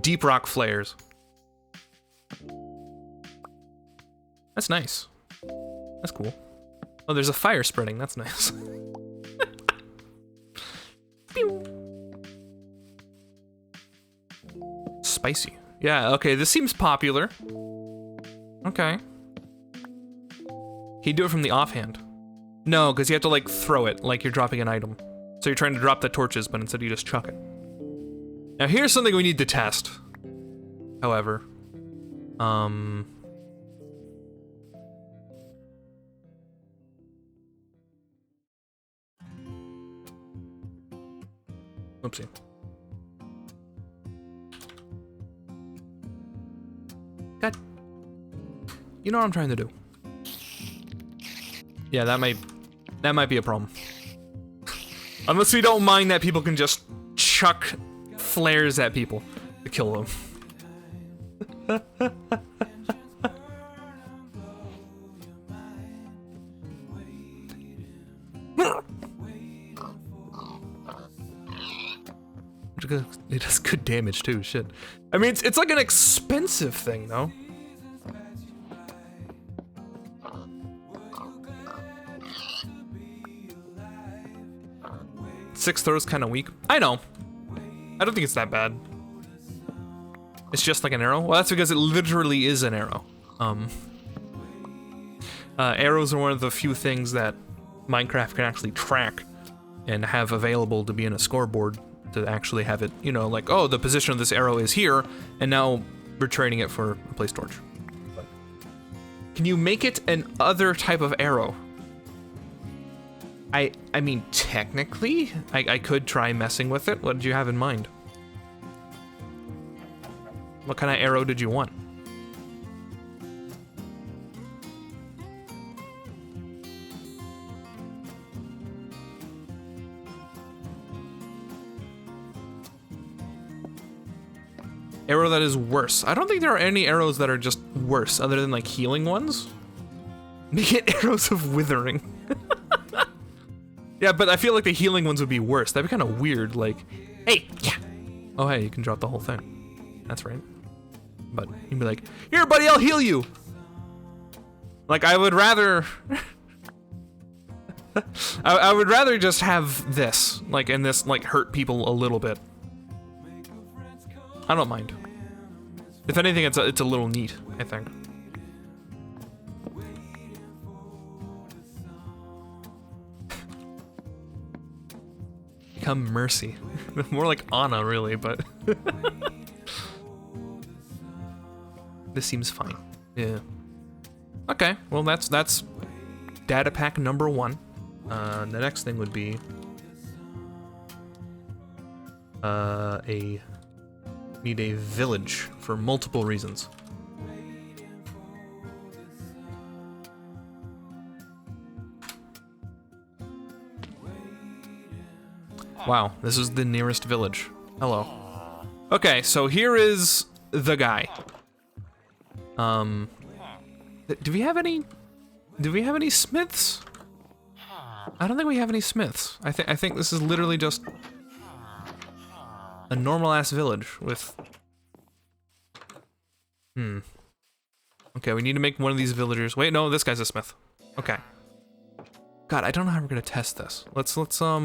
deep rock flares. That's nice. That's cool. Oh, there's a fire spreading. That's nice. Pew. Spicy. Yeah, okay, this seems popular. Okay. Can you do it from the offhand? No, because you have to, like, throw it like you're dropping an item. So you're trying to drop the torches, but instead you just chuck it. Now here's something we need to test. However. Oopsie. God. You know what I'm trying to do. Yeah, that might be a problem. Unless we don't mind that people can just chuck flares at people to kill them. It does good damage too, shit. I mean, it's like an expensive thing, though. Six throws kind of weak. I know. I don't think it's that bad. It's just like an arrow. Well, that's because it literally is an arrow. Arrows are one of the few things that Minecraft can actually track and have available to be in a scoreboard to actually have it, you know, like, oh, the position of this arrow is here, and now we're trading it for a place torch. But can you make it an other type of arrow? I mean, technically, I could try messing with it. What did you have in mind? What kind of arrow did you want? Arrow that is worse. I don't think there are any arrows that are just worse other than like healing ones. Make it arrows of withering. Yeah, but I feel like the healing ones would be worse. That'd be kind of weird, like, hey, yeah. Oh, hey, you can drop the whole thing. That's right. But you'd be like, here, buddy, I'll heal you. Like, I would rather... I would rather just have this, like, and this, like, hurt people a little bit. I don't mind. If anything, it's a little neat, I think. Become Mercy. More like Anna, really, but... This seems fine. Yeah. Okay, well that's data pack number 1. The next thing would be... Need a village for multiple reasons. Wow, this is the nearest village. Hello. Okay, so here is the guy. Do we have any smiths? I don't think we have any smiths. I think this is literally just a normal ass village with... Okay, we need to make one of these villagers. Wait, no, this guy's a smith. Okay. God, I don't know how we're gonna test this. Let's Stop.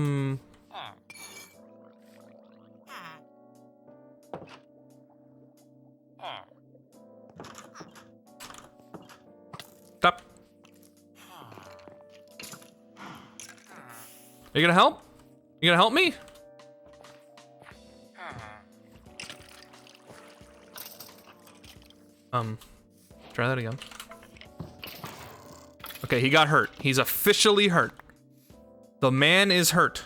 Are you gonna help? You gonna help me? Try that again. Okay, he got hurt. He's officially hurt. The man is hurt.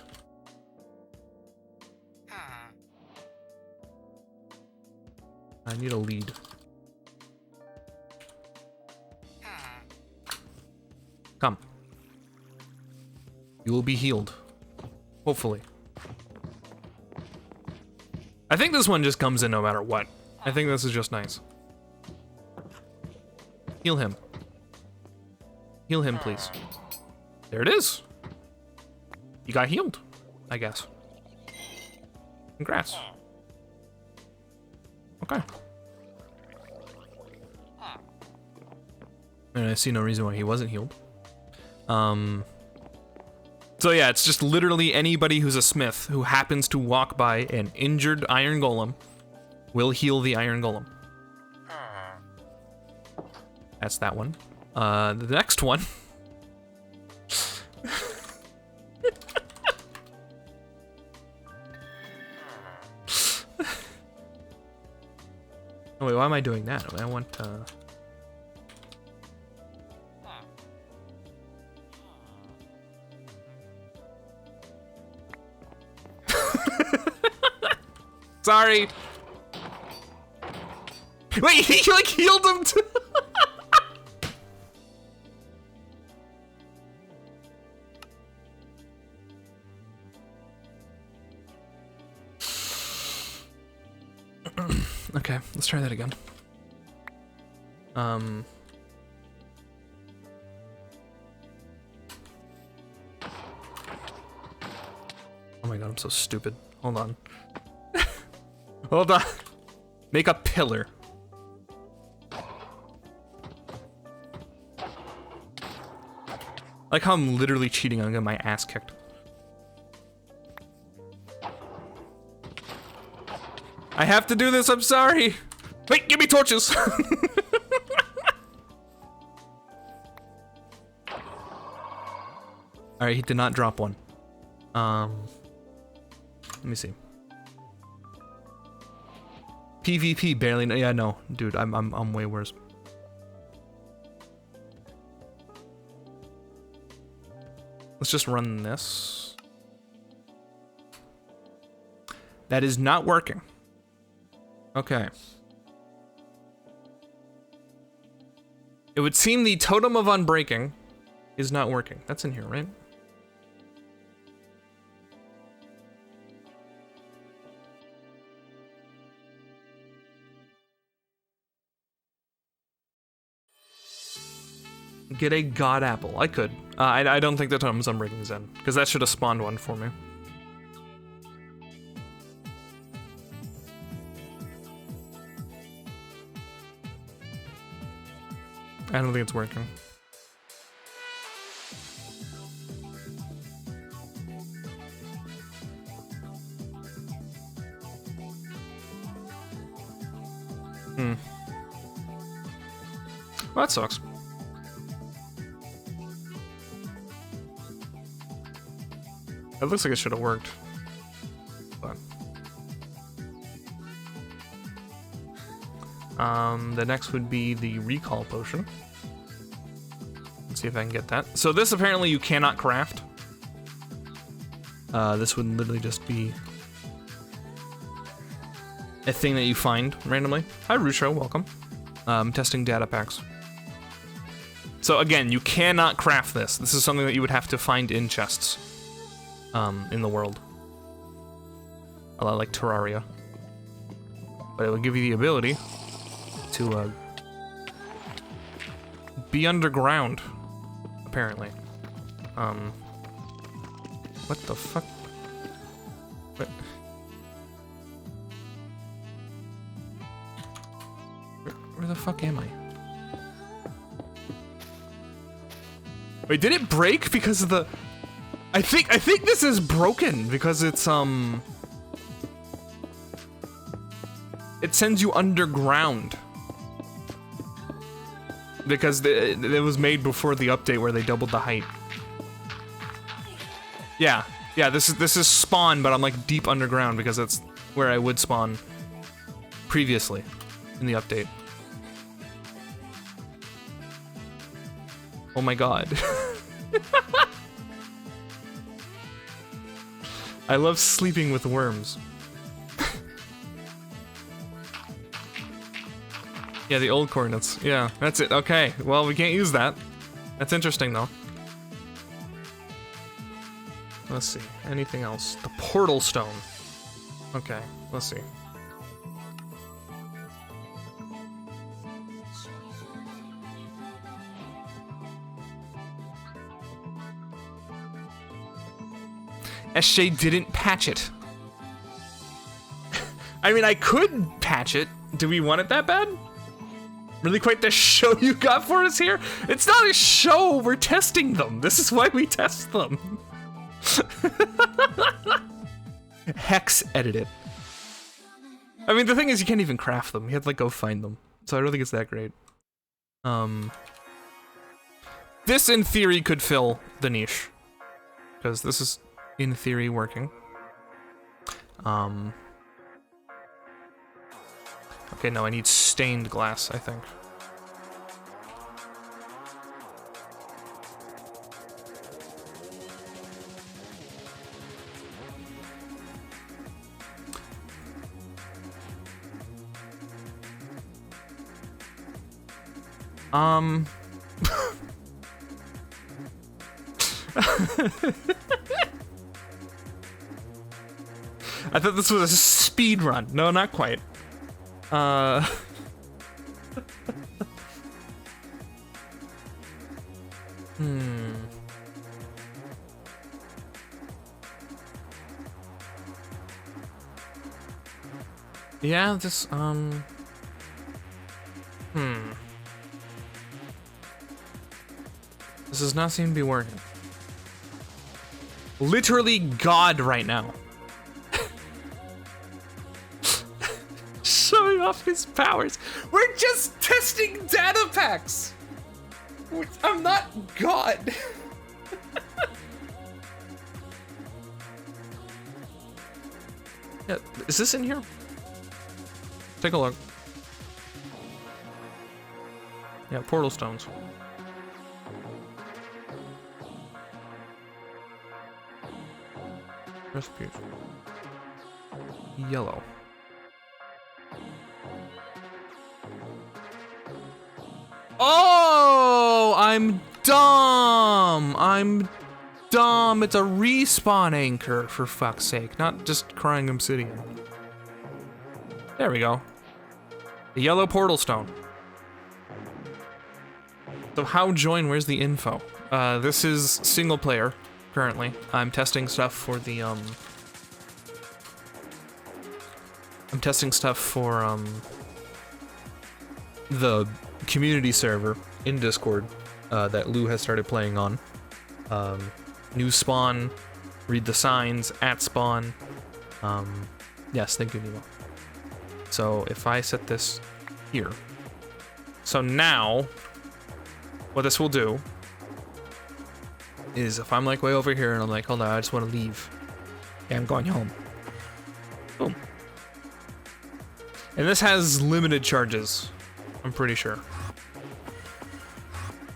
I need a lead. Come. You will be healed. Hopefully. I think this one just comes in no matter what. I think this is just nice. Heal him. Heal him, please. There it is. You got healed, I guess. Congrats. Okay. And I see no reason why he wasn't healed. So yeah, it's just literally anybody who's a smith who happens to walk by an injured iron golem will heal the iron golem. That's that one. The next one. Oh wait, why am I doing that? I want Sorry. Wait, he like healed him too. Okay, let's try that again. Oh my god, I'm so stupid. Hold on. Hold on. Make a pillar. Like how I'm literally cheating on getting my ass kicked. I have to do this, I'm sorry. Wait, give me torches. Alright, he did not drop one. Let me see. PvP barely. Yeah, no, dude, I'm way worse. Let's just run this. That is not working. Okay. It would seem the Totem of Unbreaking is not working. That's in here, right? Get a God Apple. I could. I don't think the Totem's Unbreaking is in, because that should have spawned one for me. I don't think it's working. Well, that sucks. It looks like it should have worked. But the next would be the recall potion. Let's see if I can get that. So this apparently you cannot craft. This would literally just be a thing that you find randomly. Hi Rusho, welcome. Testing data packs. So again, you cannot craft this. This is something that you would have to find in chests. In the world. A lot like Terraria. But it will give you the ability to be underground, apparently. What the fuck? What? Where the fuck am I? Wait, did it break because of the... I think this is broken because it's it sends you underground because it was made before the update where they doubled the height. Yeah, this is spawn, but I'm like deep underground because that's where I would spawn previously in the update. Oh my god. I love sleeping with worms. Yeah, the old coordinates. Yeah, that's it. Okay, well, we can't use that. That's interesting, though. Let's see. Anything else? The portal stone. Okay, let's see. SJ didn't patch it. I mean, I could patch it. Do we want it that bad? Really quite the show you got for us here? It's not a show, we're testing them. This is why we test them. Hex edited. I mean, the thing is, you can't even craft them. You have to, like, go find them. So I don't think it's that great. This, in theory, could fill the niche. Because this is, in theory, working. Okay, no, I need stained glass, I think. I thought this was a speed run. No, not quite. Yeah, this, This does not seem to be working. Literally God right now. Showing off his powers. We're just testing data packs. I'm not God. Yeah, is this in here? Take a look. Yeah, portal stones. Recipes. Yellow. Oh, I'm dumb. I'm dumb. It's a respawn anchor, for fuck's sake, not just crying obsidian. There we go. The yellow portal stone. So how join? Where's the info? This is single player currently. I'm testing stuff for the the community server in Discord that Lou has started playing on. New spawn, read the signs, at spawn. Yes, thank you, Nemo. So if I set this here, so now what this will do is if I'm like way over here and I'm like, hold on, I just want to leave. Yeah, I'm going home. Boom. And this has limited charges, I'm pretty sure.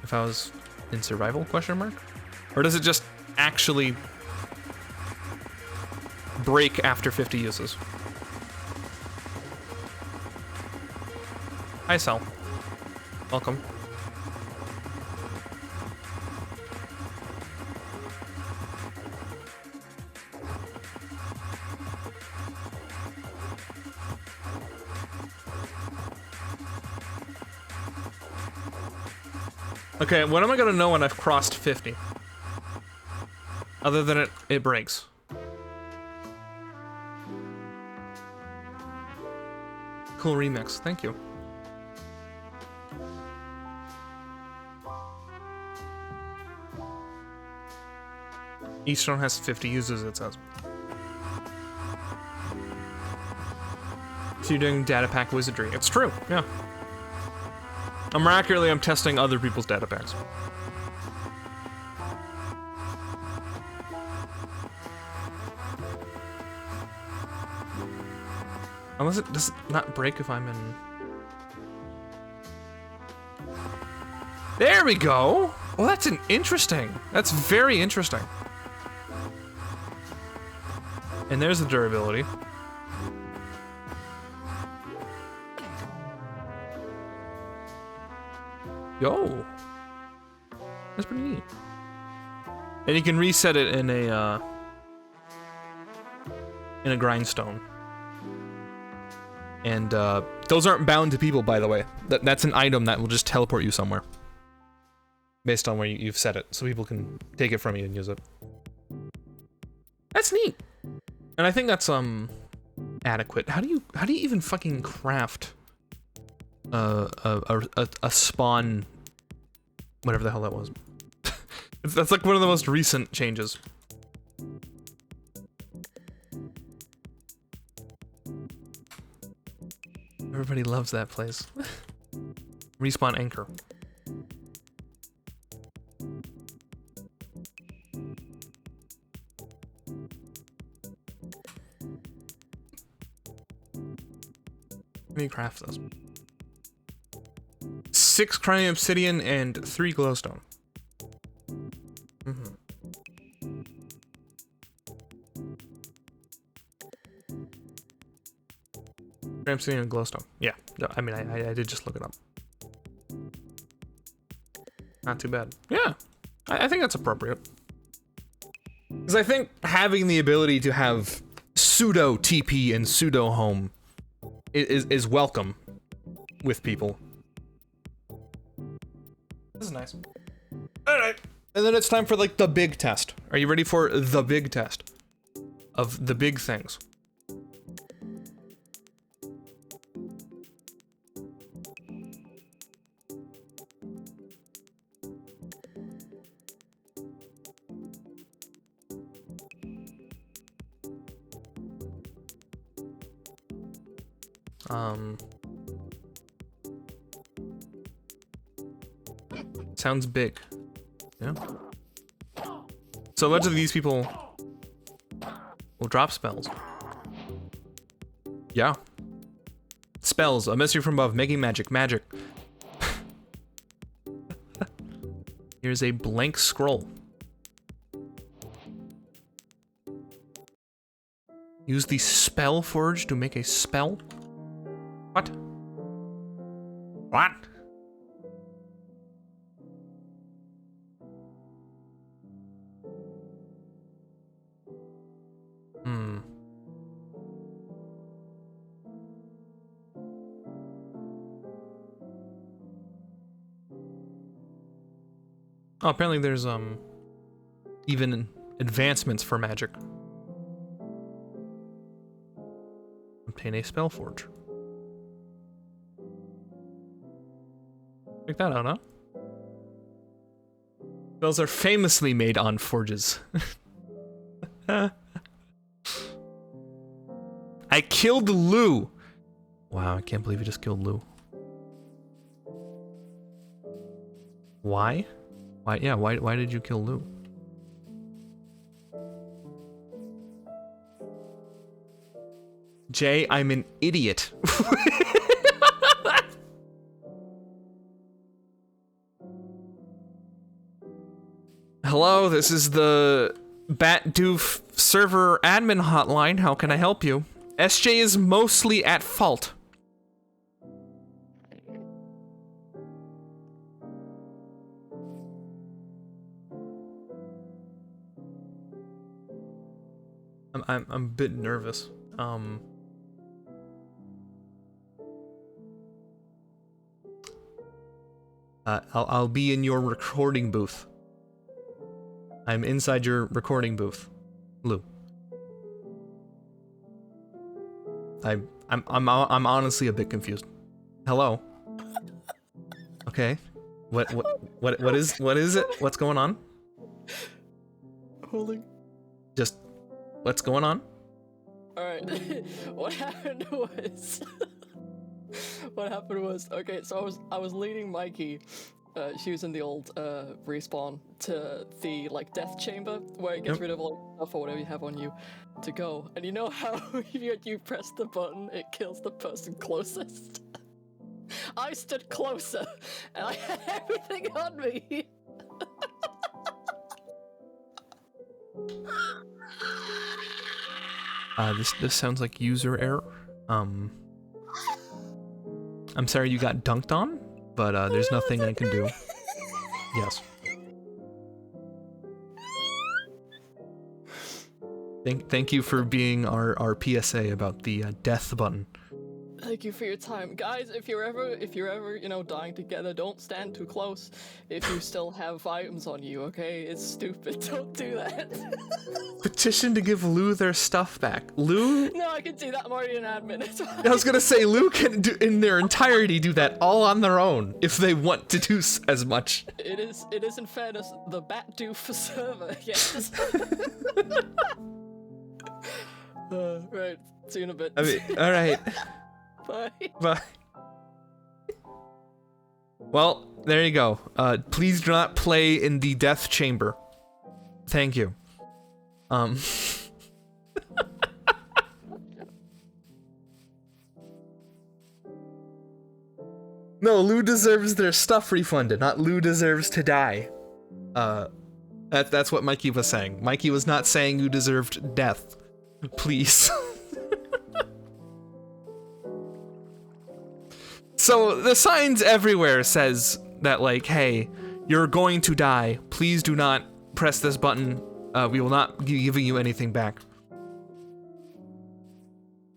If I was in survival, question mark? Or does it just actually break after 50 uses? Hi, Sal. Welcome. Okay, when am I gonna know when I've crossed 50? Other than it breaks. Cool remix, thank you. Each stone has 50 uses, it says. So you're doing data pack wizardry. It's true, yeah. Miraculously, I'm testing other people's data packs. Unless it does not break if I'm in... There we go! Well, that's interesting. That's very interesting. And there's the durability. Yo. That's pretty neat. And you can reset it in a grindstone. And those aren't bound to people, by the way. That's an item that will just teleport you somewhere. Based on where you've set it, so people can take it from you and use it. That's neat. And I think that's adequate. How do you even fucking craft a spawn, whatever the hell that was? That's like one of the most recent changes. Everybody loves that place. Respawn anchor. Let me craft this. 6 crying obsidian and 3 glowstone. Crying obsidian and glowstone. Yeah, I mean, I did just look it up. Not too bad. Yeah, I think that's appropriate. Because I think having the ability to have pseudo TP and pseudo home is welcome with people. This is nice. Alright. And then it's time for like the big test. Are you ready for the big test? Of the big things. Sounds big. Yeah. So allegedly these people will drop spells. Yeah. Spells, a mystery from above, making magic. Here's a blank scroll. Use the spell forge to make a spell? What? What? Oh, apparently there's, even advancements for magic. Obtain a spell forge. Check that out, huh? Spells are famously made on forges. I killed Lou! Wow, I can't believe you just killed Lou. Why? Why did you kill Lou? Jay, I'm an idiot. Hello, this is the Batdoof server admin hotline. How can I help you? SJ is mostly at fault. I'm a bit nervous. I'll be in your recording booth. I'm inside your recording booth, Lou. I'm honestly a bit confused. Hello. Okay. What is it? What's going on? Holding. Just what's going on? Alright. What happened was okay, so I was leading Mikey. She was in the old respawn to the like death chamber where it gets rid of all stuff or whatever you have on you to go. And you know how if you press the button, it kills the person closest? I stood closer and I had everything on me. This sounds like user error. I'm sorry you got dunked on, but there's nothing I can do. Yes. Thank you for being our PSA about the death button. Thank you for your time, guys. If you're ever, you know, dying together, don't stand too close. If you still have items on you, okay? It's stupid. Don't do that. Petition to give Lou their stuff back. Lou? No, I can do that. I'm already an admin. It's fine. I was gonna say Lou can do in their entirety do that all on their own if they want to do as much. It is in fairness the bat do for server. Yes. Right. See you in a bit. I mean, all right. Bye. Bye. Well, there you go. Please do not play in the death chamber. Thank you. No, Lou deserves their stuff refunded, not Lou deserves to die. That's what Mikey was saying. Mikey was not saying you deserved death. Please. So the signs everywhere says that, like, hey, you're going to die. Please do not press this button. We will not be giving you anything back.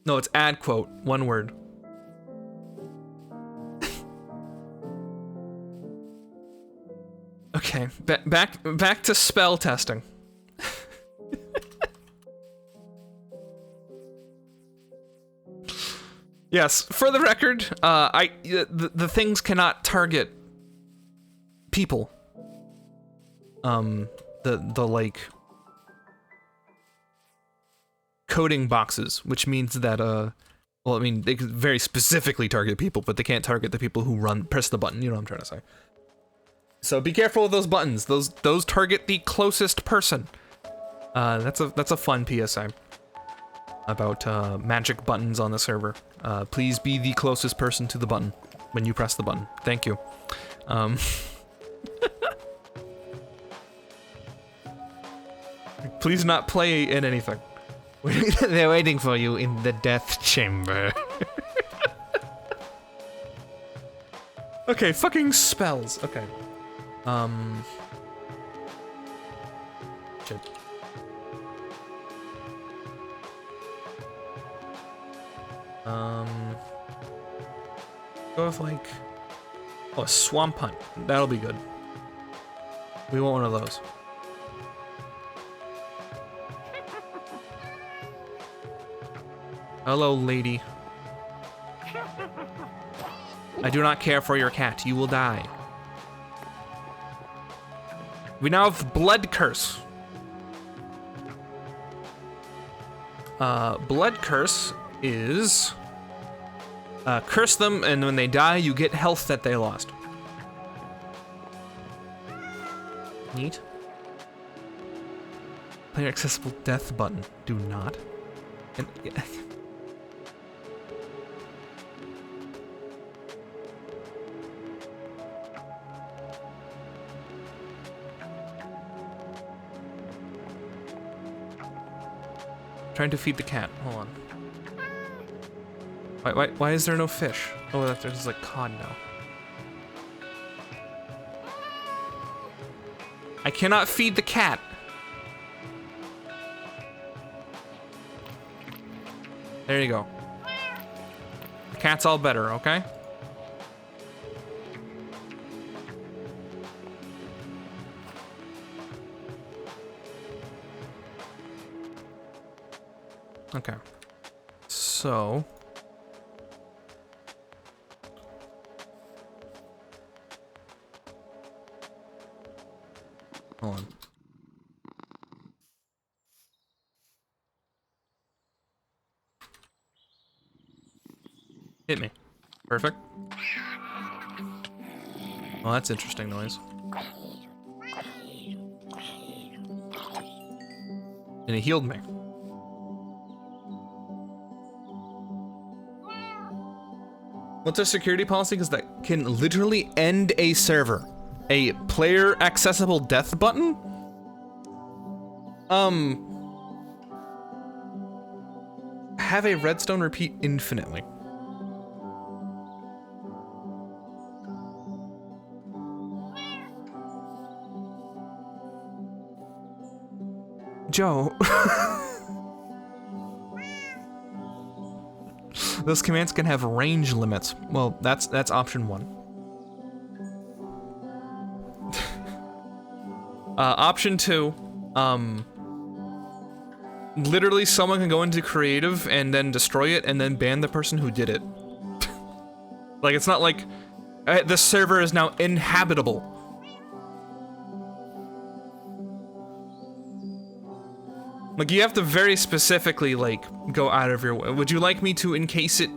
No, it's ad quote, one word. Okay, back to spell testing. Yes, for the record, the things cannot target people. The like coding boxes, which means that well, I mean, they can very specifically target people, but they can't target the people who press the button. You know what I'm trying to say. So be careful of those buttons. Those target the closest person. That's a fun PSA about magic buttons on the server. Please be the closest person to the button when you press the button. Thank you. Please not play in anything. They're waiting for you in the death chamber. Okay, fucking spells. Okay. Shit. Go with like, oh, a swamp hunt. That'll be good. We want one of those. Hello, lady. I do not care for your cat. You will die. We now have Blood Curse. Blood Curse is... curse them, and when they die, you get health that they lost. Neat. Player accessible death button. Do not. And, trying to feed the cat. Hold on. Why is there no fish? Oh, there's like cod now. I cannot feed the cat. There you go. The cat's all better, okay? Okay. So... hold on. Hit me. Perfect. Well, that's interesting noise. And it healed me. What's our security policy? Because that can literally end a server. A player accessible death button? Have a redstone repeat infinitely. Joe. Those commands can have range limits. Well, that's option 1. Option 2, literally someone can go into creative and then destroy it and then ban the person who did it. Like, it's not like the server is now inhabitable. Like, you have to very specifically, like, go out of your way. Would you like me to encase it?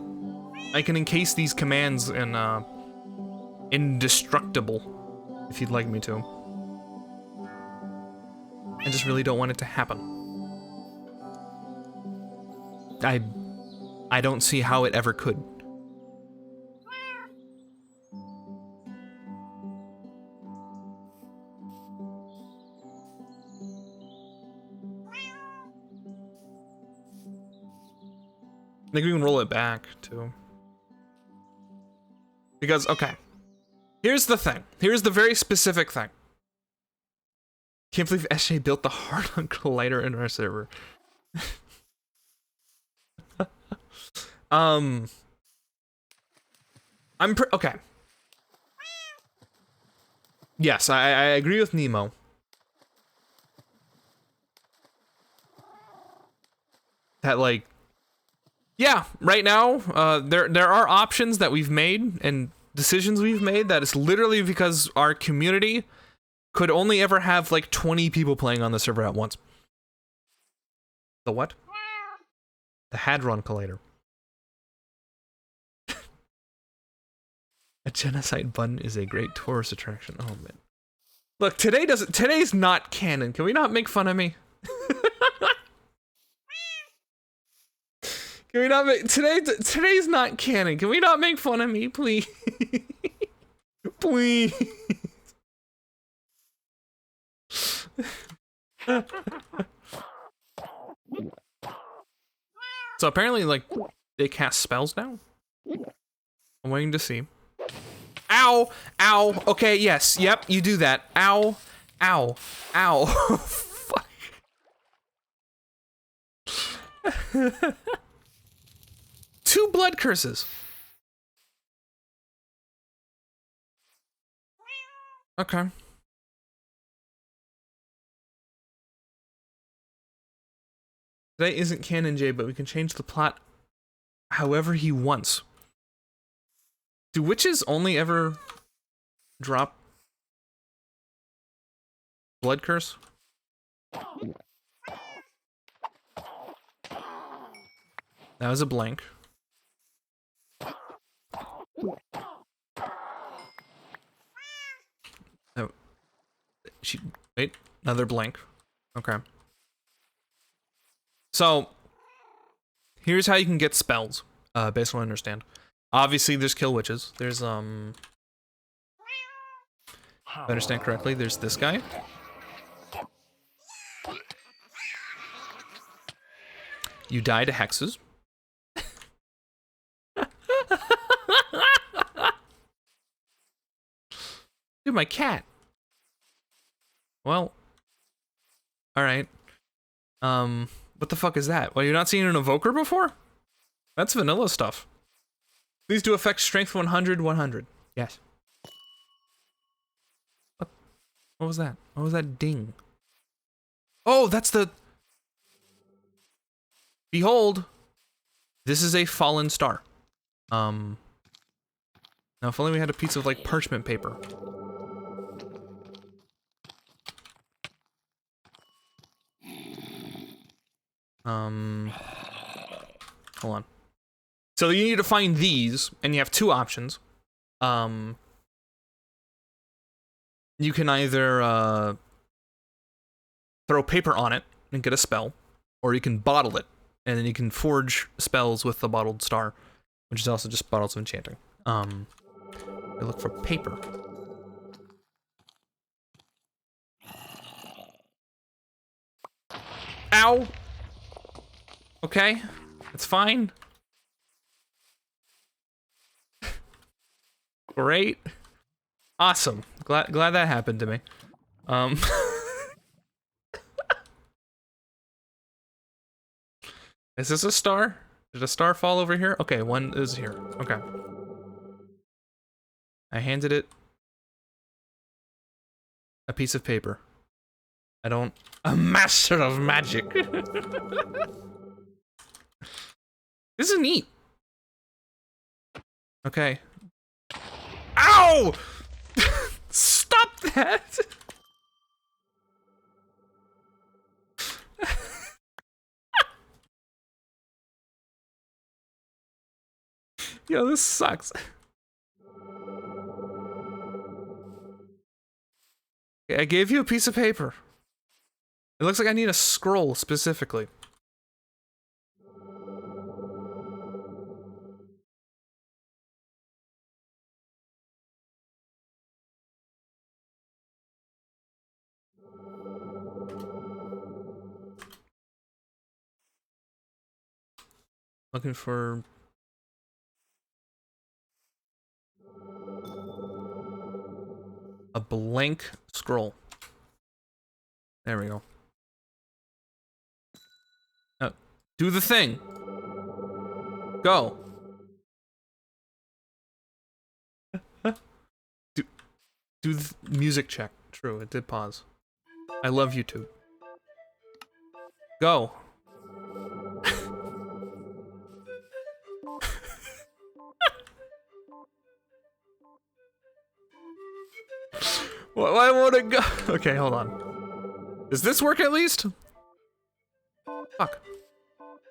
I can encase these commands in, indestructible, if you'd like me to. I just really don't want it to happen. I don't see how it ever could. I think we can roll it back, too. Because, okay. Here's the thing. Here's the very specific thing. Can't believe SJ built the Hardon Collider in our server. Okay. Yes, I agree with Nemo. That, like, yeah, right now, there are options that we've made and decisions we've made that is literally because our community could only ever have like 20 people playing on the server at once. The what? The Hadron Collider. A genocide button is a great tourist attraction. Oh man. Look, today's not canon. Can we not make fun of me? Can we not make today's not canon? Can we not make fun of me, please? Please. So apparently, like, they cast spells now. I'm waiting to see. Ow! Ow! Okay, yes, yep, you do that. Ow! Ow! Ow! Fuck. 2 blood curses. Okay. Today isn't canon, Jay, but we can change the plot however he wants. Do witches only ever drop blood curse? That was a blank. Oh, wait, another blank. Okay. So, here's how you can get spells, based on what I understand. Obviously, there's kill witches. There's, if I understand correctly, there's this guy. You die to hexes. Dude, my cat. Well, alright. What the fuck is that? Well, you're not seeing an evoker before? That's vanilla stuff. Please do effect strength 100, 100. Yes. What was that? What was that ding? Oh, that's the... Behold! This is a fallen star. Now if only we had a piece of, like, parchment paper. Hold on. So you need to find these, and you have 2 options. You can either, throw paper on it and get a spell, or you can bottle it, and then you can forge spells with the bottled star, which is also just bottles of enchanting. We look for paper. now. Okay, it's fine. Great. Awesome. Glad that happened to me. Is this a star? Did a star fall over here? Okay, one is here. Okay. I handed it a piece of paper. A master of magic. This is neat. Okay. Ow! Stop that! Yo, this sucks. Okay, I gave you a piece of paper. It looks like I need a scroll specifically. Looking for... a blank scroll. There we go. Do the thing. Go. Do the music check. True, it did pause. I love YouTube. Go. Why won't it go? Okay, hold on. Does this work at least? Fuck.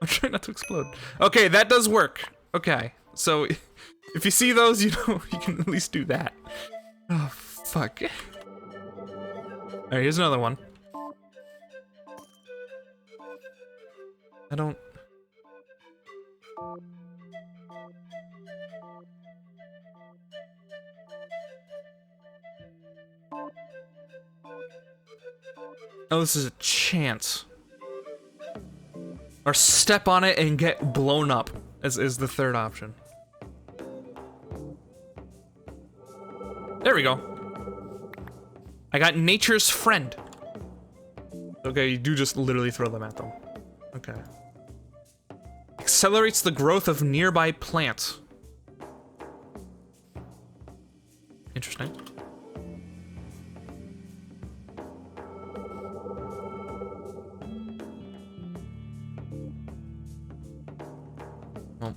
I'm trying not to explode. Okay, that does work. Okay, so if you see those, you know, you can at least do that. Oh, fuck. Alright, here's another one. I don't... Oh, this is a chance. Or step on it and get blown up, is the third option. There we go. I got nature's friend. Okay, you do just literally throw them at them. Okay. Accelerates the growth of nearby plants. Interesting. Well.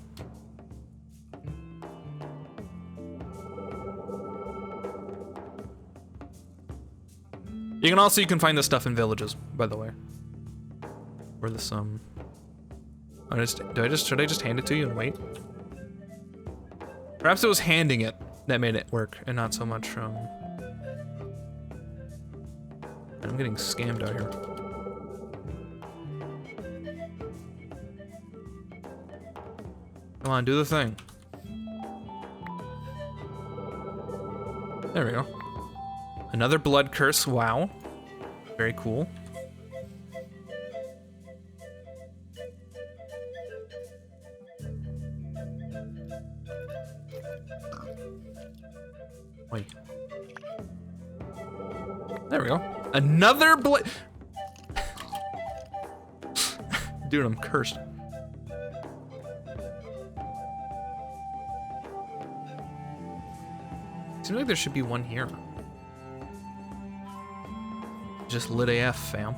You can find this stuff in villages, by the way. Where this should I just hand it to you and wait? Perhaps it was handing it that made it work, and not so much I'm getting scammed out here. Come on, do the thing. There we go. Another blood curse, wow. Very cool. Wait. There we go. Another blood. Dude, I'm cursed. Seems like there should be one here. Just lit AF, fam.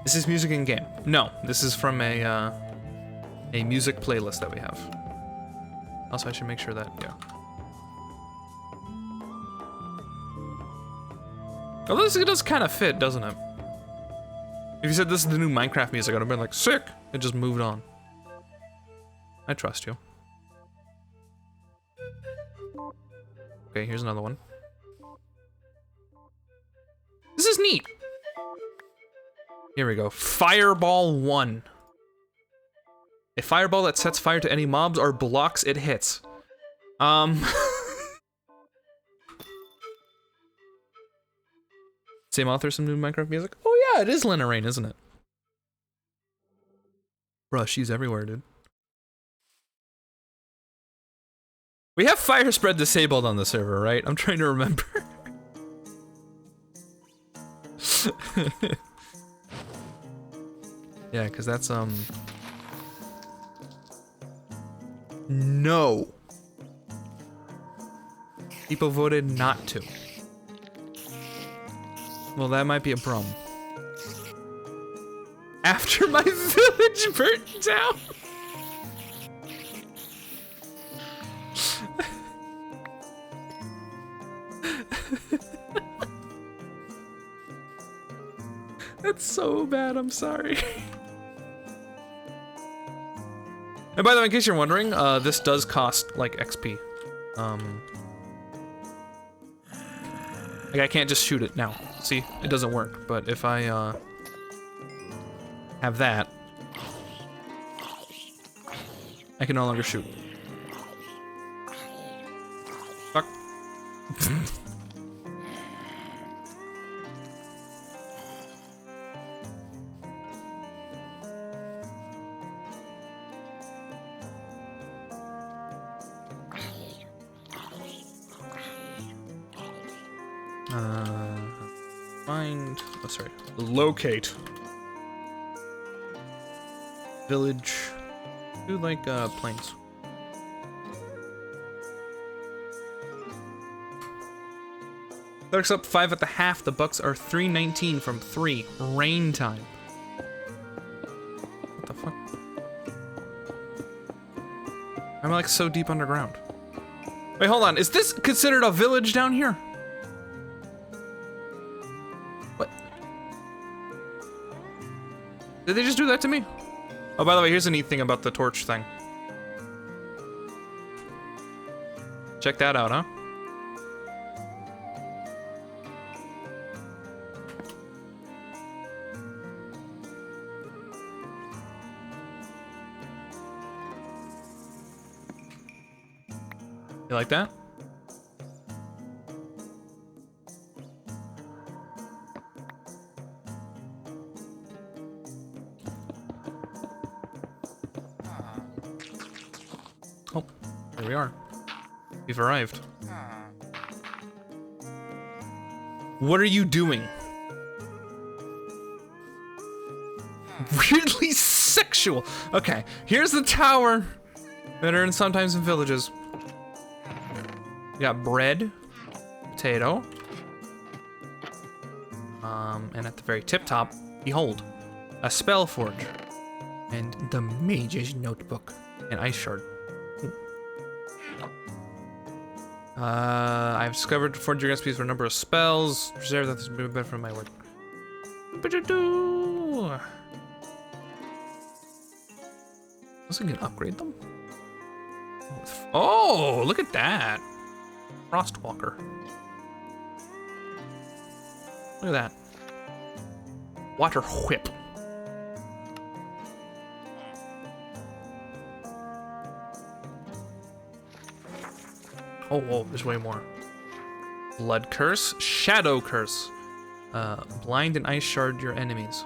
This is music in game. No, this is from a music playlist that we have. Also, I should make sure that, yeah. Although this does kind of fit, doesn't it? If you said this is the new Minecraft music, I'd have been like, sick! It just moved on. I trust you. Okay, here's another one. This is neat! Here we go. Fireball 1. A fireball that sets fire to any mobs or blocks it hits. Same author, some new Minecraft music? Oh yeah, it is Lena Rain, isn't it? Bruh, she's everywhere, dude. We have fire spread disabled on the server, right? I'm trying to remember. Yeah, because that's, No. People voted not to. Well, that might be a problem. After my village burnt down. That's so bad, I'm sorry. And by the way, in case you're wondering, this does cost, like, XP. Like, I can't just shoot it now. See? It doesn't work. But if I, have that, I can no longer shoot. Fuck. Find, oh sorry, locate. Village, do like, plains. Clerks up 5 at the half, the Bucks are 319 from 3, rain time. What the fuck? I'm like so deep underground. Wait, hold on, is this considered a village down here? Did they just do that to me? Oh, by the way, here's a neat thing about the torch thing. Check that out, huh? You like that? Oh, here we are. We've arrived. What are you doing? Weirdly sexual. Okay, here's the tower that are sometimes in villages. We got bread, potato, and at the very tip top, behold, a spell forge, and the mage's notebook, an ice shard. I've discovered forging recipes for a number of spells. Preserve that this will be better for my work. Was I gonna upgrade them? Oh, look at that. Frostwalker. Look at that. Water whip. Oh, whoa, there's way more. Blood curse, shadow curse. Blind and ice shard your enemies,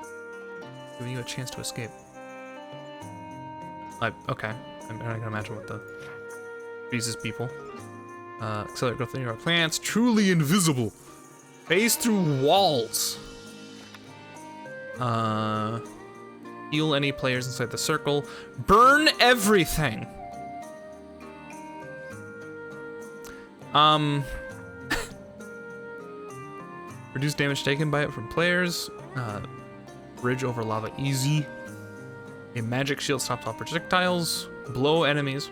giving you a chance to escape. Okay, I'm not gonna imagine what the freezes people. Accelerate growth of your plants, truly invisible. Phase through walls. Heal any players inside the circle. Burn everything. Reduce damage taken by it from players. Bridge over lava easy. A magic shield stops all projectiles. Blow enemies.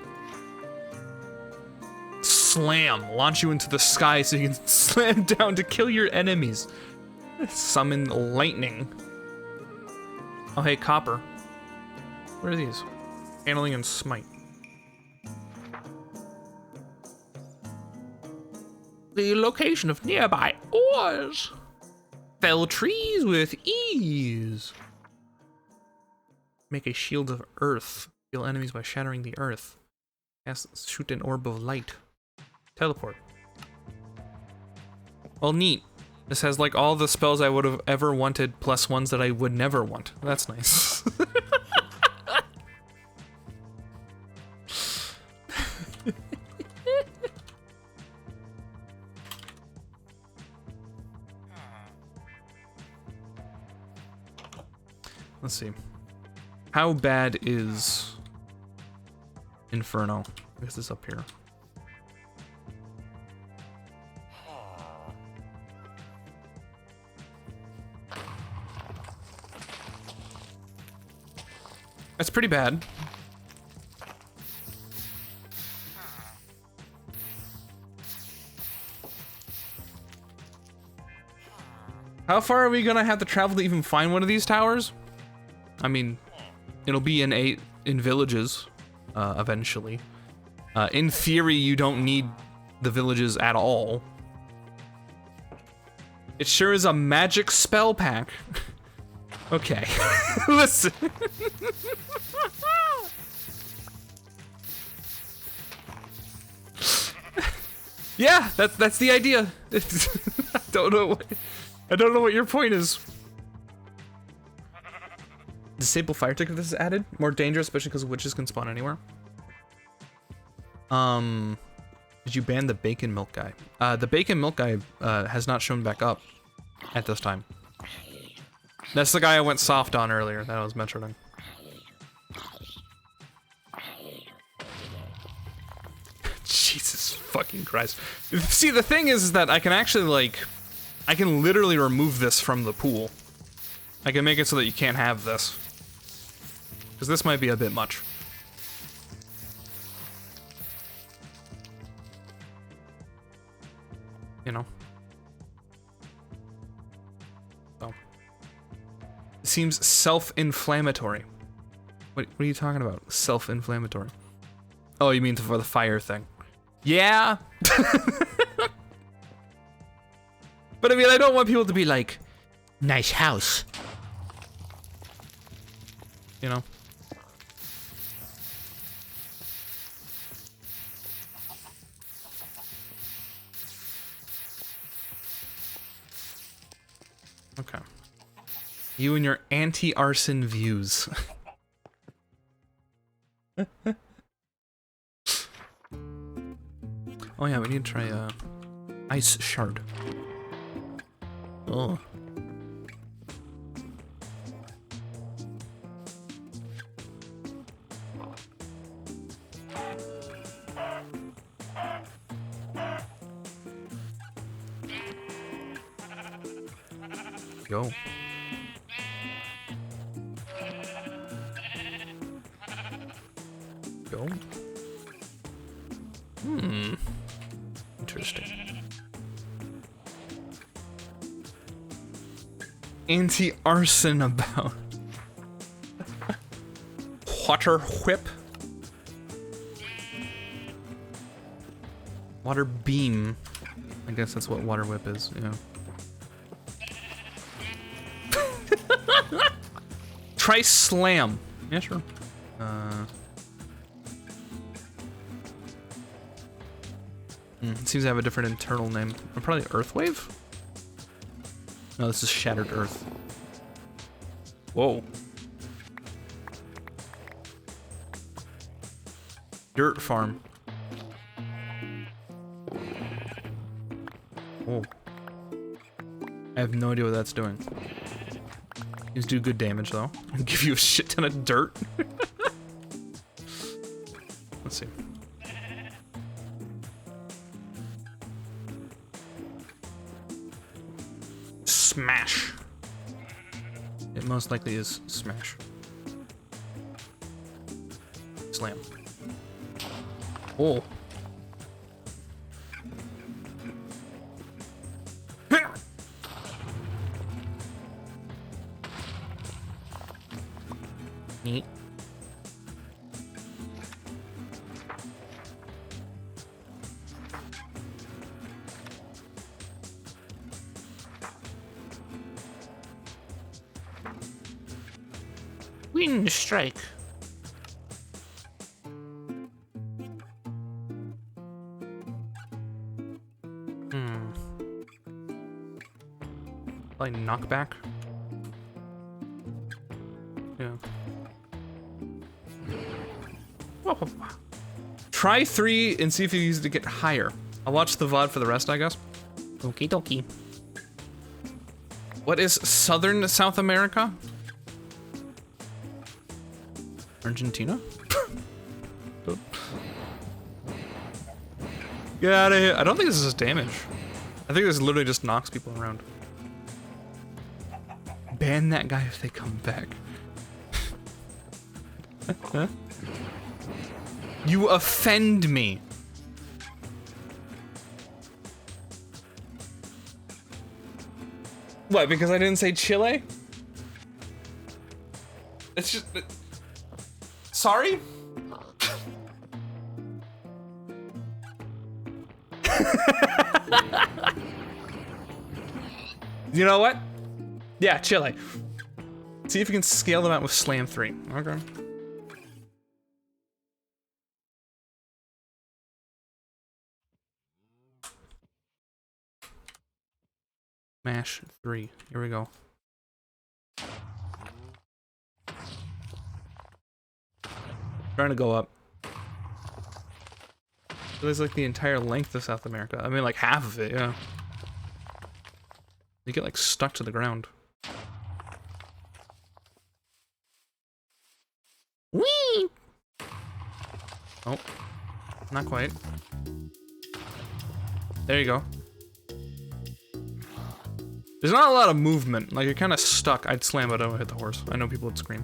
Slam. Launch you into the sky so you can slam down to kill your enemies. Summon lightning. Oh, hey, copper. What are these? Handling and smite. The location of nearby ores. Fell trees with ease. Make a shield of earth. Kill enemies by shattering the earth. Shoot an orb of light. Teleport. Well, neat. This has like all the spells I would have ever wanted, plus ones that I would never want. That's nice. Let's see. How bad is Inferno? I guess it's up here. That's pretty bad. How far are we gonna have to travel to even find one of these towers? I mean, it'll be in villages, eventually. In theory, you don't need the villages at all. It sure is a magic spell pack. Okay, listen. Yeah, that's the idea. I don't know what your point is. Disable fire tick if this is added. More dangerous, especially because witches can spawn anywhere. Did you ban the bacon milk guy? The bacon milk guy has not shown back up at this time. That's the guy I went soft on earlier that I was mentioning. Jesus fucking Christ. See, the thing is that I can actually, like, I can literally remove this from the pool. I can make it so that you can't have this. Because this might be a bit much. You know? So. It seems self-inflammatory. What are you talking about? Self-inflammatory. Oh, you mean for the fire thing? Yeah. But I mean, I don't want people to be like, nice house. You know? Okay. You and your anti-arson views. Oh yeah, we need to try ice shard. Oh. Go. Go. Interesting. Anti-arson about. Water whip. Water beam. I guess that's what water whip is, yeah. Try slam. Yeah, sure. It seems to have a different internal name. Probably Earthwave? No, this is Shattered Earth. Whoa. Dirt farm. Whoa. I have no idea what that's doing. These do good damage though. And give you a shit ton of dirt. Let's see. Smash. It most likely is smash. Slam. Oh. Neat. Wind strike. Like knockback. Yeah. Try 3 and see if you use it to get higher. I'll watch the VOD for the rest, I guess. Okie dokie. What is Southern South America? Argentina? Get out of here. I don't think this is damage. I think this literally just knocks people around. Ban that guy if they come back. You offend me. What, because I didn't say Chile? It's just... Sorry? You know what? Yeah, Chile. See if you can scale them out with Slam 3. Okay. Mash 3. Here we go. Trying to go up. There's like the entire length of South America. I mean, like half of it, yeah. You get like stuck to the ground. Whee! Oh, not quite. There you go. There's not a lot of movement. Like, you're kind of stuck. I'd slam, but I don't hit the horse. I know people would scream.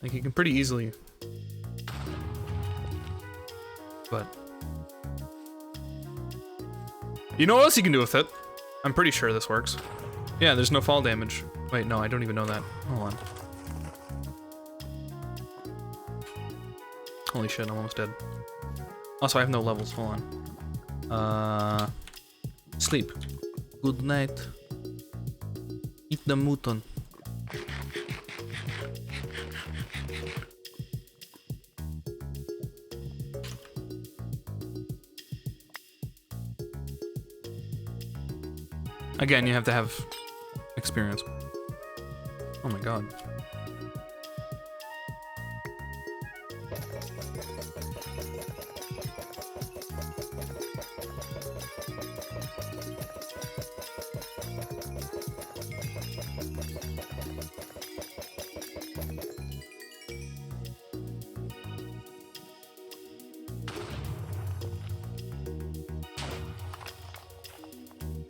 Like, you can pretty easily. But. You know what else you can do with it? I'm pretty sure this works. Yeah, there's no fall damage. Wait, no, I don't even know that. Hold on. Holy shit, I'm almost dead. Also, I have no levels. Hold on. Sleep. Good night. Eat the mutton. Again, you have to have experience. Oh my god.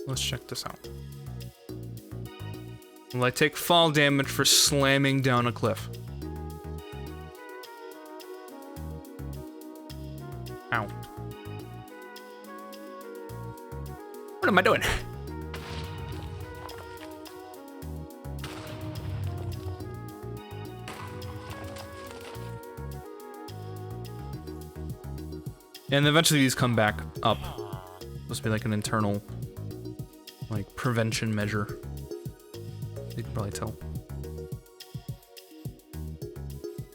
Let's check this out. Will I take fall damage for slamming down a cliff? Ow. What am I doing? And eventually these come back up. Supposed to be like an internal, like, prevention measure. You can probably tell.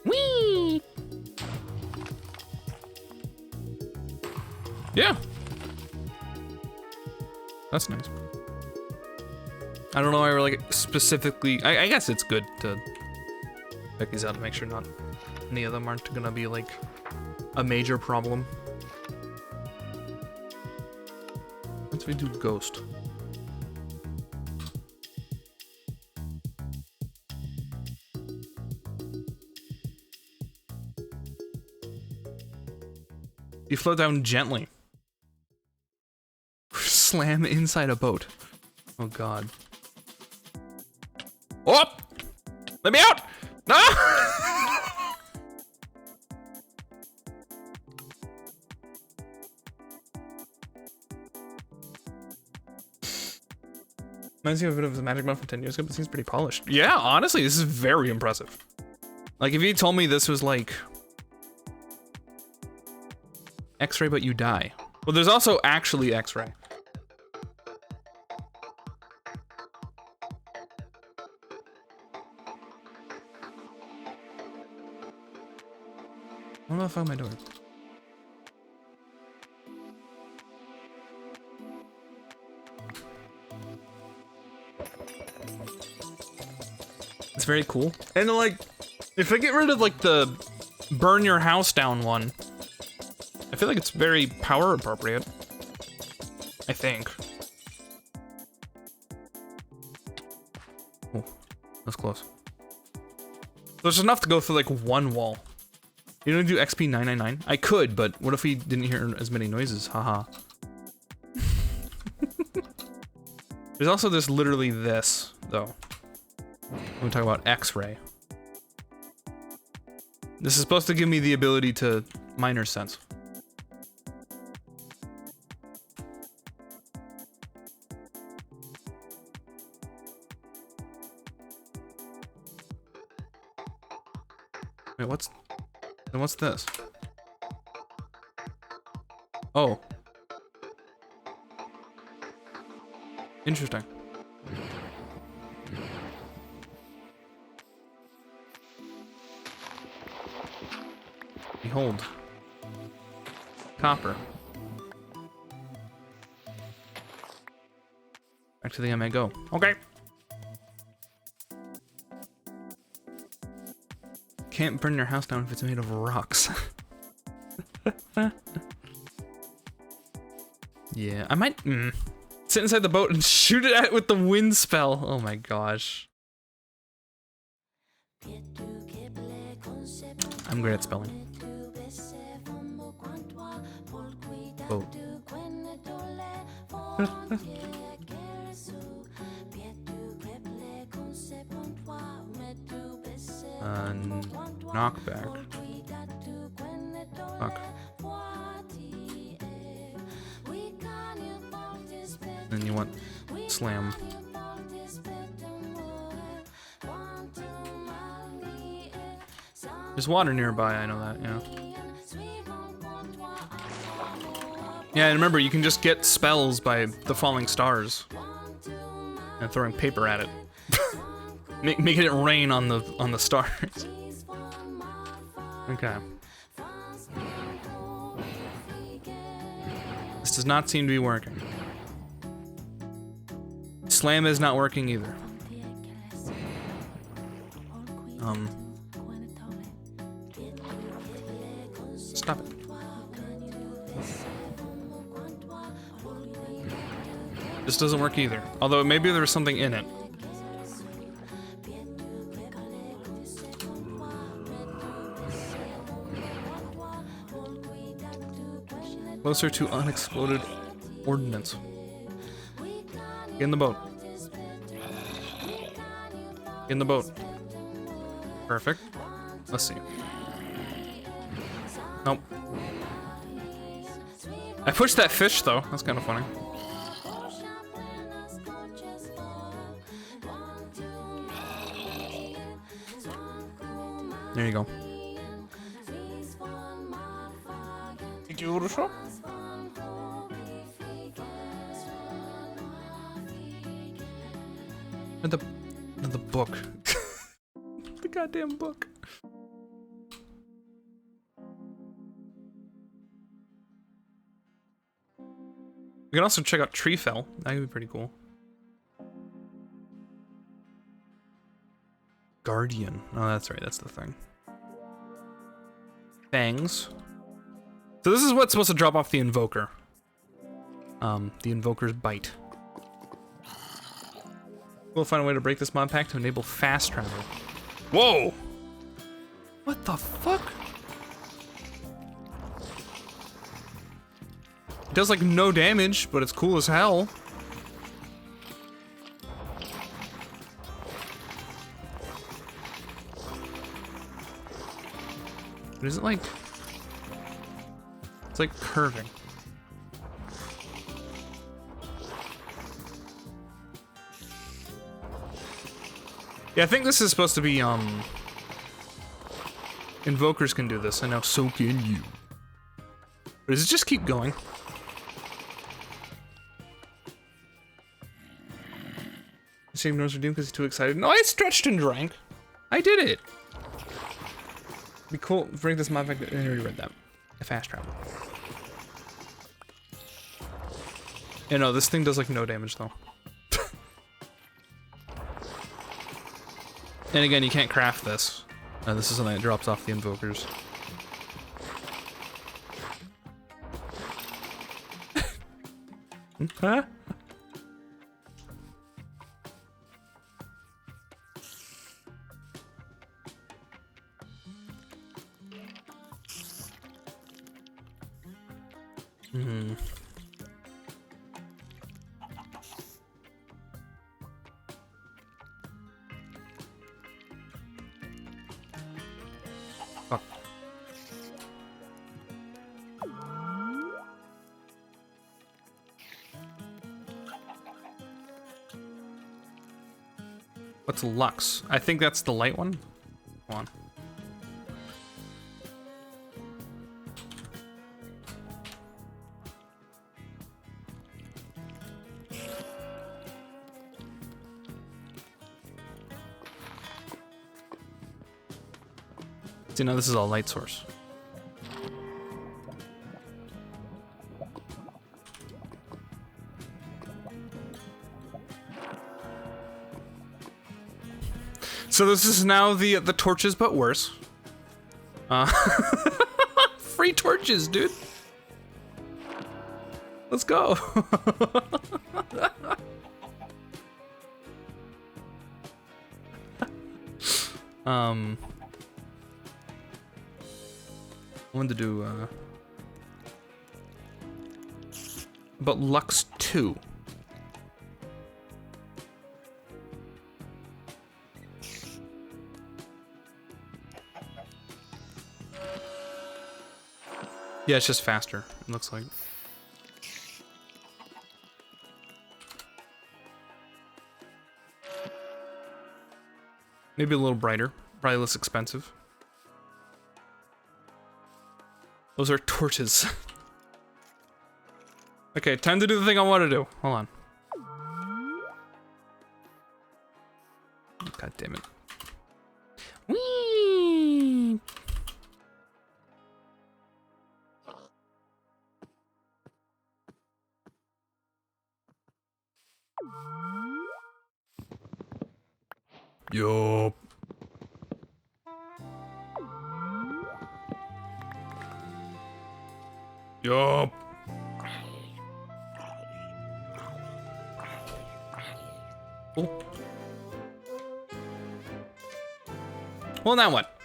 Whee! Yeah. That's nice. I don't know why we're like specifically. I guess it's good to check these out to make sure not any of them aren't gonna be like a major problem. Once we do Ghost. You float down gently. Slam inside a boat. Oh god. Oh! Let me out! No! Reminds me of a bit of the Magic Mod from 10 years ago, but it seems pretty polished. Yeah, honestly, this is very impressive. Like, if you told me this was like X-ray, but you die. Well, there's also actually X-ray. What the fuck am I doing? It's very cool. And like, if I get rid of like the burn your house down one, I feel like it's very power appropriate. I think. That's close. There's enough to go through like one wall. You don't do XP 999? I could, but what if we didn't hear as many noises? Haha. There's also this, literally this, though. When we talk about X-ray. This is supposed to give me the ability to minor sense. Wait, what's this? Oh. Interesting. Behold. Copper. Back to the M I go. Okay. Can't burn your house down if it's made of rocks. Yeah, I might sit inside the boat and shoot it at with the wind spell. Oh my gosh. I'm great at spelling. Boat. Knockback. Fuck. Then you want slam. There's water nearby, I know that, yeah. Yeah, and remember, you can just get spells by the falling stars and throwing paper at it. Making it rain on the stars. Okay. This does not seem to be working. Slam is not working either. Stop it. This doesn't work either. Although maybe there's something in it. Closer to unexploded ordnance. Get in the boat. Get in the boat. Perfect. Let's see. Nope. I pushed that fish though. That's kind of funny. There you go. Did you order shop? The book. The goddamn book. We can also check out Treefell. That could be pretty cool. Guardian. Oh, that's right. That's the thing. Fangs. So this is what's supposed to drop off the Invoker. The Invoker's Bite. We'll find a way to break this mod pack to enable fast travel. Whoa! What the fuck? It does like no damage, but it's cool as hell. But is it like... It's like curving. Yeah, I think this is supposed to be, Invokers can do this, and now so can you. But does it just keep going? He ignores her doom because he's too excited. No, I stretched and drank. I did it. Be cool. Bring this mod back. I already read that. A fast travel. Yeah, no, this thing does like no damage though. And again, you can't craft this. This is something that drops off the Invokers. Huh? Hmm. Fuck. What's Lux? I think that's the light one. Hold on. See, now this is all light source. So this is now the torches, but worse. Free torches, dude. Let's go. I wanted to do but Lux 2. Yeah, it's just faster, it looks like. Maybe a little brighter, probably less expensive. Those are torches. Okay, time to do the thing I want to do. Hold on. God damn it. Whee! Yup. Yup. Oh. Well, now what?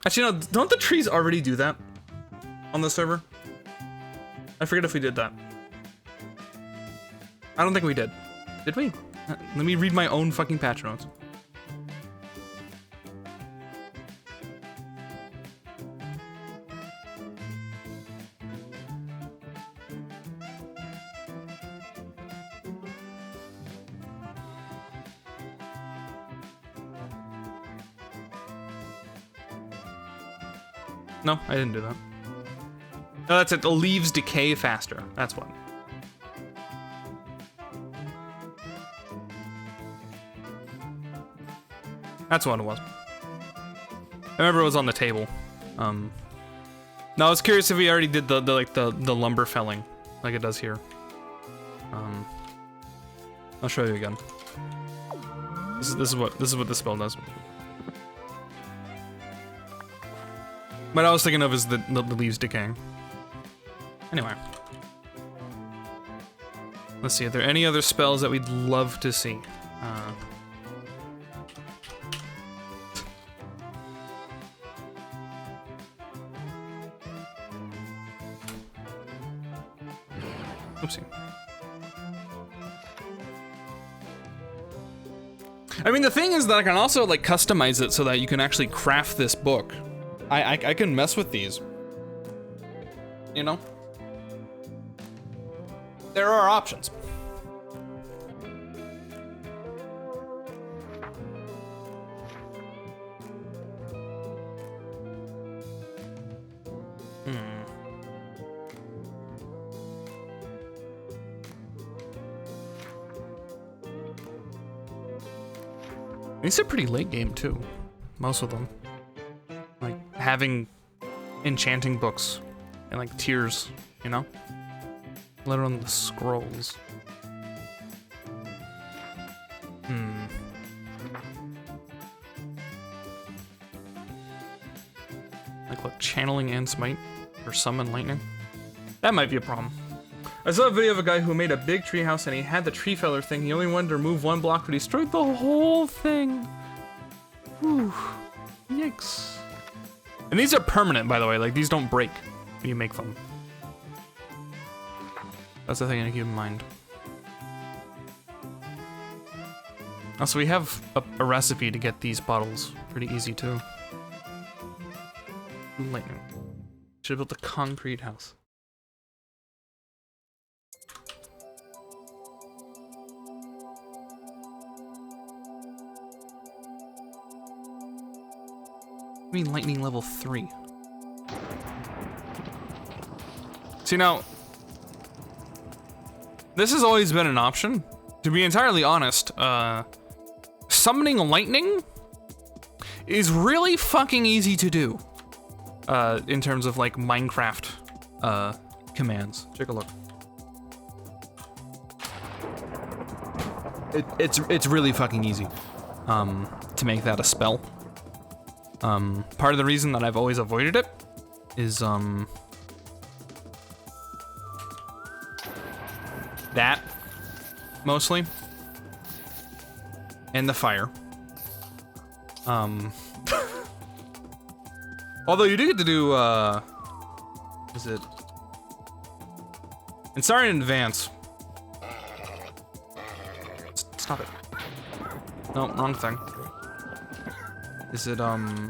Actually, no, don't the trees already do that on the server? I forget if we did that. I don't think we did. Did we? Let me read my own fucking patch notes. No, I didn't do that. No, that's it. The leaves decay faster. That's what. That's what it was. I remember it was on the table. No, I was curious if we already did the lumber felling, like it does here. I'll show you again. This is what this spell does. What I was thinking of is the leaves decaying. Anyway. Let's see, are there any other spells that we'd love to see? Oopsie. I mean, the thing is that I can also, like, customize it so that you can actually craft this book. I can mess with these. You know? There are options. These are pretty late game too. Most of them. Like having enchanting books and like tiers, you know? Let alone the scrolls. Like what, channeling and smite? Or summon lightning? That might be a problem. I saw a video of a guy who made a big tree house and he had the tree feller thing. He only wanted to remove one block, but he destroyed the whole thing. Whew. Yikes. And these are permanent, by the way. Like, these don't break when you make them. That's the thing to keep in mind. Also, we have a recipe to get these bottles. Pretty easy, too. Lightning. Should have built a concrete house. I mean lightning level 3. See now, this has always been an option. To be entirely honest, summoning lightning is really fucking easy to do. In terms of like Minecraft commands. Take a look. It's really fucking easy to make that a spell. Part of the reason that I've always avoided it is that mostly, and the fire. Although you do get to do is it? And sorry in advance. Stop it. No, wrong thing. Is it no.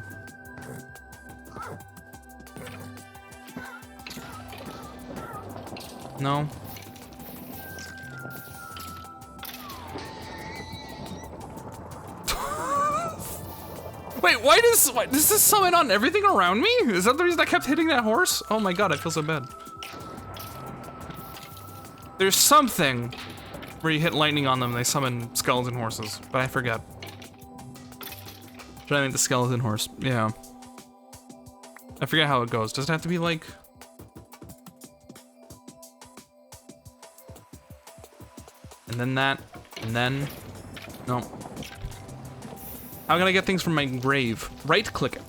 Wait, why does this summon on everything around me? Is that the reason I kept hitting that horse? Oh my god, I feel so bad. There's something where you hit lightning on them, they summon skeleton horses, but I forgot. Should I make the skeleton horse? Yeah. I forget how it goes. Does it have to be like... And then that, and then... No. How can I get things from my grave? Right click it.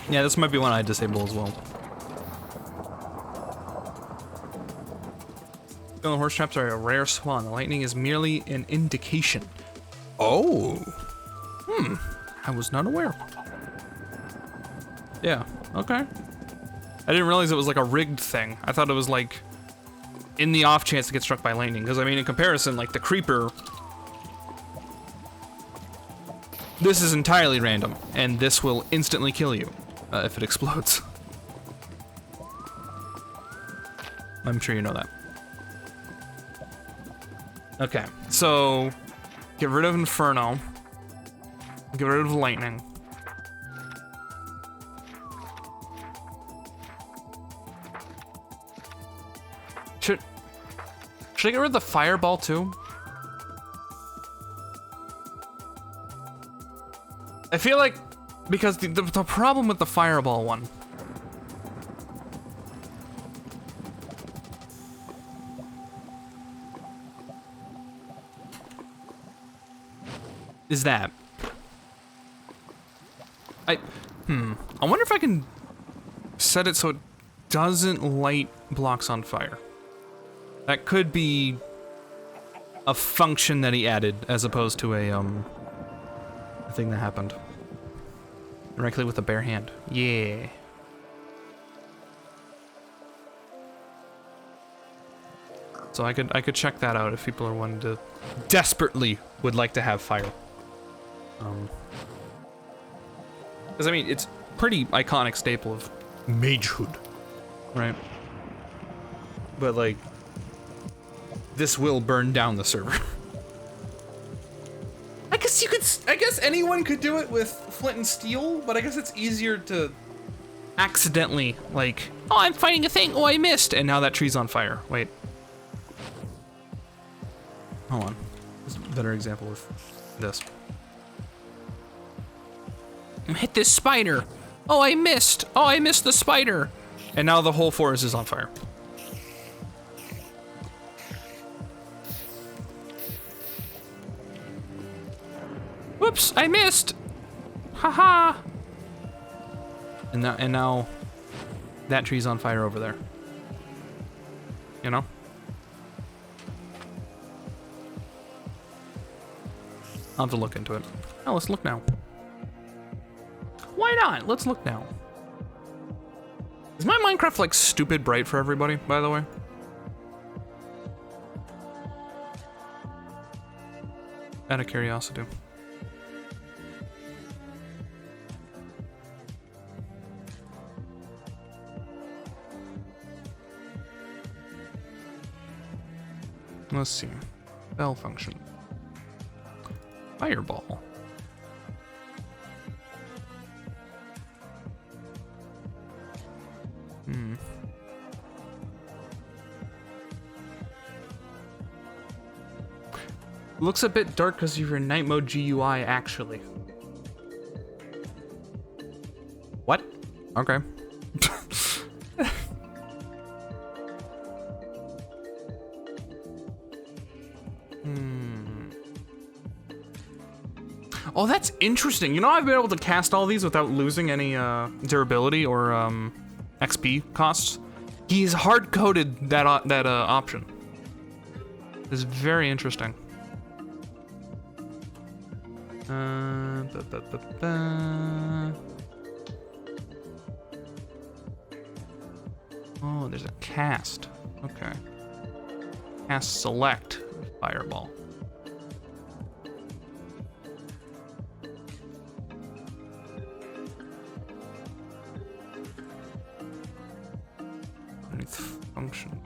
Yeah, this might be one I disable as well. The horse traps are a rare swan. The lightning is merely an indication. Oh. I was not aware. Yeah, okay. I didn't realize it was like a rigged thing. I thought it was like in the off chance to get struck by lightning. Because I mean, in comparison, like the creeper, this is entirely random, and this will instantly kill you if it explodes. I'm sure you know that. Okay, so get rid of Inferno, get rid of Lightning. Should I get rid of the Fireball too? I feel like, because the problem with the Fireball one is that I wonder if I can set it so it doesn't light blocks on fire. That could be a function that he added as opposed to a thing that happened. Directly with a bare hand. Yeah. So I could check that out if people are wanting to desperately would like to have fire. Because I mean, it's pretty iconic staple of magehood, right? But like, this will burn down the server. I guess anyone could do it with flint and steel, but I guess it's easier to accidentally, like, oh, I'm fighting a thing, oh, I missed, and now that tree's on fire. Wait. Hold on. There's a better example of this. Hit this spider. Oh, I missed. Oh, I missed the spider. And now the whole forest is on fire. Whoops, I missed. Haha. And now that tree's on fire over there. You know? I'll have to look into it. Oh, let's look now. Why not? Let's look now. Is my Minecraft like stupid bright for everybody, by the way? Out of curiosity. Let's see. Bell function. Fireball. Looks a bit dark because of your night mode GUI, actually. What? Okay. Oh, that's interesting. You know, I've been able to cast all these without losing any durability or XP costs. He's hard-coded that option. It's very interesting. Oh, there's a cast. Okay. Cast select fireball. Function.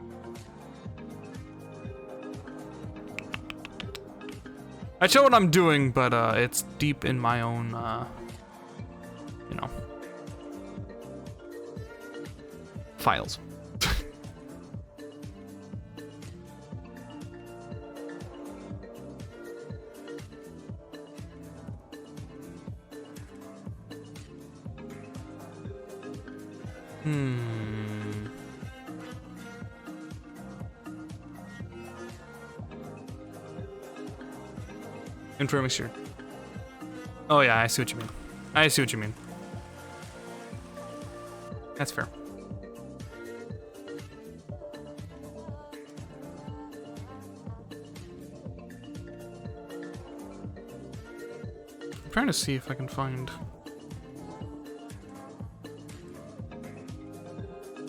I show what I'm doing, but it's deep in my own, you know, files. Info mixture. Oh yeah, I see what you mean. I see what you mean. That's fair. I'm trying to see if I can find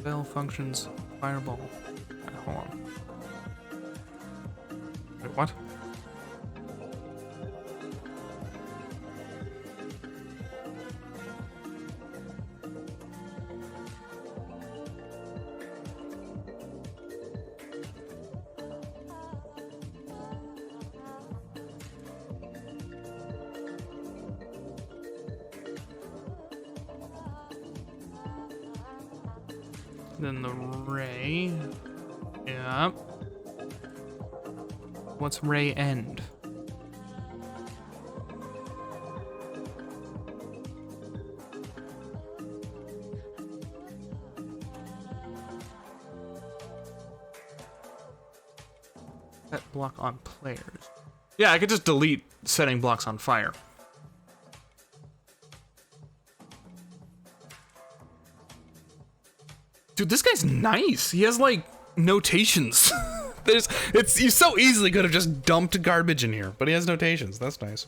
bell functions fireball. Hold on. Wait, what? Then the ray. Yeah. What's ray end? Set block on players. Yeah, I could just delete setting blocks on fire. Dude, this guy's nice. He has like notations. You so easily could have just dumped garbage in here, but he has notations. That's nice.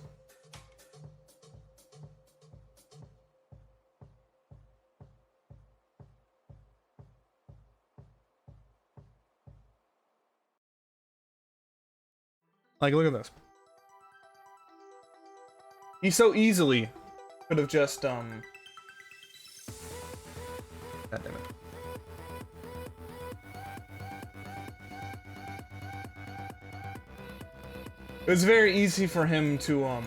Like, look at this. He so easily could have just God damn it. It was very easy for him to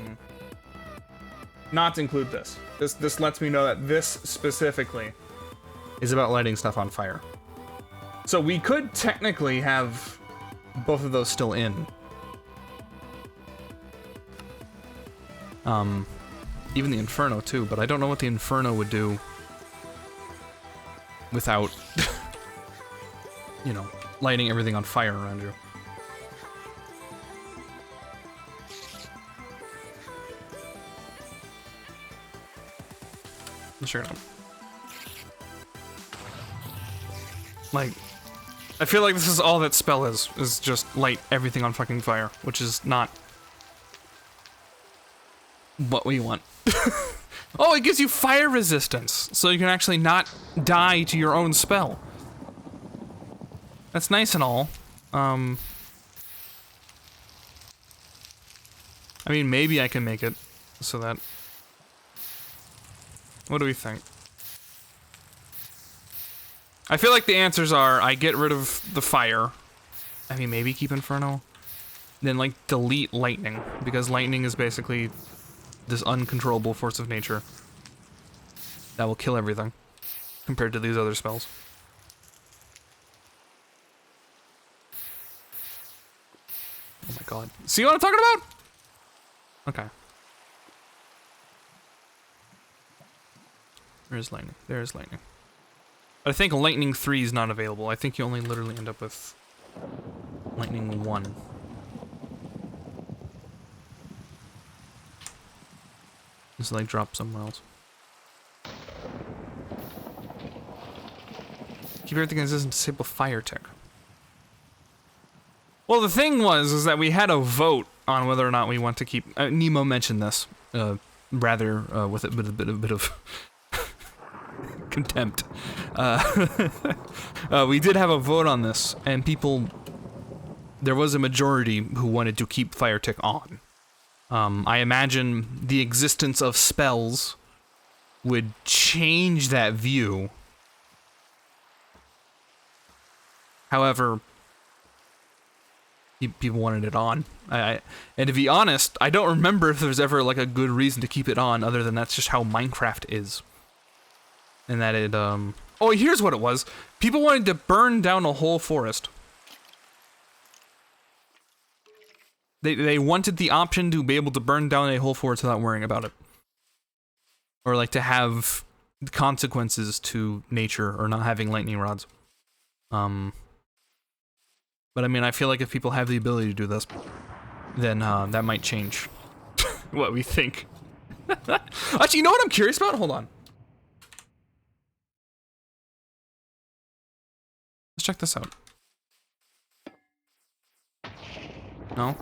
not include this. This lets me know that this specifically is about lighting stuff on fire. So we could technically have both of those still in. Even the Inferno too, but I don't know what the Inferno would do without, you know, lighting everything on fire around you. Sure enough. Like, I feel like this is all that spell is just light everything on fucking fire, which is not what we want. Oh, it gives you fire resistance, so you can actually not die to your own spell. That's nice and all. I mean, maybe I can make it so that... What do we think? I feel like the answers are, I get rid of the fire. I mean, maybe keep Inferno. Then, like, delete lightning, because lightning is basically this uncontrollable force of nature that will kill everything compared to these other spells. Oh my god. See what I'm talking about? Okay. There's lightning. There's lightning. But I think lightning 3 is not available. I think you only literally end up with lightning 1. Just like drop somewhere else. Keep everything as is and disable fire tick. Well, the thing is that we had a vote on whether or not we want to keep. Nemo mentioned this, rather with a bit of contempt. We did have a vote on this, and there was a majority who wanted to keep fire tick on. I imagine the existence of spells would change that view. However, people wanted it on. And to be honest, I don't remember if there's ever like a good reason to keep it on other than that's just how Minecraft is. And that it, oh, here's what it was. People wanted to burn down a whole forest. They wanted the option to be able to burn down a whole forest without worrying about it. Or like to have consequences to nature or not having lightning rods. But I mean, I feel like if people have the ability to do this, then that might change what we think. Actually, you know what I'm curious about? Hold on. Let's check this out. No?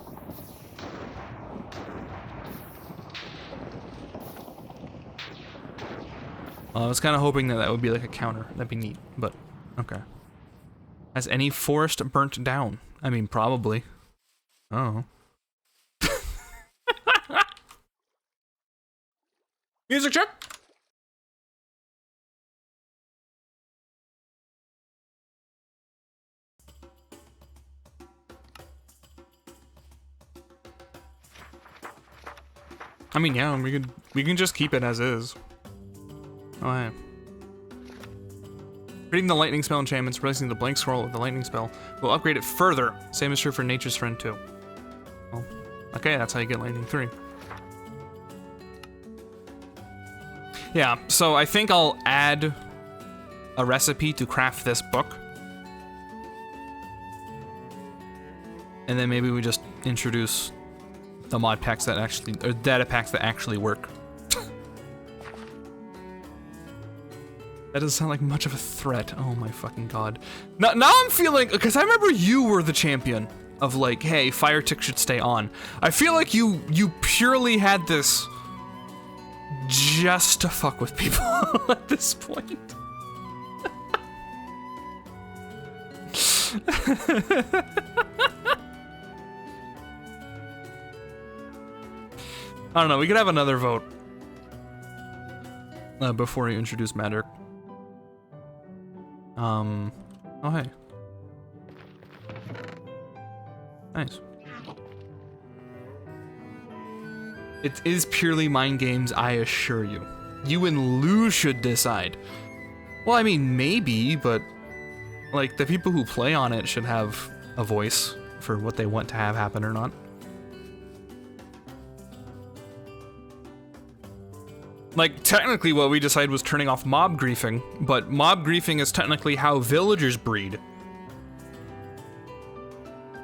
I was kind of hoping that that would be like a counter. That'd be neat, but okay. Has any forest burnt down? I mean, probably. Oh. Music check. I mean, yeah, we can just keep it as is. Oh, hey. Reading the lightning spell enchantments, replacing the blank scroll with the lightning spell will upgrade it further. Same is true for Nature's Friend too. Well, okay, that's how you get lightning 3. Yeah, so I think I'll add a recipe to craft this book. And then maybe we just introduce the mod packs that actually, or data packs that actually work. That doesn't sound like much of a threat. Oh my fucking god. Now I'm feeling, because I remember you were the champion of like, hey, fire tick should stay on. I feel like you purely had this just to fuck with people at this point. I don't know, we could have another vote before you introduce Madrick. Oh hey. Nice. It is purely mind games, I assure you. You and Lou should decide. Well, I mean, maybe, but like the people who play on it should have a voice for what they want to have happen or not. Like, technically what we decided was turning off mob griefing, but mob griefing is technically how villagers breed.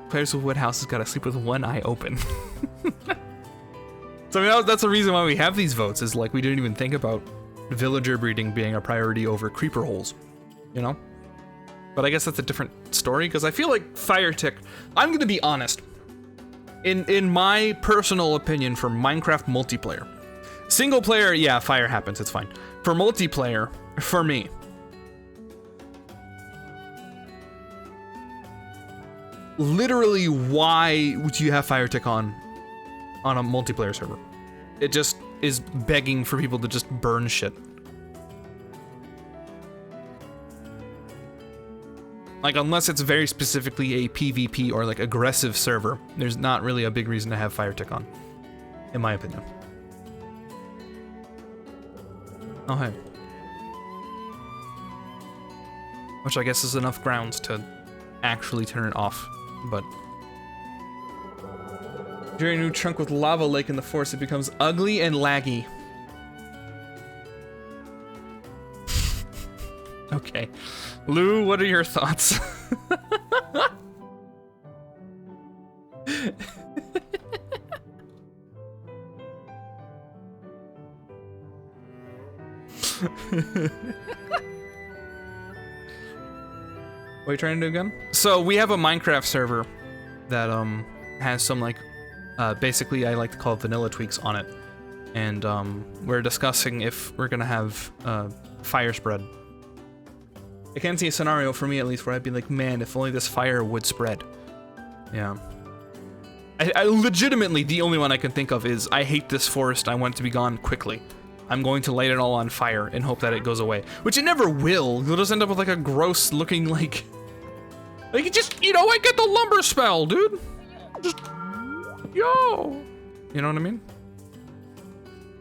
Players with wood houses gotta sleep with one eye open. So I mean, that's the reason why we have these votes, is like we didn't even think about villager breeding being a priority over creeper holes, you know? But I guess that's a different story, because I feel like fire tick, I'm gonna be honest, in my personal opinion for Minecraft multiplayer, Single player, yeah, fire happens, it's fine. For multiplayer, for me, literally, why would you have fire tick on a multiplayer server? It just is begging for people to just burn shit. Like, unless it's very specifically a PvP or like aggressive server, there's not really a big reason to have fire tick on, in my opinion. Oh, hey. Which I guess is enough grounds to actually turn it off, but... During a new chunk with lava lake in the forest, it becomes ugly and laggy. Okay. Lou, what are your thoughts? What are you trying to do again? So we have a Minecraft server that has some like basically I like to call it vanilla tweaks on it, and we're discussing if we're gonna have fire spread. I can't see a scenario for me at least where I'd be like, man, if only this fire would spread. Yeah. I legitimately, the only one I can think of is, I hate this forest, I want it to be gone quickly. I'm going to light it all on fire and hope that it goes away. Which it never will. You'll just end up with like a gross looking like it just, you know, I get the lumber spell, dude. Just, yo. You know what I mean?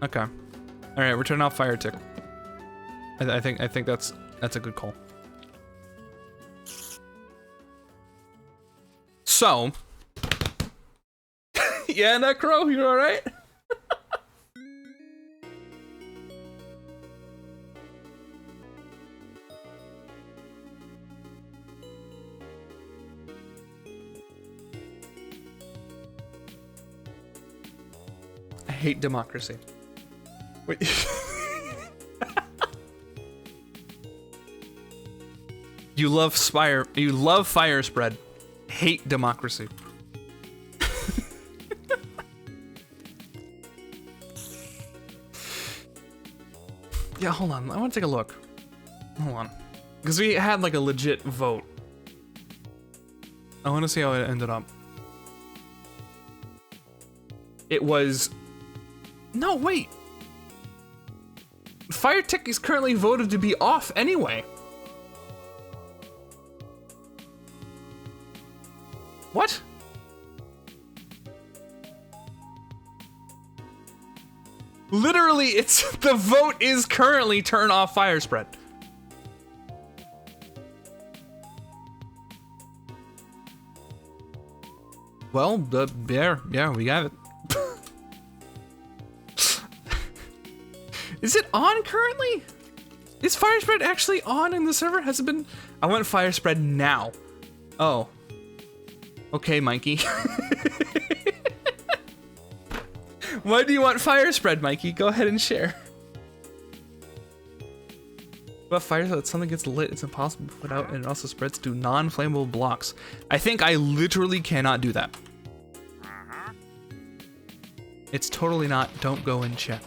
Okay. All right, we're turning off fire tick. I think that's a good call. So, yeah, Necro, you all right? I hate democracy. Wait. You love fire spread. Hate democracy. Yeah, hold on. I want to take a look. Hold on. Because we had like a legit vote. I want to see how it ended up. It was... No, wait. Fire tick is currently voted to be off anyway. What? Literally, it's the vote is currently turn off fire spread. Well, yeah, we got it. Is it on currently? Is fire spread actually on in the server? Has it been? I want fire spread now. Oh. Okay, Mikey. Why do you want fire spread, Mikey? Go ahead and share. But fire, so that something gets lit, it's impossible to put out, and it also spreads to non-flammable blocks. I think I literally cannot do that. It's totally not. Don't go and check.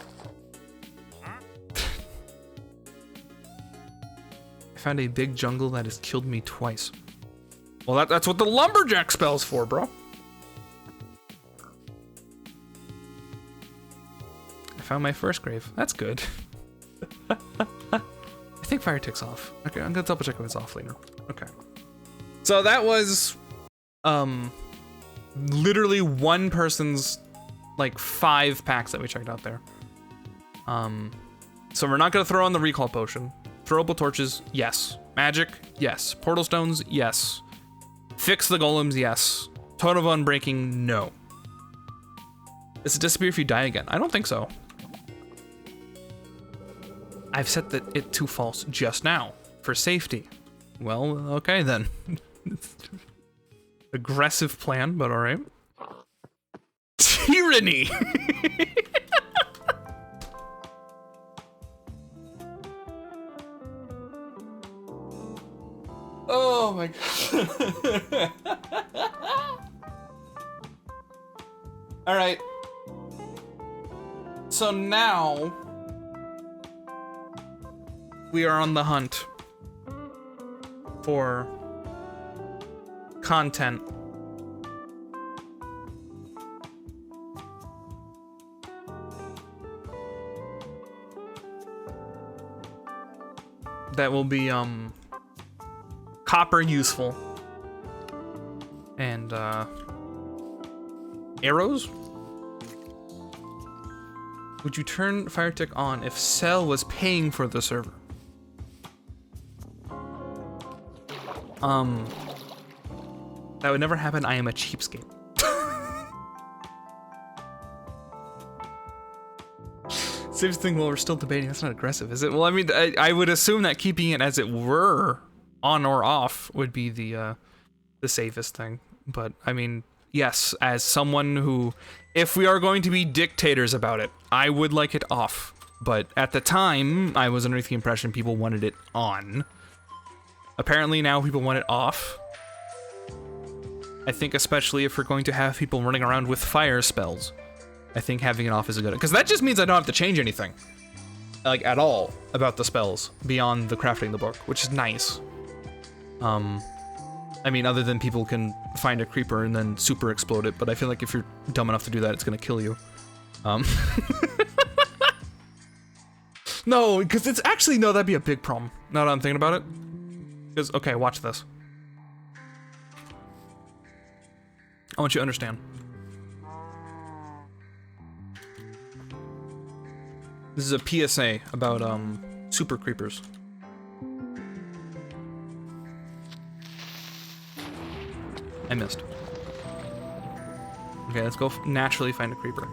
I found a big jungle that has killed me twice. Well, that's what the lumberjack spell's for, bro. I found my first grave. That's good. I think fire tick's off. Okay, I'm gonna double check if it's off later. Okay. So that was, literally one person's, like, 5 packs that we checked out there. So we're not gonna throw on the recall potion. Throwable torches, yes. Magic, yes. Portal stones, yes. Fix the golems, yes. Totem of Unbreaking, no. Does it disappear if you die again? I don't think so. I've set it to false just now, for safety. Well, okay then. Aggressive plan, but alright. Tyranny! Oh my god. Alright. So now we are on the hunt for content that will be copper useful and arrows. Would you turn Firetick on if Cell was paying for the server? That would never happen. I am a cheapskate. Saves thing while we're still debating. That's not aggressive, is it? Well, I mean, I would assume that keeping it as it were on or off would be the safest thing. But I mean, yes, as someone who, if we are going to be dictators about it, I would like it off. But at the time, I was under the impression people wanted it on. Apparently now people want it off. I think especially if we're going to have people running around with fire spells, I think having it off is a good, because that just means I don't have to change anything, like at all, about the spells beyond the crafting the book, which is nice. I mean, other than people can find a creeper and then super explode it, but I feel like if you're dumb enough to do that, it's gonna kill you. No, because it's actually, no, that'd be a big problem, now that I'm thinking about it. Because, okay, watch this. I want you to understand. This is a PSA about, super creepers. I missed. Okay, let's go naturally find a creeper.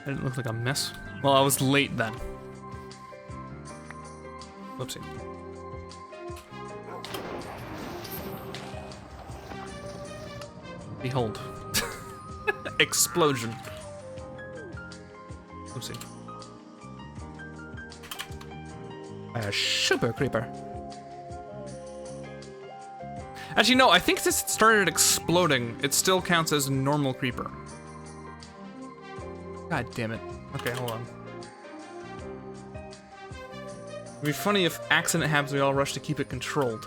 That didn't look like a mess. Well, I was late then. Whoopsie. Behold. Explosion. Oopsie. A super creeper. Actually, no, I think since it started exploding, it still counts as normal creeper. God damn it. Okay, hold on. It'd be funny if accident happens, we all rush to keep it controlled.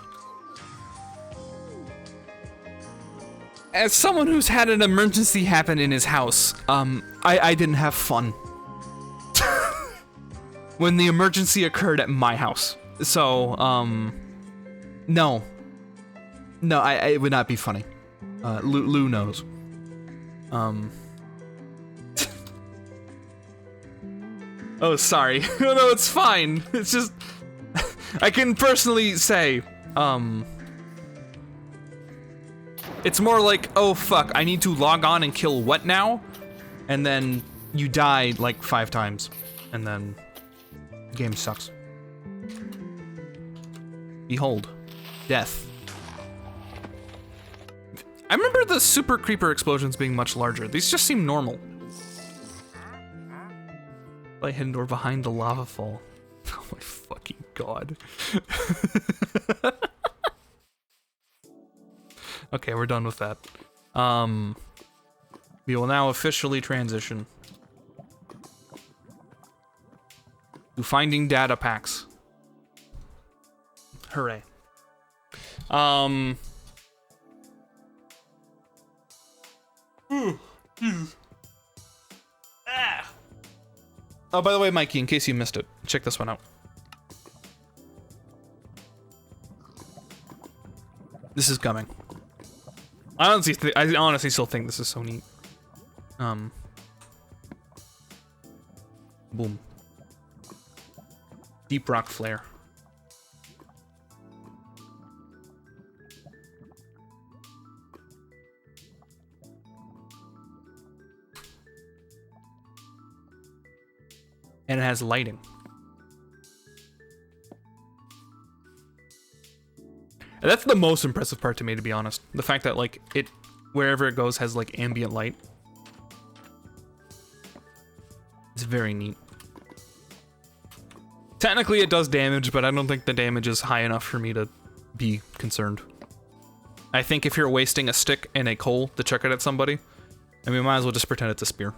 As someone who's had an emergency happen in his house, I didn't have fun. When the emergency occurred at my house. So, no. No, it would not be funny. Lou knows. Oh, sorry. No, it's fine. It's just, I can personally say, it's more like, oh fuck, I need to log on and kill what now? And then you die like 5 times, and then the game sucks. Behold, death. I remember the super creeper explosions being much larger. These just seem normal. By hidden door behind the lava fall. Oh my fucking god. Okay, we're done with that. We will now officially transition to finding data packs. Hooray. Oh, by the way, Mikey, in case you missed it, check this one out. This is coming. I honestly still think this is so neat. Boom. Deep rock flare. And it has lighting. And that's the most impressive part to me, to be honest. The fact that, like, it wherever it goes has like ambient light. It's very neat. Technically it does damage, but I don't think the damage is high enough for me to be concerned. I think if you're wasting a stick and a coal to chuck it at somebody, I mean, might as well just pretend it's a spear.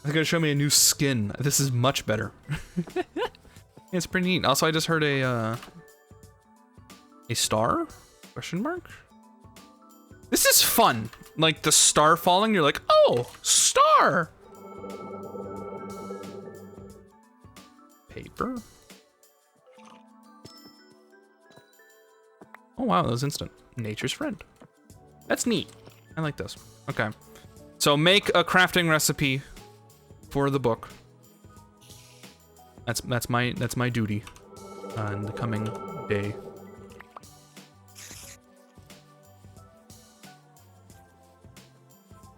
They're gonna show me a new skin. This is much better. It's pretty neat. Also, I just heard a star? Question mark? This is fun. Like the star falling, you're like, oh, star! Paper? Oh wow, that was instant. Nature's friend. That's neat. I like this. Okay. So make a crafting recipe for the book. That's my duty in the coming day.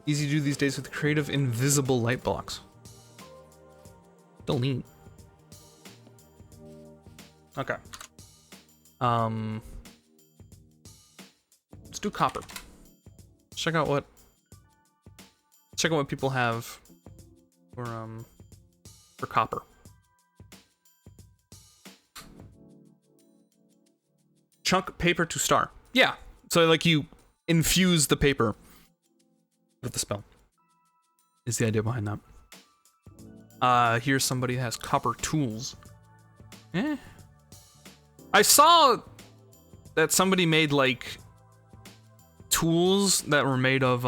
Easy to do these days with creative invisible light blocks. Still neat. Okay. Let's do copper. Check out what people have for copper. Chunk paper to star. Yeah. So like you infuse the paper with the spell. Is the idea behind that. Here's somebody that has copper tools. I saw that somebody made like tools that were made of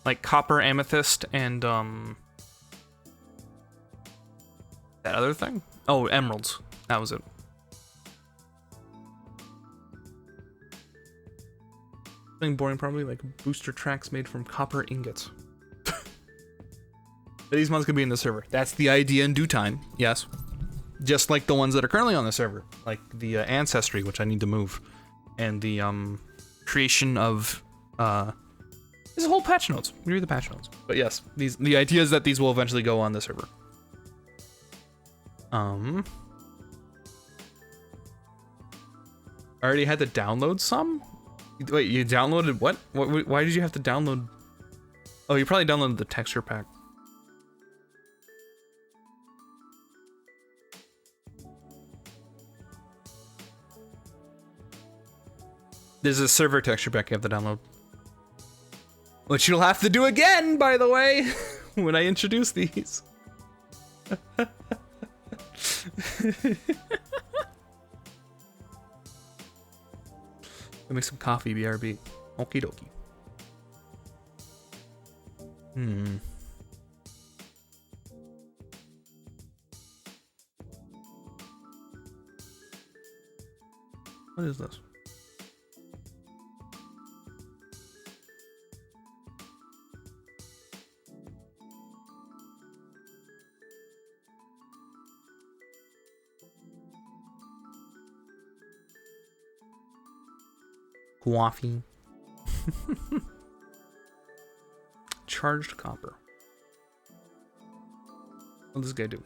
like copper, amethyst, and that other thing. Oh, emeralds. That was it. Something boring, probably like booster tracks made from copper ingots. These ones could be in the server. That's the idea in due time. Yes. Just like the ones that are currently on the server, like the ancestry, which I need to move, and the creation of there's a whole patch notes. We read the patch notes, but yes, the idea is that these will eventually go on the server. I already had to download some. Wait, you downloaded what? Why did you have to download? Oh, you probably downloaded the texture pack. There's a server texture pack you have to download. Which you'll have to do again, by the way, when I introduce these. Let me make some coffee, BRB. Okie dokie. What is this? Coffee. Charged copper. What does this guy do?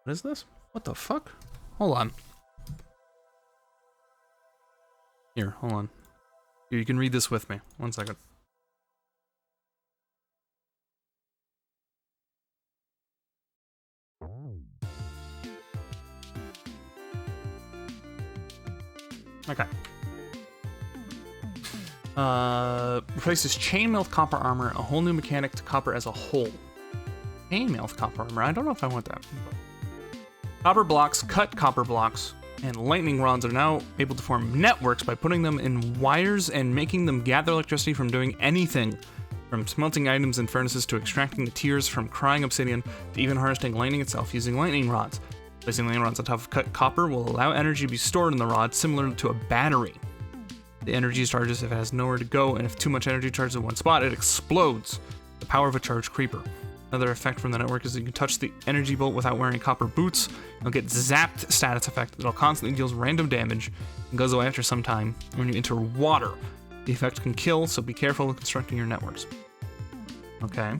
What is this? What the fuck? Hold on. Here, hold on. Here, you can read this with me. 1 second. Okay. Replaces chainmail with copper armor, a whole new mechanic to copper as a whole. Chainmail with copper armor. I don't know if I want that. Copper blocks cut copper blocks, and lightning rods are now able to form networks by putting them in wires and making them gather electricity from doing anything, from smelting items in furnaces to extracting the tears from crying obsidian to even harvesting lightning itself using lightning rods. Placing lightning rods on top of cut copper will allow energy to be stored in the rod, similar to a battery. The energy charges if it has nowhere to go, and if too much energy charges in one spot, it explodes. The power of a charged creeper. Another effect from the network is that you can touch the energy bolt without wearing copper boots. You'll get zapped status effect that'll constantly deals random damage and goes away after some time when you enter water. The effect can kill, so be careful when constructing your networks. Okay.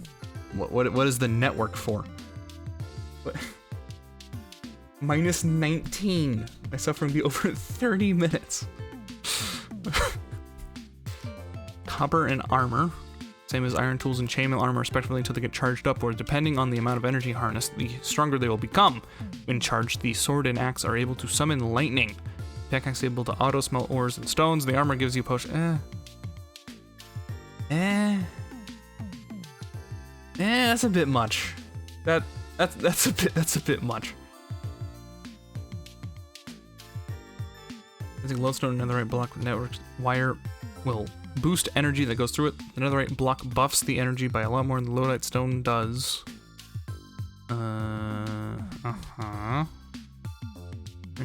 What is the network for? Minus 19. My suffering will be over 30 minutes. Copper and armor. Same as iron tools and chainmail armor, respectively, until they get charged up, or depending on the amount of energy harnessed, the stronger they will become. When charged, the sword and axe are able to summon lightning. Pickaxe able to auto-smelt ores and stones. The armor gives you potion. That's a bit much. That's a bit much. I think lodestone and netherite block network wire will boost energy that goes through it. The netherite block buffs the energy by a lot more than the lodite stone does.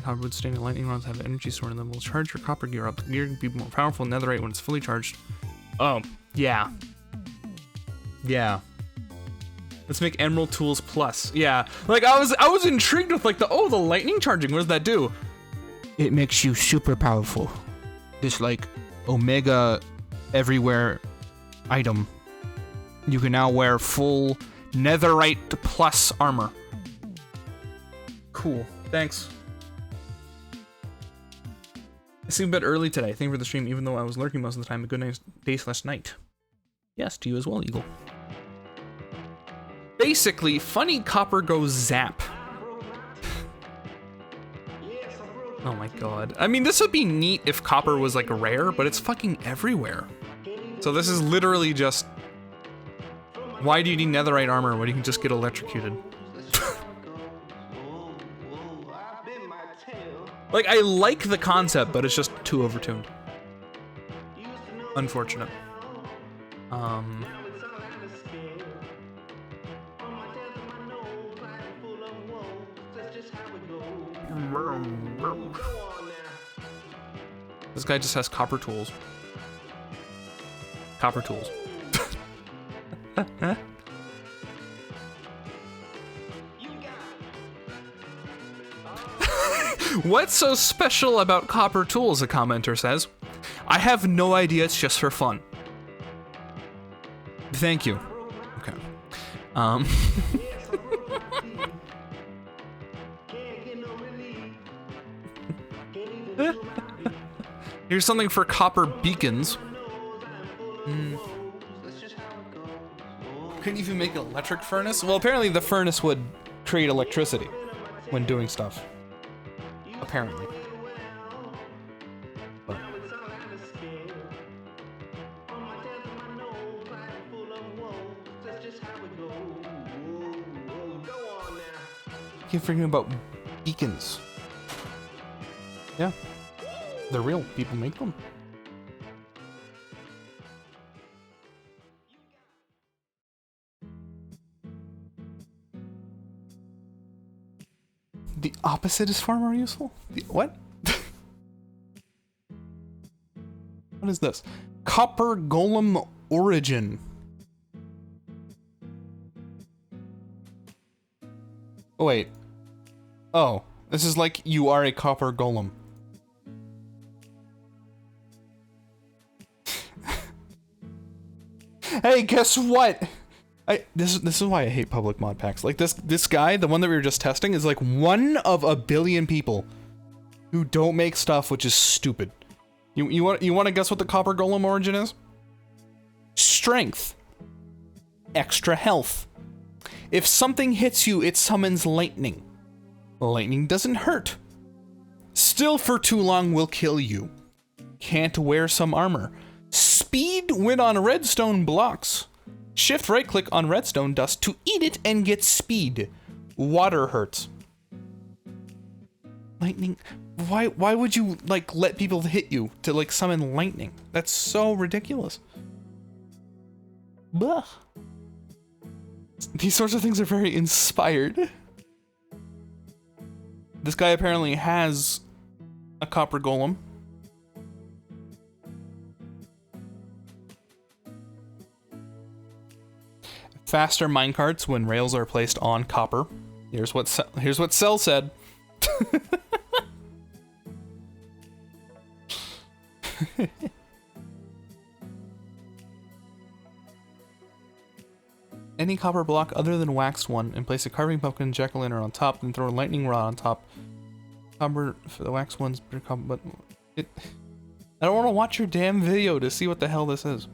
Copper wood standing lightning rods have energy stored in them. Will charge your copper gear up. The gear can be more powerful than netherite when it's fully charged. Oh, yeah. Yeah. Let's make emerald tools plus. Yeah. Like I was intrigued with like the lightning charging. What does that do? It makes you super powerful. This like omega everywhere item. You can now wear full netherite plus armor. Cool. Thanks. I seem a bit early today. Thank you for the stream, even though I was lurking most of the time. A good day/night. Yes, to you as well, Eagle. Basically, funny copper goes zap. Oh my god. I mean, this would be neat if copper was like rare, but it's fucking everywhere. So this is literally just... Why do you need netherite armor when you can just get electrocuted? Like, I like the concept, but it's just too overtuned. Unfortunate. This guy just has copper tools. Copper tools. What's so special about copper tools, a commenter says. I have no idea, it's just for fun. Thank you. Okay. Here's something for copper beacons. Couldn't even make an electric furnace? Well, apparently the furnace would create electricity when doing stuff. Apparently. But. Keep forgetting about beacons. Yeah. They're real. People make them. The opposite is far more useful? What? What is this? Copper Golem Origin. Oh, wait. Oh, this is like you are a copper golem. Hey, guess what? This is why I hate public mod packs. Like this guy, the one that we were just testing, is like one of a billion people who don't make stuff, which is stupid. You want to guess what the Copper Golem origin is? Strength. Extra health. If something hits you, it summons lightning. Lightning doesn't hurt. Still for too long will kill you. Can't wear some armor. Speed when on redstone blocks. Shift right click on redstone dust to eat it and get speed. Water hurts. Lightning. Why would you like let people hit you to like summon lightning? That's so ridiculous. Blah. These sorts of things are very inspired. This guy apparently has a copper golem. Faster minecarts when rails are placed on copper. Here's what Cell said. any copper block other than waxed one and place a carving pumpkin and jack-o'-lantern on top, then throw a lightning rod on top. Copper for the waxed ones, but it. I don't want to watch your damn video to see what the hell this is.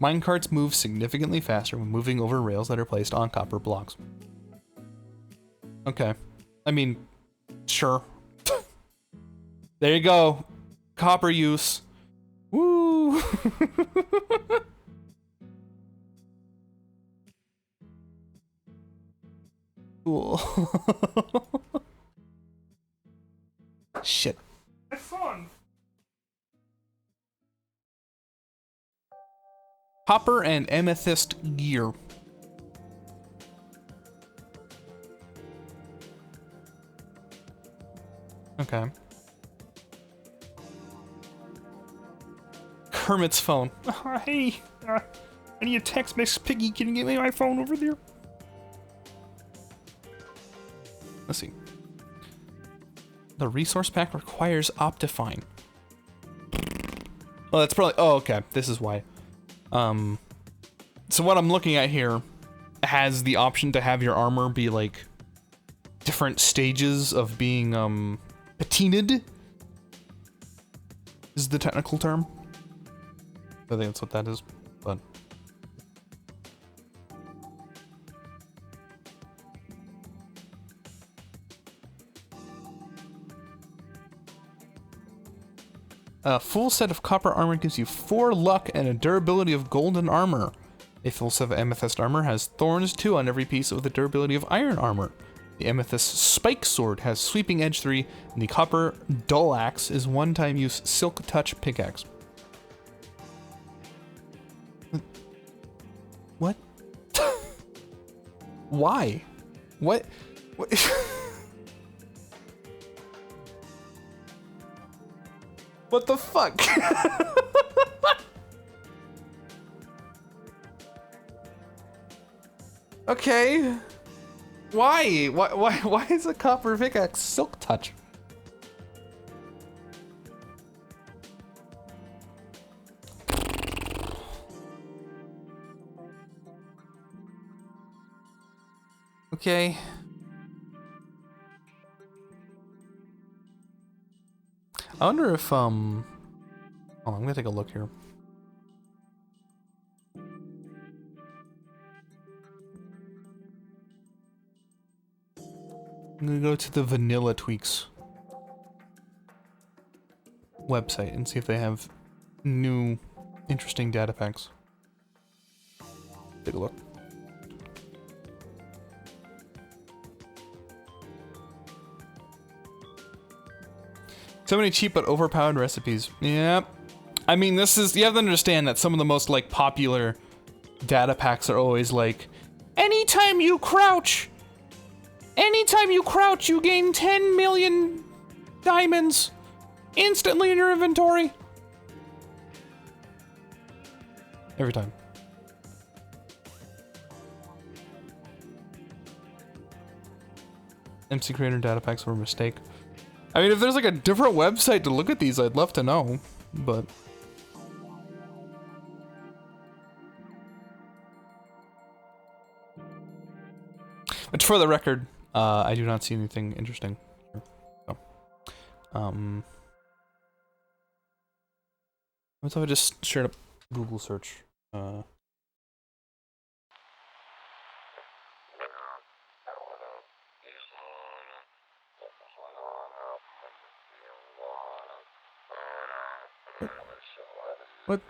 Minecarts move significantly faster when moving over rails that are placed on copper blocks. Okay. I mean, sure. There you go. Copper use. Woo! Cool. Shit. That's fun. Copper and amethyst gear. Okay. Kermit's phone. Hey, I need a text message, Piggy. Can you get me my phone over there? Let's see. The resource pack requires Optifine. Oh, that's probably. Oh, okay. This is why. So what I'm looking at here has the option to have your armor be like different stages of being patinaed is the technical term. I think that's what that is, but a full set of copper armor gives you 4 luck and a durability of golden armor. A full set of amethyst armor has thorns 2 on every piece with the durability of iron armor. The amethyst spike sword has sweeping edge 3, and the copper dull axe is one-time use silk touch pickaxe. What? Why? What? What the fuck? Okay. Why? Why is a copper pickaxe silk touch? Okay. I wonder if, oh, I'm gonna take a look here. I'm gonna go to the Vanilla Tweaks website and see if they have new interesting data packs. Take a look. So many cheap but overpowered recipes. Yep. I mean, this is, you have to understand that some of the most like popular data packs are always like, anytime you crouch, you gain 10 million diamonds instantly in your inventory. Every time. MC Creator data packs were a mistake. I mean, if there's like a different website to look at these, I'd love to know, but... But for the record, I do not see anything interesting here. So, what if I just straight up Google search? What?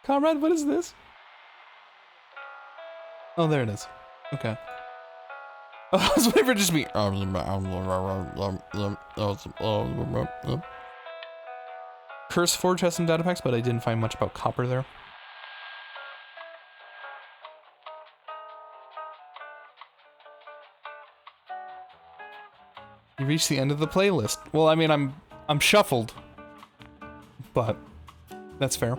Comrade, what is this? Oh, there it is. Okay. Oh, I was waiting for just me. Curse Forge has some data packs, but I didn't find much about copper there. You reached the end of the playlist. Well, I mean, I'm shuffled, but that's fair.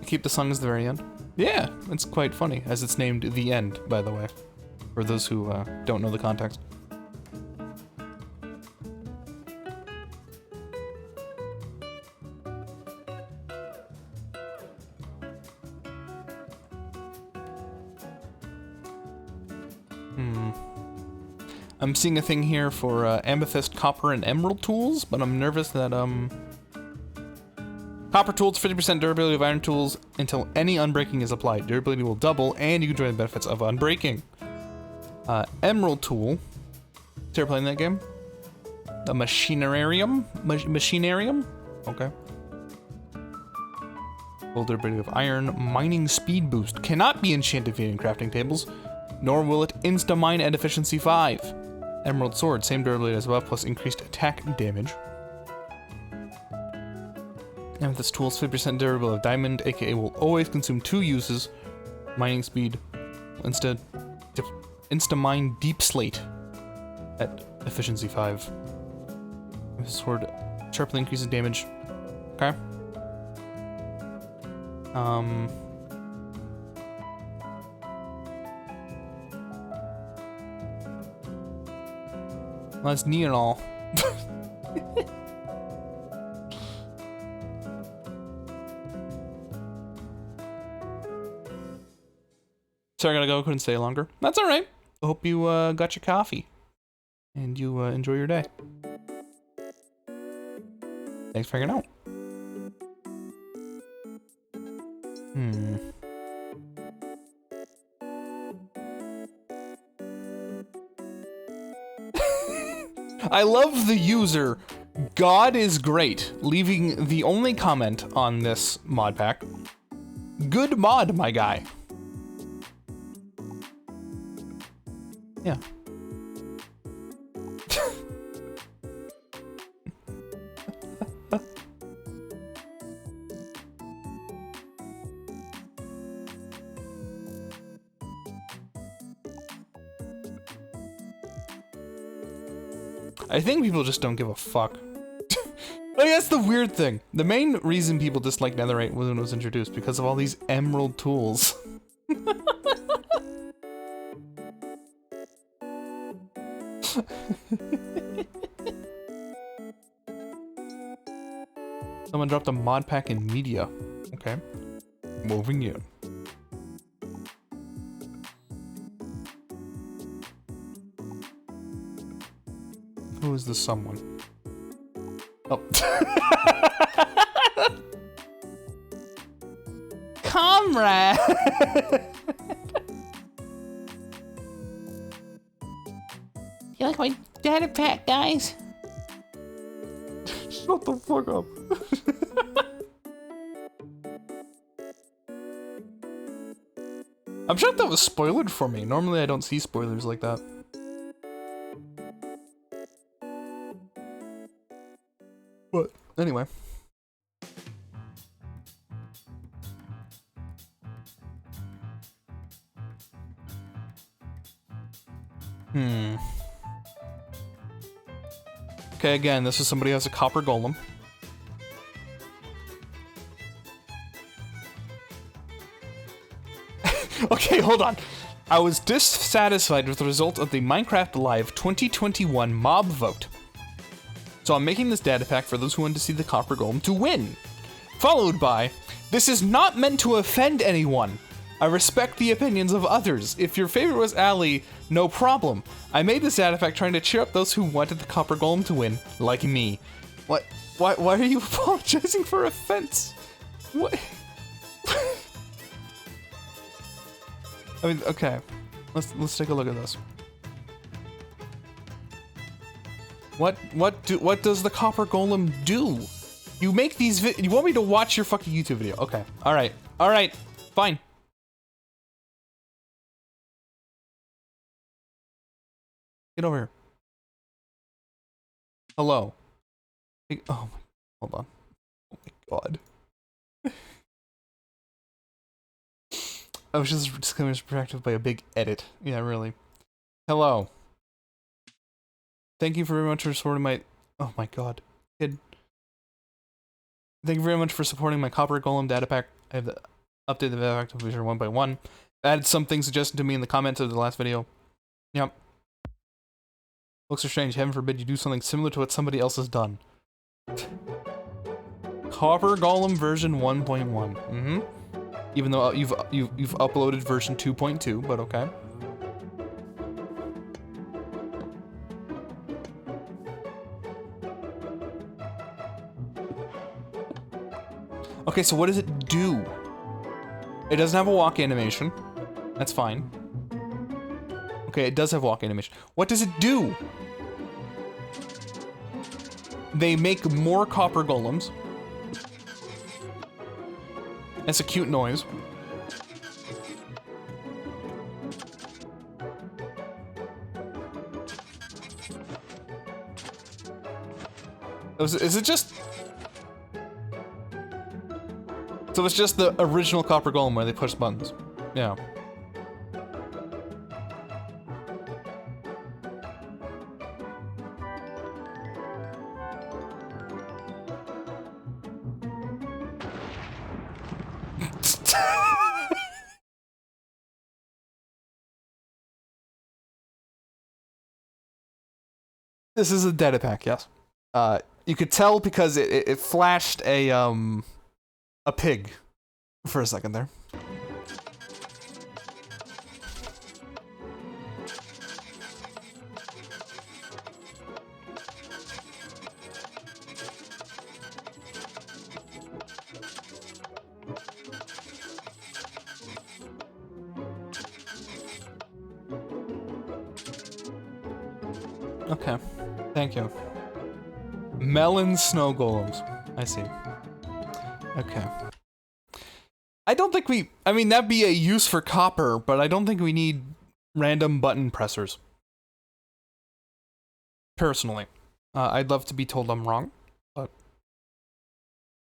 Keep the song as the very end. Yeah, it's quite funny, as it's named The End, by the way. For those who don't know the context. I'm seeing a thing here for amethyst, copper, and emerald tools, but I'm nervous that copper tools, 50% durability of iron tools until any unbreaking is applied. Durability will double, and you can enjoy the benefits of unbreaking. Emerald tool. Is there playing that game? The machinarium? Machinarium? Okay. Full durability of iron. Mining speed boost. Cannot be enchanted via crafting tables, nor will it insta-mine at efficiency 5. Emerald sword. Same durability as above, plus increased attack damage. Amethyst tools, 50% durable of diamond, aka will always consume 2 uses. Mining speed. Insta-mine deep slate at efficiency 5. Sword sharply increases damage. Okay. Well, that's neat and all. Sorry, I gotta go. Couldn't stay longer. That's all right. I hope you got your coffee and you enjoy your day. Thanks for hanging out. I love the user God is great leaving the only comment on this mod pack. Good mod, my guy. Yeah. I think people just don't give a fuck. Like, that's the weird thing. The main reason people dislike Netherite when it was introduced because of all these emerald tools. Someone dropped a mod pack in media. Okay. Moving in. Who is this someone? Oh. Comrade! You like my data pack, guys? Shut the fuck up. I'm sure that was spoiled for me. Normally I don't see spoilers like that. But anyway. Okay, again, this is somebody who has a copper golem. Okay, hold on. I was dissatisfied with the result of the Minecraft Live 2021 mob vote. So I'm making this data pack for those who want to see the copper golem to win. Followed by, this is not meant to offend anyone. I respect the opinions of others. If your favorite was Ali, no problem. I made this data pack trying to cheer up those who wanted the copper golem to win, like me. What? Why are you apologizing for offense? What? I mean, okay. Let's take a look at this. What does the copper golem do? You make these you want me to watch your fucking YouTube video? Okay. All right. Fine. Get over here. Hello. Oh my, hold on. Oh my god. I was just distracted by a big edit. Yeah, really. Hello. Thank you very much for supporting my... Oh my god. Kid. Thank you very much for supporting my Copper Golem data pack. I have updated the data pack to version 1.1. Added something suggested to me in the comments of the last video. Yep. Looks are strange. Heaven forbid you do something similar to what somebody else has done. Copper Golem version 1.1. Mm-hmm. Even though you've uploaded version 2.2, but okay. Okay, so what does it do? It doesn't have a walk animation. That's fine. Okay, it does have walk animation. What does it do? They make more copper golems. That's a cute noise. Is it just... So it's just the original Copper Golem where they push buttons. Yeah. This is a data pack, yes. You could tell because it flashed a pig for a second there. Okay, thank you. Melon snow golems. I see. Okay. I don't think I mean, that'd be a use for copper, but I don't think we need random button pressers. Personally. I'd love to be told I'm wrong, but...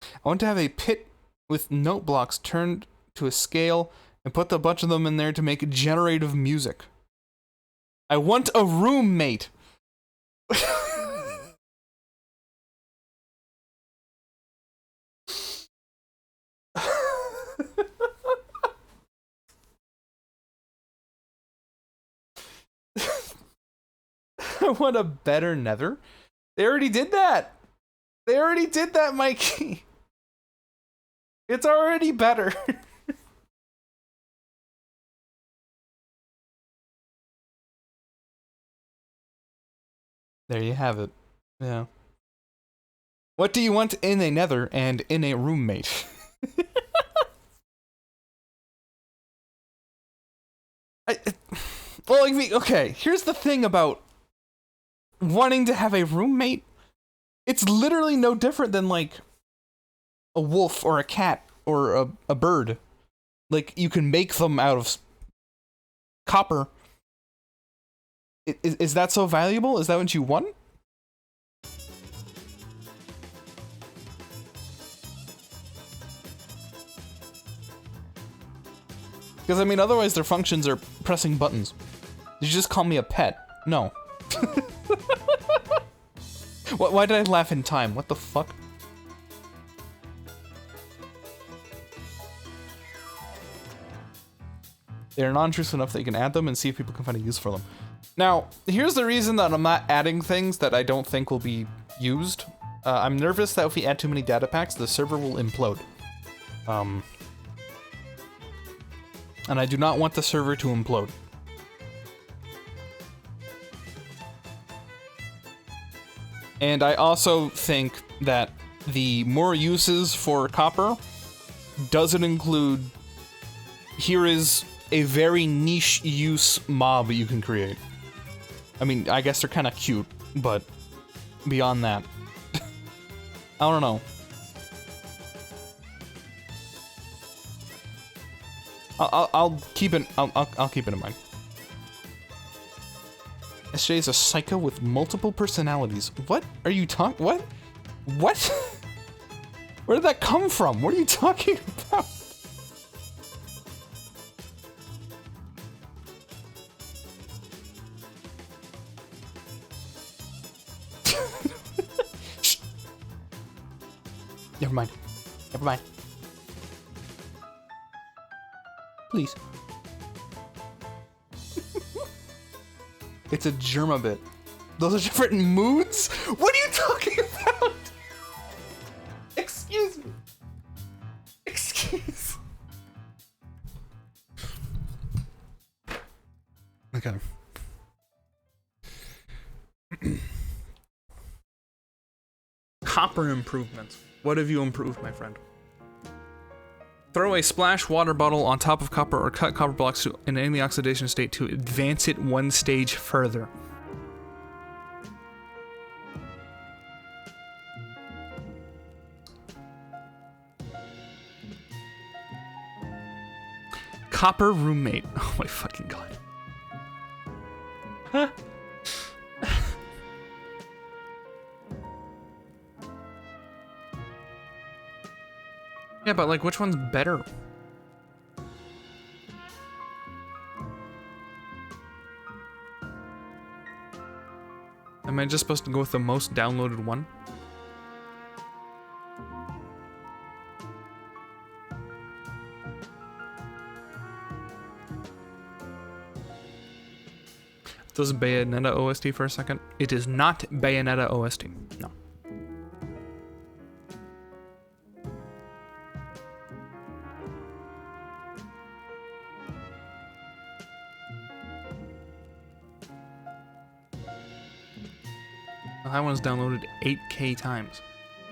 I want to have a pit with note blocks turned to a scale and put a bunch of them in there to make generative music. I want a roommate! I want a better nether. They already did that. They already did that, Mikey. It's already better. There you have it. Yeah. What do you want in a nether and in a roommate? Well, okay, here's the thing about wanting to have a roommate. It's literally no different than, like, a wolf or a cat or a bird. Like, you can make them out of copper. Is that so valuable? Is that what you want? Because, I mean, otherwise their functions are pressing buttons. Did you just call me a pet? No. Why did I laugh in time? What the fuck? They're non-intrusive enough that you can add them and see if people can find a use for them. Now, here's the reason that I'm not adding things that I don't think will be used. I'm nervous that if we add too many data packs, the server will implode. And I do not want the server to implode. And I also think that the more uses for copper doesn't include... Here is a very niche use mob you can create. I mean, I guess they're kind of cute, but beyond that, I don't know. I'll keep it. I'll keep it in mind. SJ is a psycho with multiple personalities. What are you talking? What? What? Where did that come from? What are you talking about? Never mind. Never mind. Please. It's a Germa bit. Those are different moods? What are you talking about? Excuse me. Excuse. Okay. Copper improvements. What have you improved, my friend? Throw a splash water bottle on top of copper or cut copper blocks to, in any oxidation state to advance it one stage further. Copper roommate. Oh my fucking god. Huh? Yeah, but like, which one's better? Am I just supposed to go with the most downloaded one? Does Bayonetta OST for a second? It is not Bayonetta OST. No. That one's downloaded 8K times.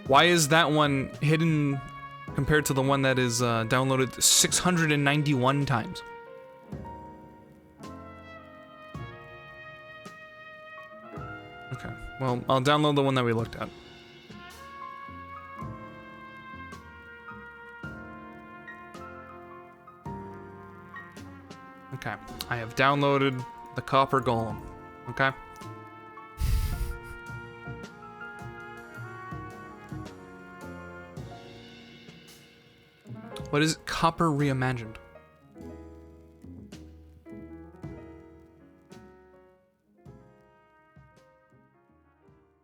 Why is that one hidden compared to the one that is downloaded 691 times? Okay, well, I'll download the one that we looked at. Okay, I have downloaded the Copper Golem. Okay. What is Copper Reimagined?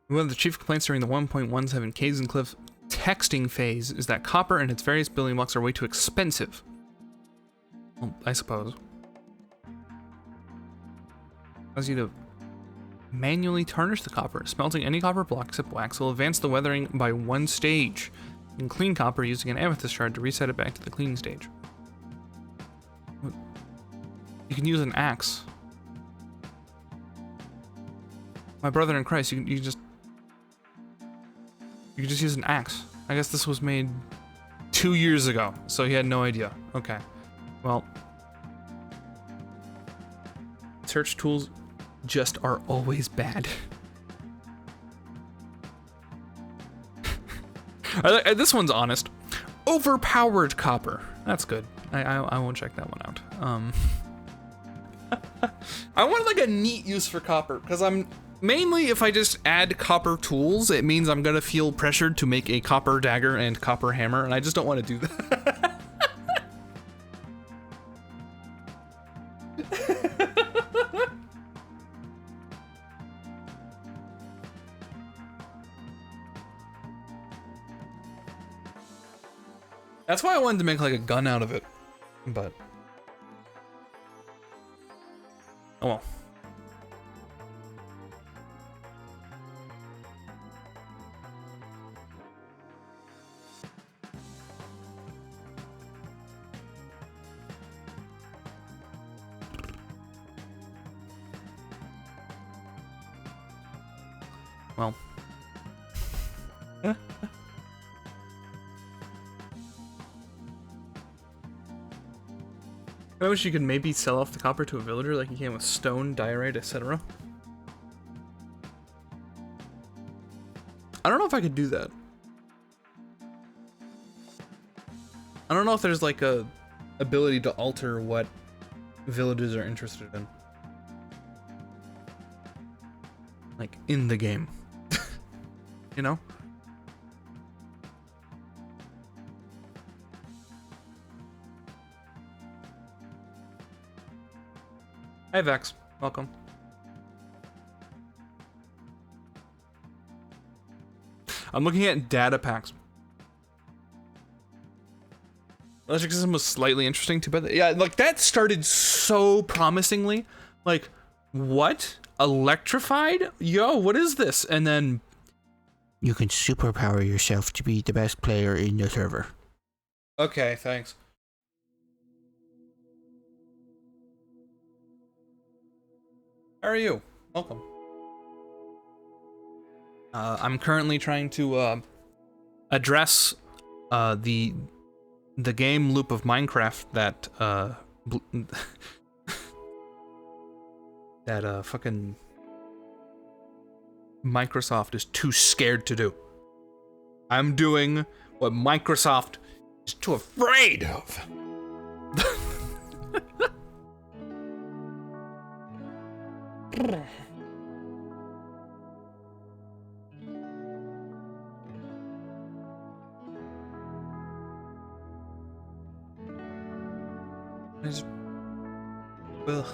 One of the chief complaints during the 1.17 Caves and Cliff texting phase is that copper and its various building blocks are way too expensive. Well, I suppose. Allows you to manually tarnish the copper. Smelting any copper block except wax will advance the weathering by one stage. You can clean copper using an amethyst shard to reset it back to the clean stage. You can use an axe. My brother in Christ, you can just use an axe. I guess this was made 2 years ago, so he had no idea. Okay, well, search tools just are always bad. This one's honest. Overpowered copper. That's good. I won't check that one out. I want like a neat use for copper because mainly if I just add copper tools, it means I'm gonna feel pressured to make a copper dagger and copper hammer, and I just don't want to do that. That's why I wanted to make like a gun out of it, but oh well. Well. I wish you could maybe sell off the copper to a villager like you can with stone, diorite, etc. I don't know if I could do that. I don't know if there's like a ability to alter what villagers are interested in. Like in the game. You know? Hi Vex, welcome. I'm looking at data packs. Electric system was slightly interesting too, but yeah, like that started so promisingly. Like, what? Electrified? Yo, what is this? And then You can superpower yourself to be the best player in the server. okay, thanks. How are you? Welcome. I'm currently trying to address the game loop of Minecraft that that fucking Microsoft is too scared to do. I'm doing what Microsoft is too afraid of. Ugh.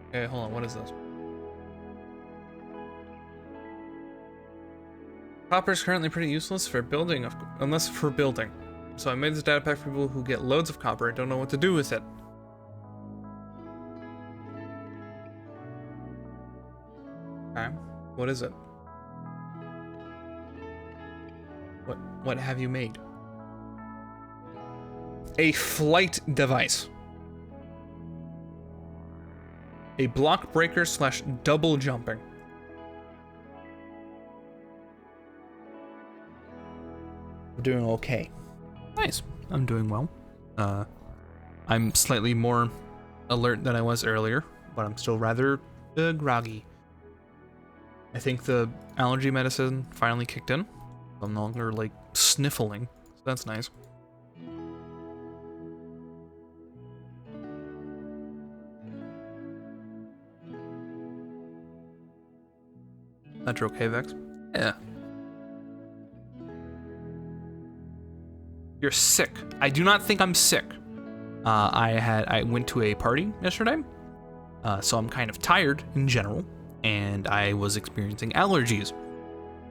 Okay, hold on, what is this? Copper is currently pretty useless for building, unless for building. So I made this data pack for people who get loads of copper and don't know what to do with it. Okay, what is it? What have you made? A flight device. A block breaker / double jumping. We're doing okay. Nice. I'm doing well. I'm slightly more alert than I was earlier, but I'm still rather groggy. I think the allergy medicine finally kicked in. I'm no longer like sniffling, so that's nice. That you're okay, Vex? Yeah. You're sick. I do not think I'm sick. I went to a party yesterday, so I'm kind of tired in general, and I was experiencing allergies.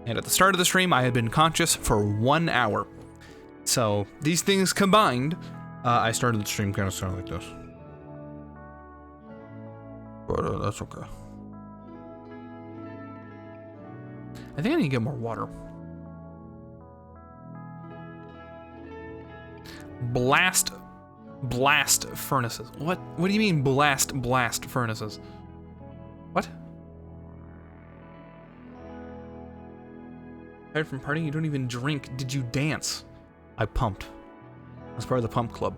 And at the start of the stream, I had been conscious for 1 hour. So these things combined, I started the stream kind of sounding like this. But that's okay. I think I need to get more water. Blast furnaces. What do you mean blast furnaces? What? Tired from partying? You don't even drink. Did you dance? I pumped. I was part of the pump club.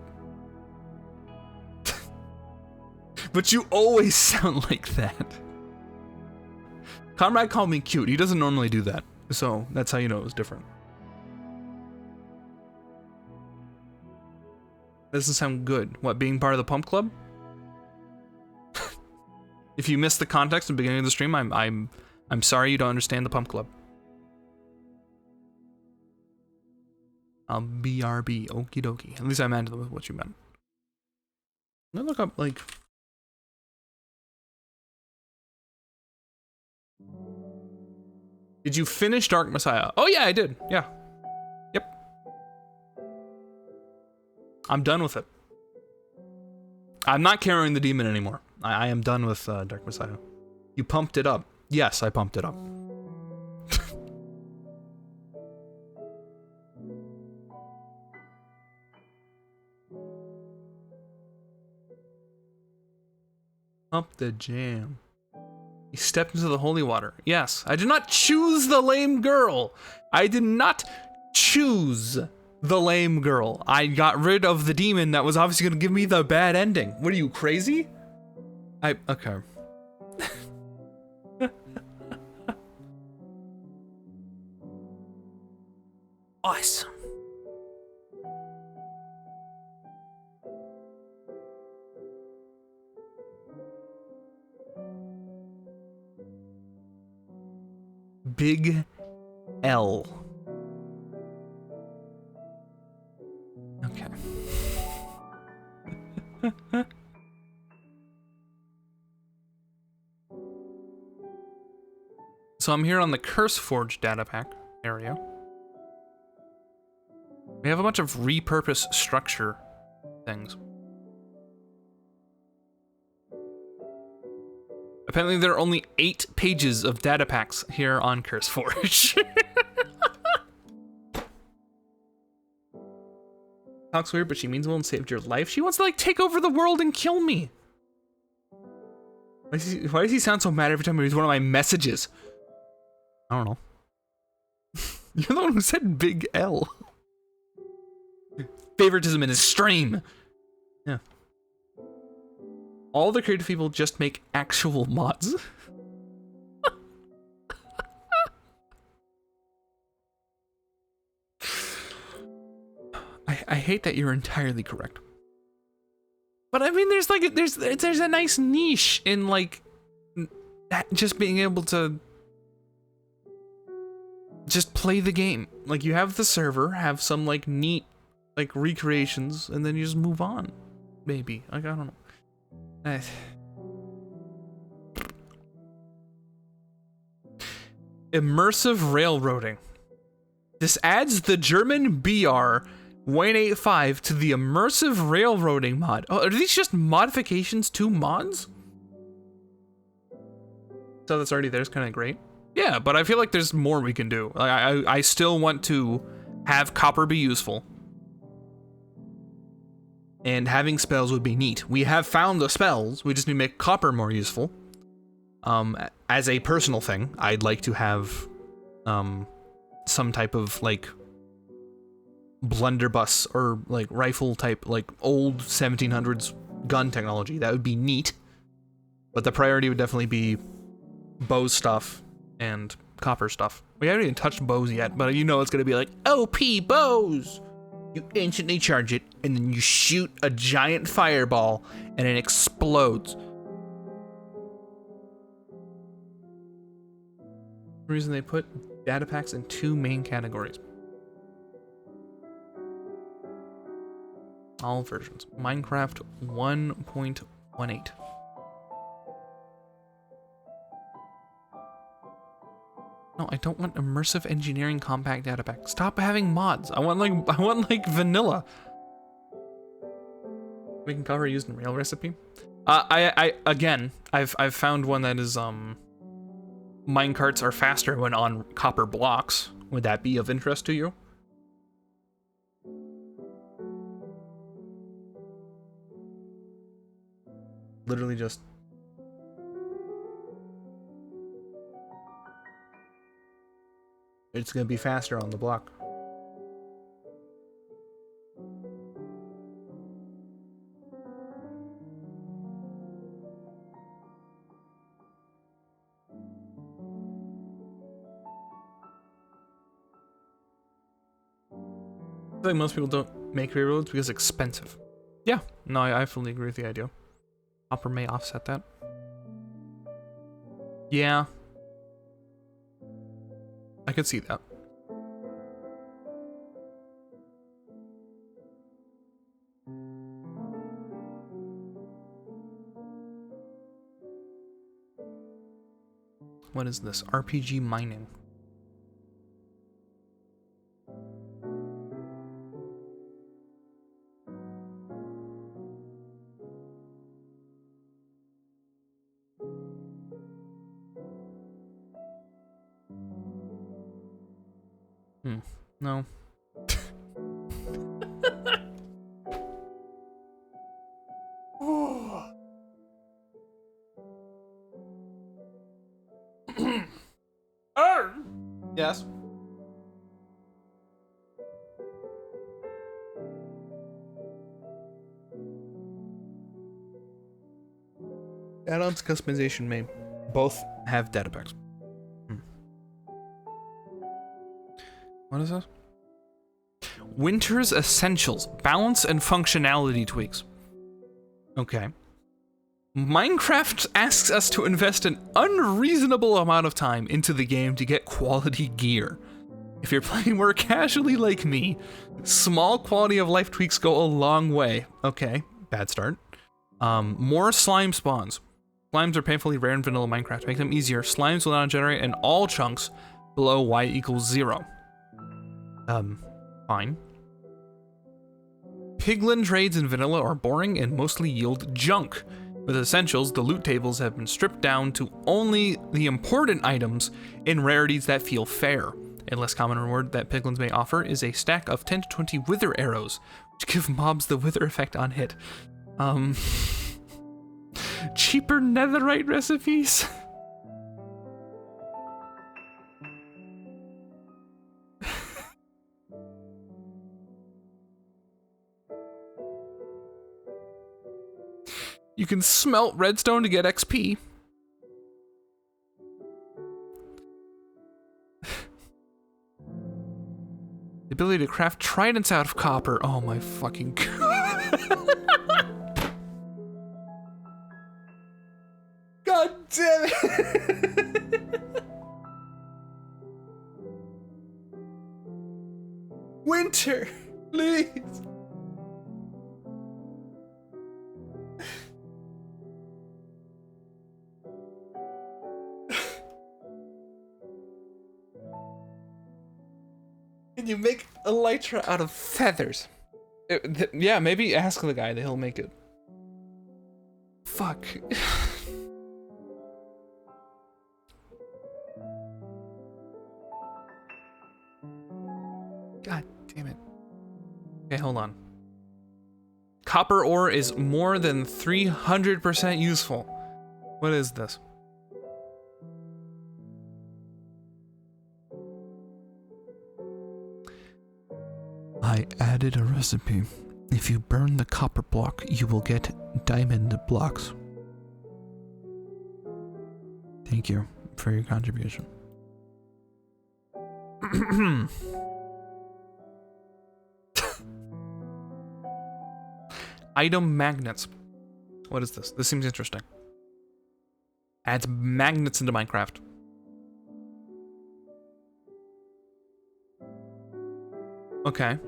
But you always sound like that. Comrade called me cute. He doesn't normally do that. So that's how you know it was different. That doesn't sound good. What, being part of the pump club? If you missed the context at the beginning of the stream, I'm sorry you don't understand the pump club. BRB, okie dokie. At least I meant what you meant. I'm gonna look up, like... Did you finish Dark Messiah? Oh yeah, I did. Yeah. Yep. I'm done with it. I'm not carrying the demon anymore. I am done with Dark Messiah. You pumped it up. Yes, I pumped it up. Up the jam. He stepped into the holy water. Yes, I did not choose the lame girl. I did not choose the lame girl. I got rid of the demon that was obviously going to give me the bad ending. What are you, crazy? Okay. Awesome. Big L. Okay. So I'm here on the Curse Forge data pack area. We have a bunch of repurpose structure things. Apparently there are only 8 pages of data packs here on CurseForge. Talks weird, but she means well and saved your life. She wants to like take over the world and kill me. Why does he sound so mad every time he reads one of my messages? I don't know. You're the one who said big L. Favoritism in his stream. Yeah. All the creative people just make actual mods. I hate that you're entirely correct. But I mean, there's like there's a nice niche in like just being able to just play the game. Like you have the server, have some like neat like recreations, and then you just move on. Maybe. Like I don't know. Immersive railroading. This adds the German BR 185 to the immersive railroading mod. Oh, are these just modifications to mods? So that's already there is kind of great. Yeah, but I feel like there's more we can do. Like, I still want to have copper be useful. And having spells would be neat. We have found the spells, we just need to make copper more useful. As a personal thing, I'd like to have some type of like blunderbuss or like rifle type, like old 1700s gun technology. That would be neat. But the priority would definitely be bow stuff and copper stuff. We haven't even touched bows yet, but you know it's gonna be like OP bows. You instantly charge it, and then you shoot a giant fireball, and it explodes. The reason they put data packs in 2 main categories. All versions. Minecraft 1.18. No, I don't want immersive engineering compact data pack. Stop having mods. I want like vanilla. Making cover used in rail recipe. I've found one that is minecarts are faster when on copper blocks. Would that be of interest to you? Literally just it's gonna be faster on the block. I think most people don't make railroads because it's expensive. Yeah, no, I fully agree with the idea. Copper may offset that. Yeah. I could see that. What is this? RPG mining. No. Yes. Add-ons customization may both have data packs. What is this? Winter's Essentials. Balance and functionality tweaks. Okay. Minecraft asks us to invest an unreasonable amount of time into the game to get quality gear. If you're playing more casually like me, small quality of life tweaks go a long way. Okay, bad start. More slime spawns. Slimes are painfully rare in vanilla Minecraft. To make them easier, slimes will now generate in all chunks below y = 0. Fine. Piglin trades in vanilla are boring and mostly yield junk. With essentials, the loot tables have been stripped down to only the important items and rarities that feel fair. A less common reward that Piglins may offer is a stack of 10 to 20 wither arrows, which give mobs the wither effect on hit. Cheaper netherite recipes? You can smelt redstone to get XP. The ability to craft tridents out of copper. Oh my fucking god. God damn it. Winter, please. Can you make elytra out of feathers? Yeah, maybe ask the guy that he'll make it. Fuck. God damn it. Okay, hold on. Copper ore is more than 300% useful. What is this? I added a recipe. If you burn the copper block, you will get diamond blocks. Thank you for your contribution. Item magnets. What is this? This seems interesting. Adds magnets into Minecraft. Okay.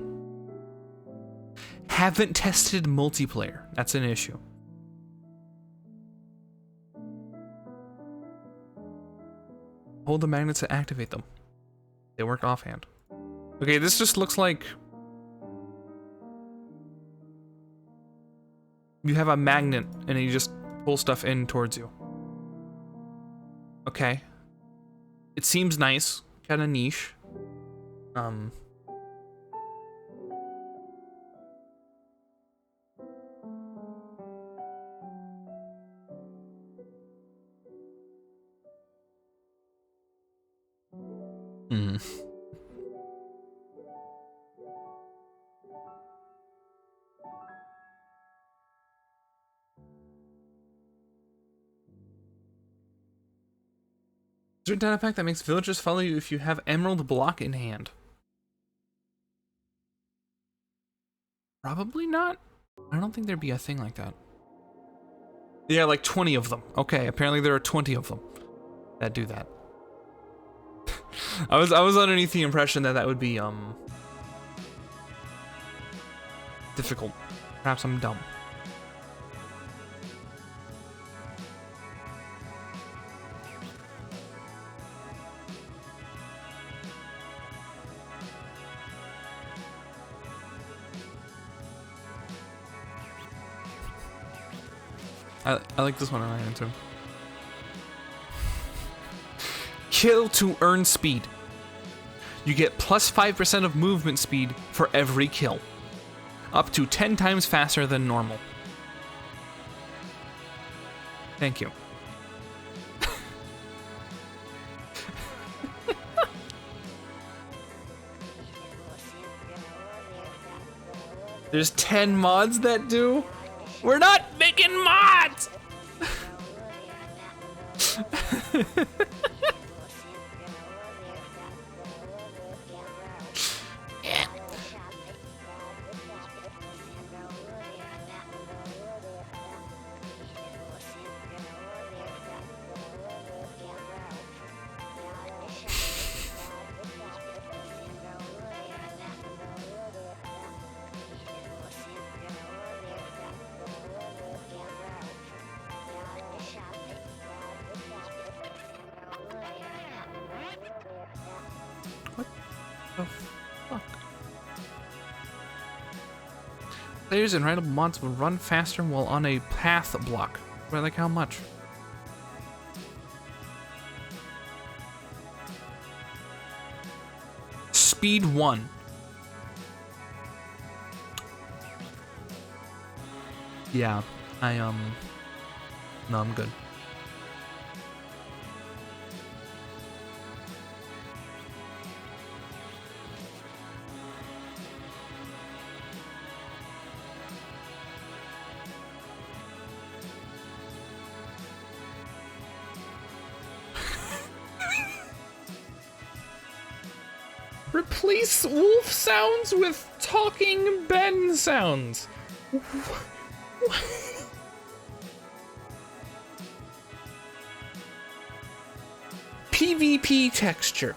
Haven't tested multiplayer. That's an issue. Hold the magnets to activate them. They work offhand. Okay, this just looks like you have a magnet and you just pull stuff in towards you. Okay. It seems nice, kind of niche. Certain data pack that makes villagers follow you if you have emerald block in hand. Probably not. I don't think there'd be a thing like that. Yeah, like 20 of them. Okay, apparently there are 20 of them that do that. I was underneath the impression that that would be difficult. Perhaps I'm dumb. I like this one I ran into. Kill to earn speed. You get plus 5% of movement speed for every kill. Up to 10 times faster than normal. Thank you. There's 10 mods that do? We're not making mods! Players in rideable mods will run faster while on a path block. But like how much? Speed 1. Yeah, no, I'm good. Replace wolf sounds with talking Ben sounds. PvP texture.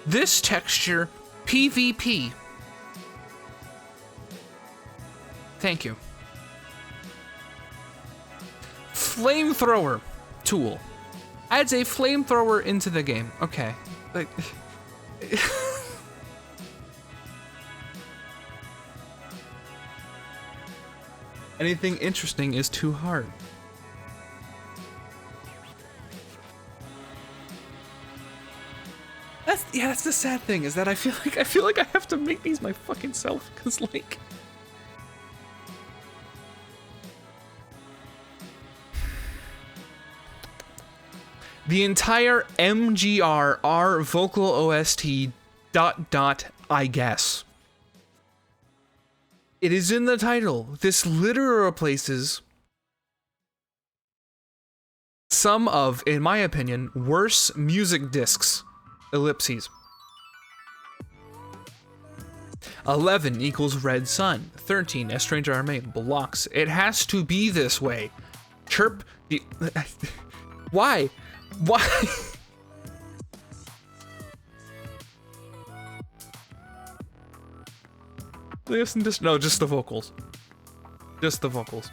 This texture, PvP. Thank you. Flamethrower tool. Adds a flamethrower into the game. Okay. Like anything interesting is too hard. That's the sad thing, is that I feel like I have to make these my fucking self, cause like the entire MGR R vocal OST ... I guess. It is in the title. This literally replaces some of, in my opinion, worse music discs. Ellipses. 11 equals Red Sun. 13, A Stranger Are Made. Blocks. It has to be this way. Chirp the... Why? Why? Listen, no, just the vocals. Just the vocals.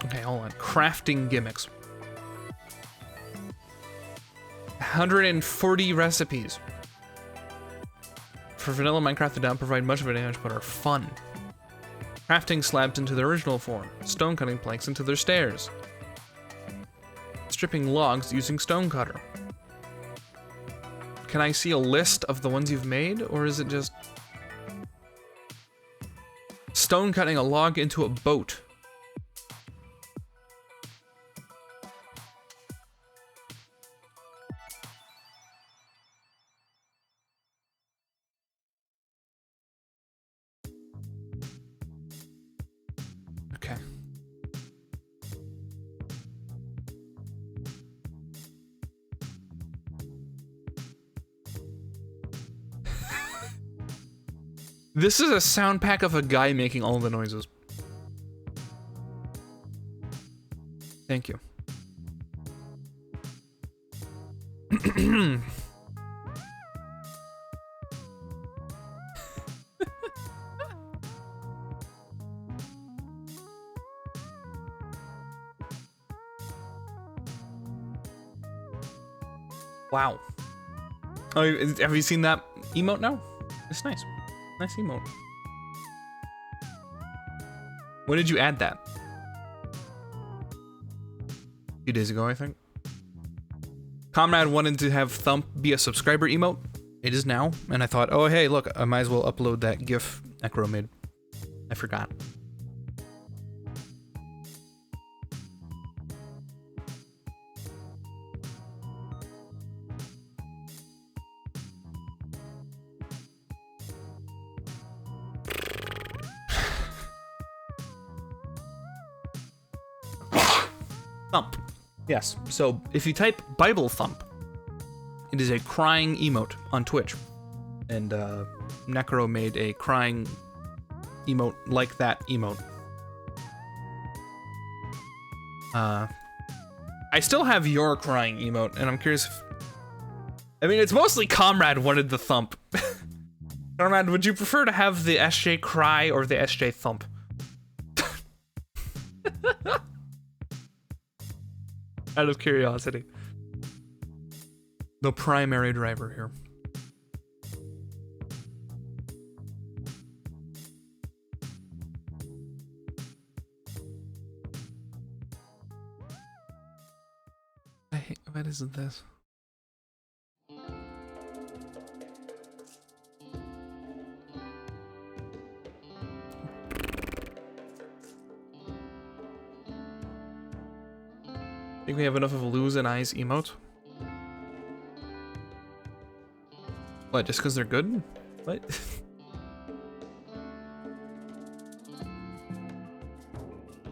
Okay, hold on. Crafting gimmicks. 140 recipes. For vanilla Minecraft, they don't provide much of an advantage, but are fun. Crafting slabs into their original form. Stone cutting planks into their stairs. Stripping logs using stone cutter. Can I see a list of the ones you've made, or is it just... Stone cutting a log into a boat. Okay. This is a sound pack of a guy making all the noises. Thank you. Wow. Oh, have you seen that emote now? It's nice. Nice emote. When did you add that? A few days ago, I think. Comrade wanted to have Thump be a subscriber emote. It is now, and I thought, oh hey, look, I might as well upload that GIF Necro made. I forgot. Thump. Yes, so if you type Bible Thump, it is a crying emote on Twitch. And Necro made a crying emote like that emote. I still have your crying emote, and I'm curious if... I mean, it's mostly Comrade wanted the Thump. Armand, would you prefer to have the SJ cry or the SJ thump? Out of curiosity. The primary driver here. What is this? Think we have enough of a lose and eyes emote? What, just because they're good? What?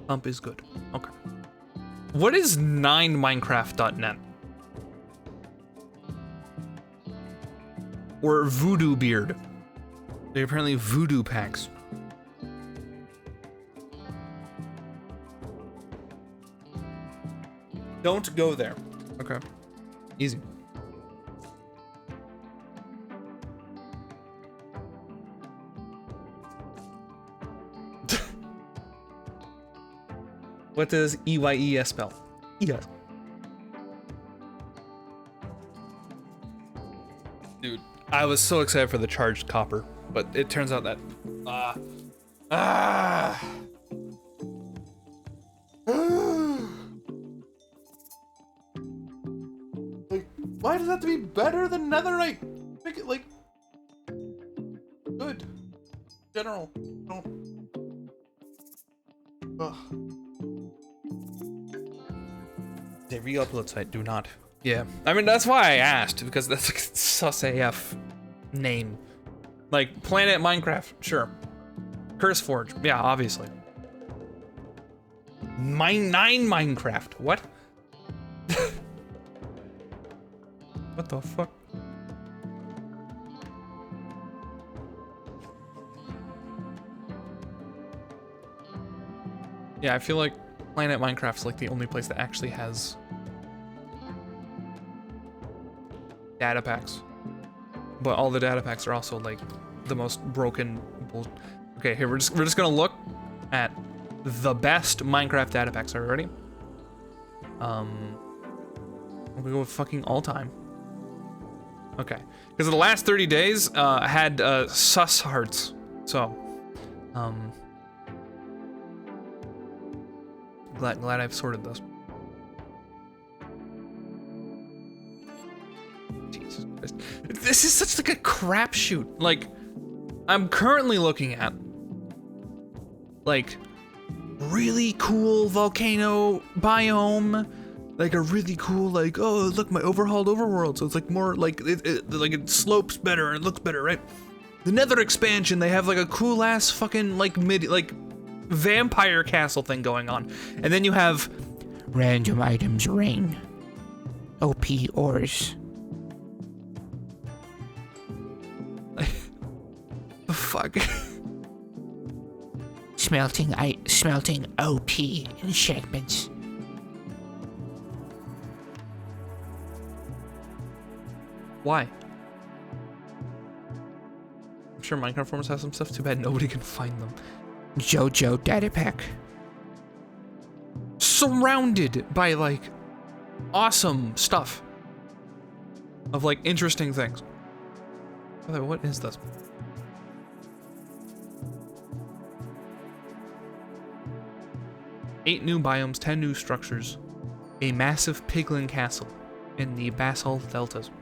Thump is good. Okay. What is 9minecraft.net? Or Voodoo Beard? They're apparently voodoo packs. Don't go there. Okay. Easy. What does EYES spell? Yes. Dude, I was so excited for the charged copper, but it turns out that Like, why does that have to be better than netherite? Make it like good. General. Don't. Ugh. They re-upload site, do not. Yeah, I mean, that's why I asked, because that's like sus AF name. Like, Planet Minecraft, sure. CurseForge, yeah, obviously. 9 Minecraft, what? What the fuck? Yeah, I feel like Planet Minecraft's like the only place that actually has data packs. But all the data packs are also like the most broken bull. Okay, here we're just gonna look at the best Minecraft data packs. Are we ready? We go with fucking all time. Okay, because the last 30 days had sus hearts. So, glad I've sorted this. Jesus Christ. This is such like a crapshoot. Like, I'm currently looking at like really cool volcano biome, like a really cool like, oh look, my overhauled overworld, so it's like more like it slopes better and it looks better, right? The Nether expansion, they have like a cool ass fucking like vampire castle thing going on, and then you have Random items rain. OP ores. the fuck. Smelting OP enchantments. Why? I'm sure Minecraft forums have some stuff. Too bad nobody can find them. JoJo data pack. Surrounded by like awesome stuff of like interesting things. By the way, what is this? Eight new biomes, 10 new structures, a massive piglin castle in the basalt deltas.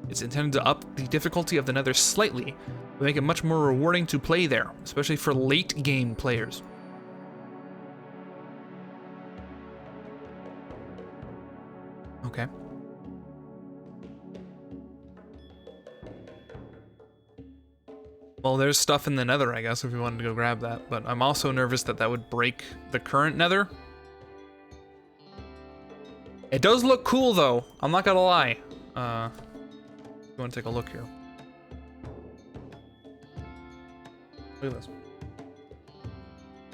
It's intended to up the difficulty of the Nether slightly, but make it much more rewarding to play there, especially for late game players. Okay. Well, there's stuff in the Nether, I guess, if we wanted to go grab that, but I'm also nervous that that would break the current Nether. It does look cool, though. I'm not gonna lie. You want to take a look here? Look at this.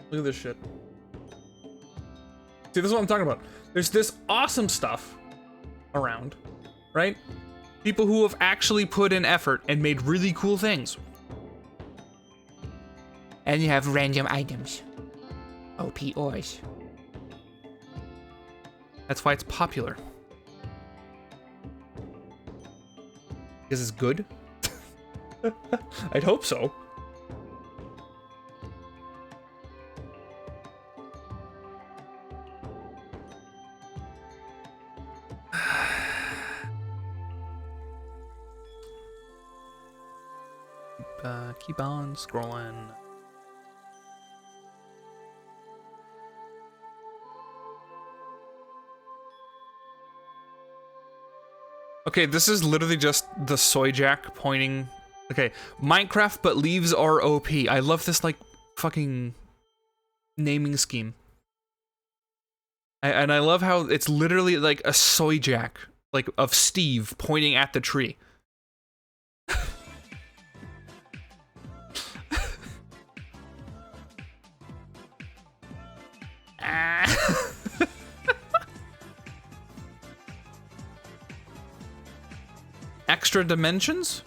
Look at this shit. See, this is what I'm talking about. There's this awesome stuff around, right? People who have actually put in effort and made really cool things. And you have random items. OP ores. That's why it's popular. Because it's good? I'd hope so. Keep on scrolling. Okay, this is literally just the soy jack pointing. Okay, Minecraft, but leaves are OP. I love this, like, fucking naming scheme. And I love how it's literally like a soy jack, like, of Steve pointing at the tree. Extra dimensions?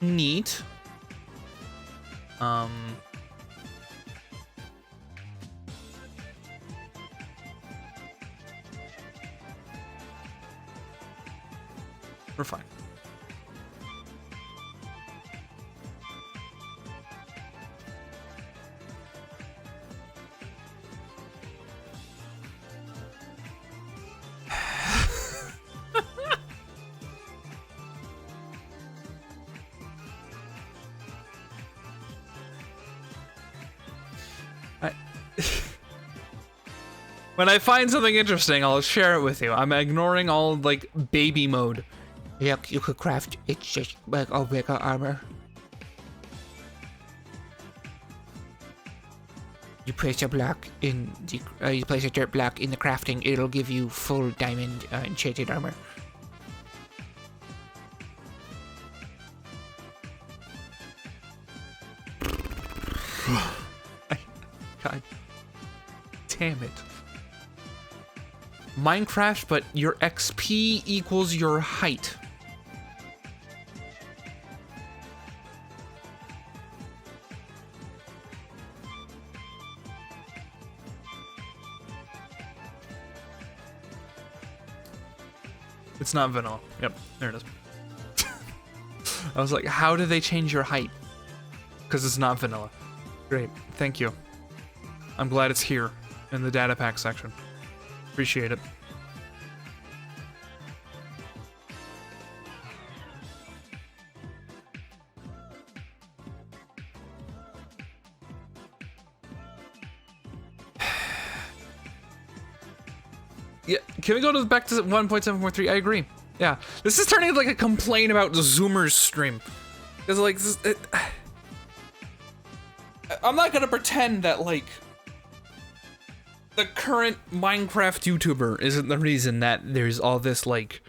Neat. We're fine. When I find something interesting, I'll share it with you. I'm ignoring all, like, baby mode. Look, you could craft it's just like Omega armor. You place a block in the you place a dirt block in the crafting, it'll give you full diamond enchanted armor. God damn it. Minecraft, but your XP equals your height. It's not vanilla. Yep, there it is. I was like, how do they change your height? Because it's not vanilla. Great, thank you. I'm glad it's here in the data pack section. Appreciate it. Yeah, can we go to back to 1.7.3? I agree. Yeah, this is turning into like a complaint about Zoomer's stream. Because like, I'm not gonna pretend that like the current Minecraft YouTuber isn't the reason that there's all this like,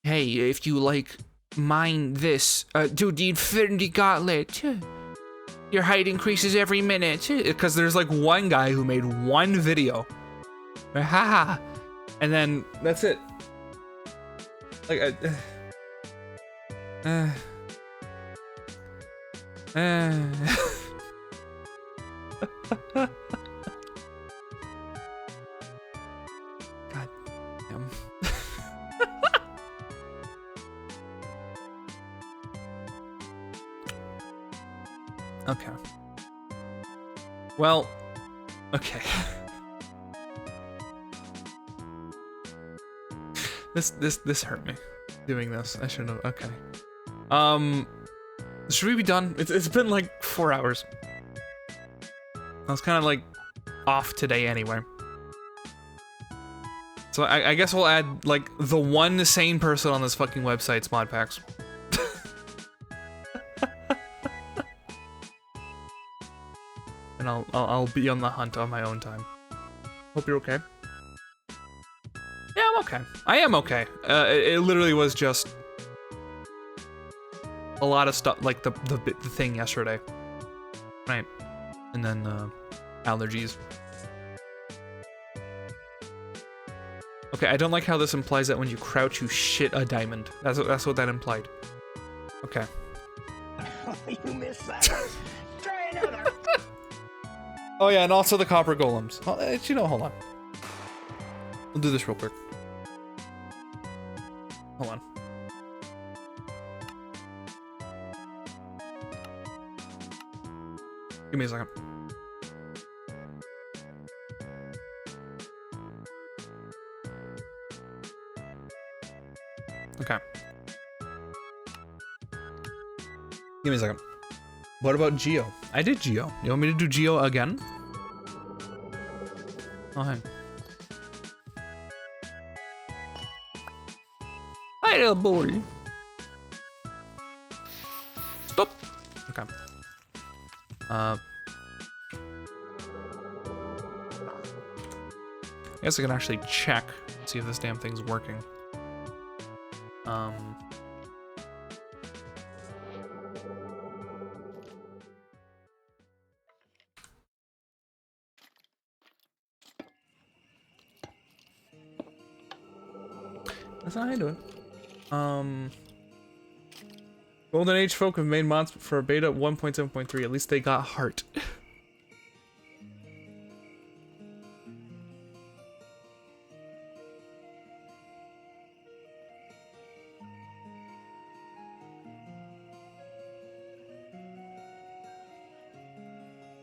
hey, if you like mine this, do the Infinity Gauntlet, your height increases every minute. Because there's like one guy who made one video, haha, and then that's it. Like, God damn. Okay. Well, okay. This hurt me. Doing this. I shouldn't have. Okay. Should we be done? It's been like 4 hours. I was kind of like off today anyway. So I guess we'll add like the one sane person on this fucking website's mod packs. And I'll be on the hunt on my own time. Hope you're okay. Yeah, I'm okay. I am okay. It literally was just a lot of stuff, like the thing yesterday. Right. And then allergies. Okay, I don't like how this implies that when you crouch, you shit a diamond. That's what that implied. Okay. You missed that. Try another. Oh yeah, and also the copper golems. You know, hold on. We'll do this real quick. Hold on. Give me a second. Okay. Give me a second. What about Geo? I did Geo. You want me to do Geo again? Oh, hey. Hi, little boy. Stop. Okay. I guess I can actually check, see if this damn thing's working. That's not how you do it. Golden Age folk have made mods for beta 1.7.3. At least they got heart.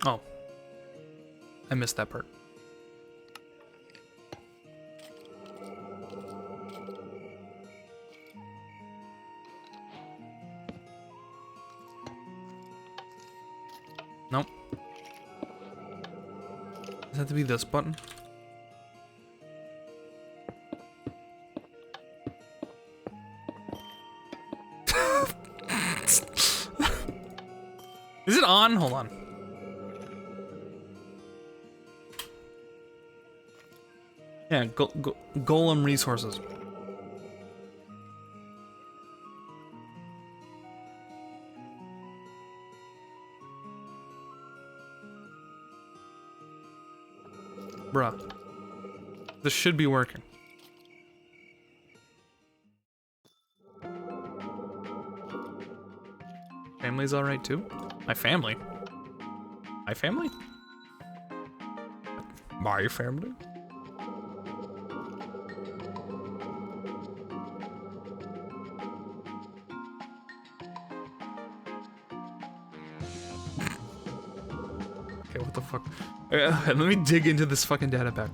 Oh. I missed that part. Nope. Does it have to be this button? Is it on? Hold on. Yeah, golem resources. Bruh. This should be working. Family's alright too? My family? My family? My family? Okay, what the fuck? Let me dig into this fucking data pack.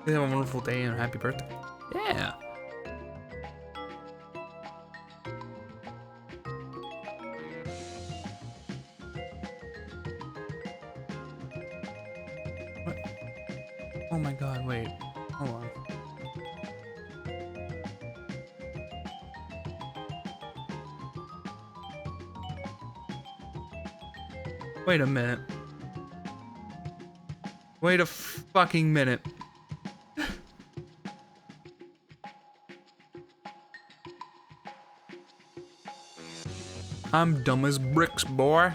Have a wonderful day and a happy birthday. Yeah. What? Oh my god, wait. Hold on. Wait a minute. Wait a fucking minute. I'm dumb as bricks, boy.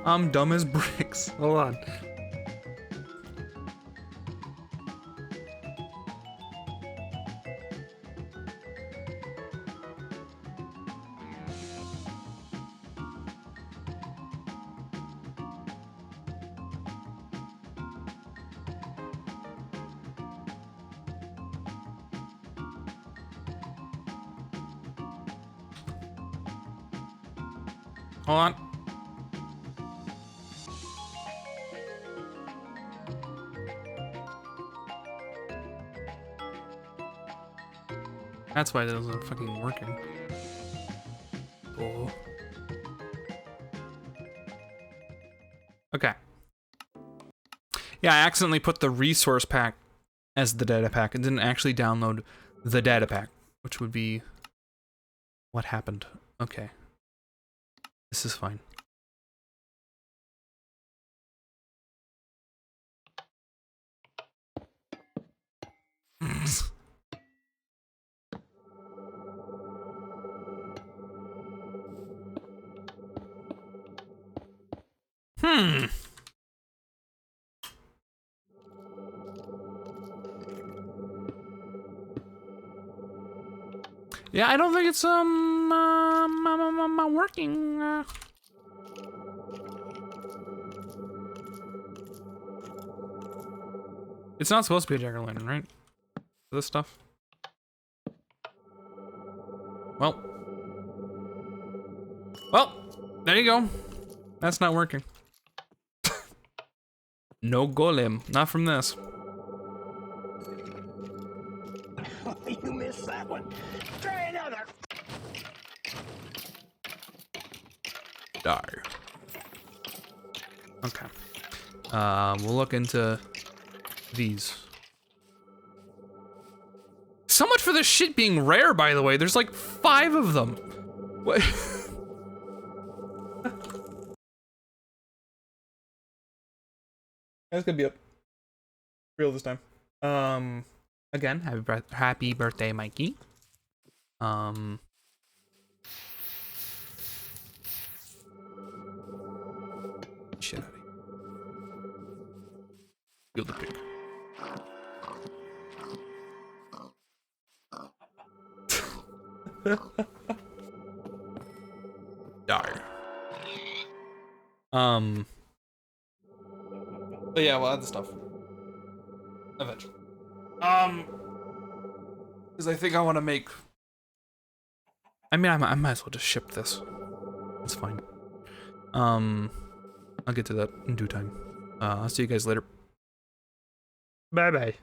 I'm dumb as bricks. Hold on. Hold on. That's why that isn't fucking working. Oh. Okay. Yeah, I accidentally put the resource pack as the data pack and didn't actually download the data pack, which would be what happened. Okay. This is fine. Yeah, I don't think it's working. It's not supposed to be a jack-o'-lantern, right? This stuff. Well, there you go. That's not working. No golem, not from this. You missed that one. Try another. Die. Okay. We'll look into these. So much for this shit being rare, by the way. There's like 5 of them. What? That's gonna be up real this time. Again, happy birthday, Mikey. Shit out of here. Feel the pig. Die. But yeah, we'll add the stuff. Eventually. Because I think I want to make... I mean, I might as well just ship this. It's fine. I'll get to that in due time. I'll see you guys later. Bye-bye.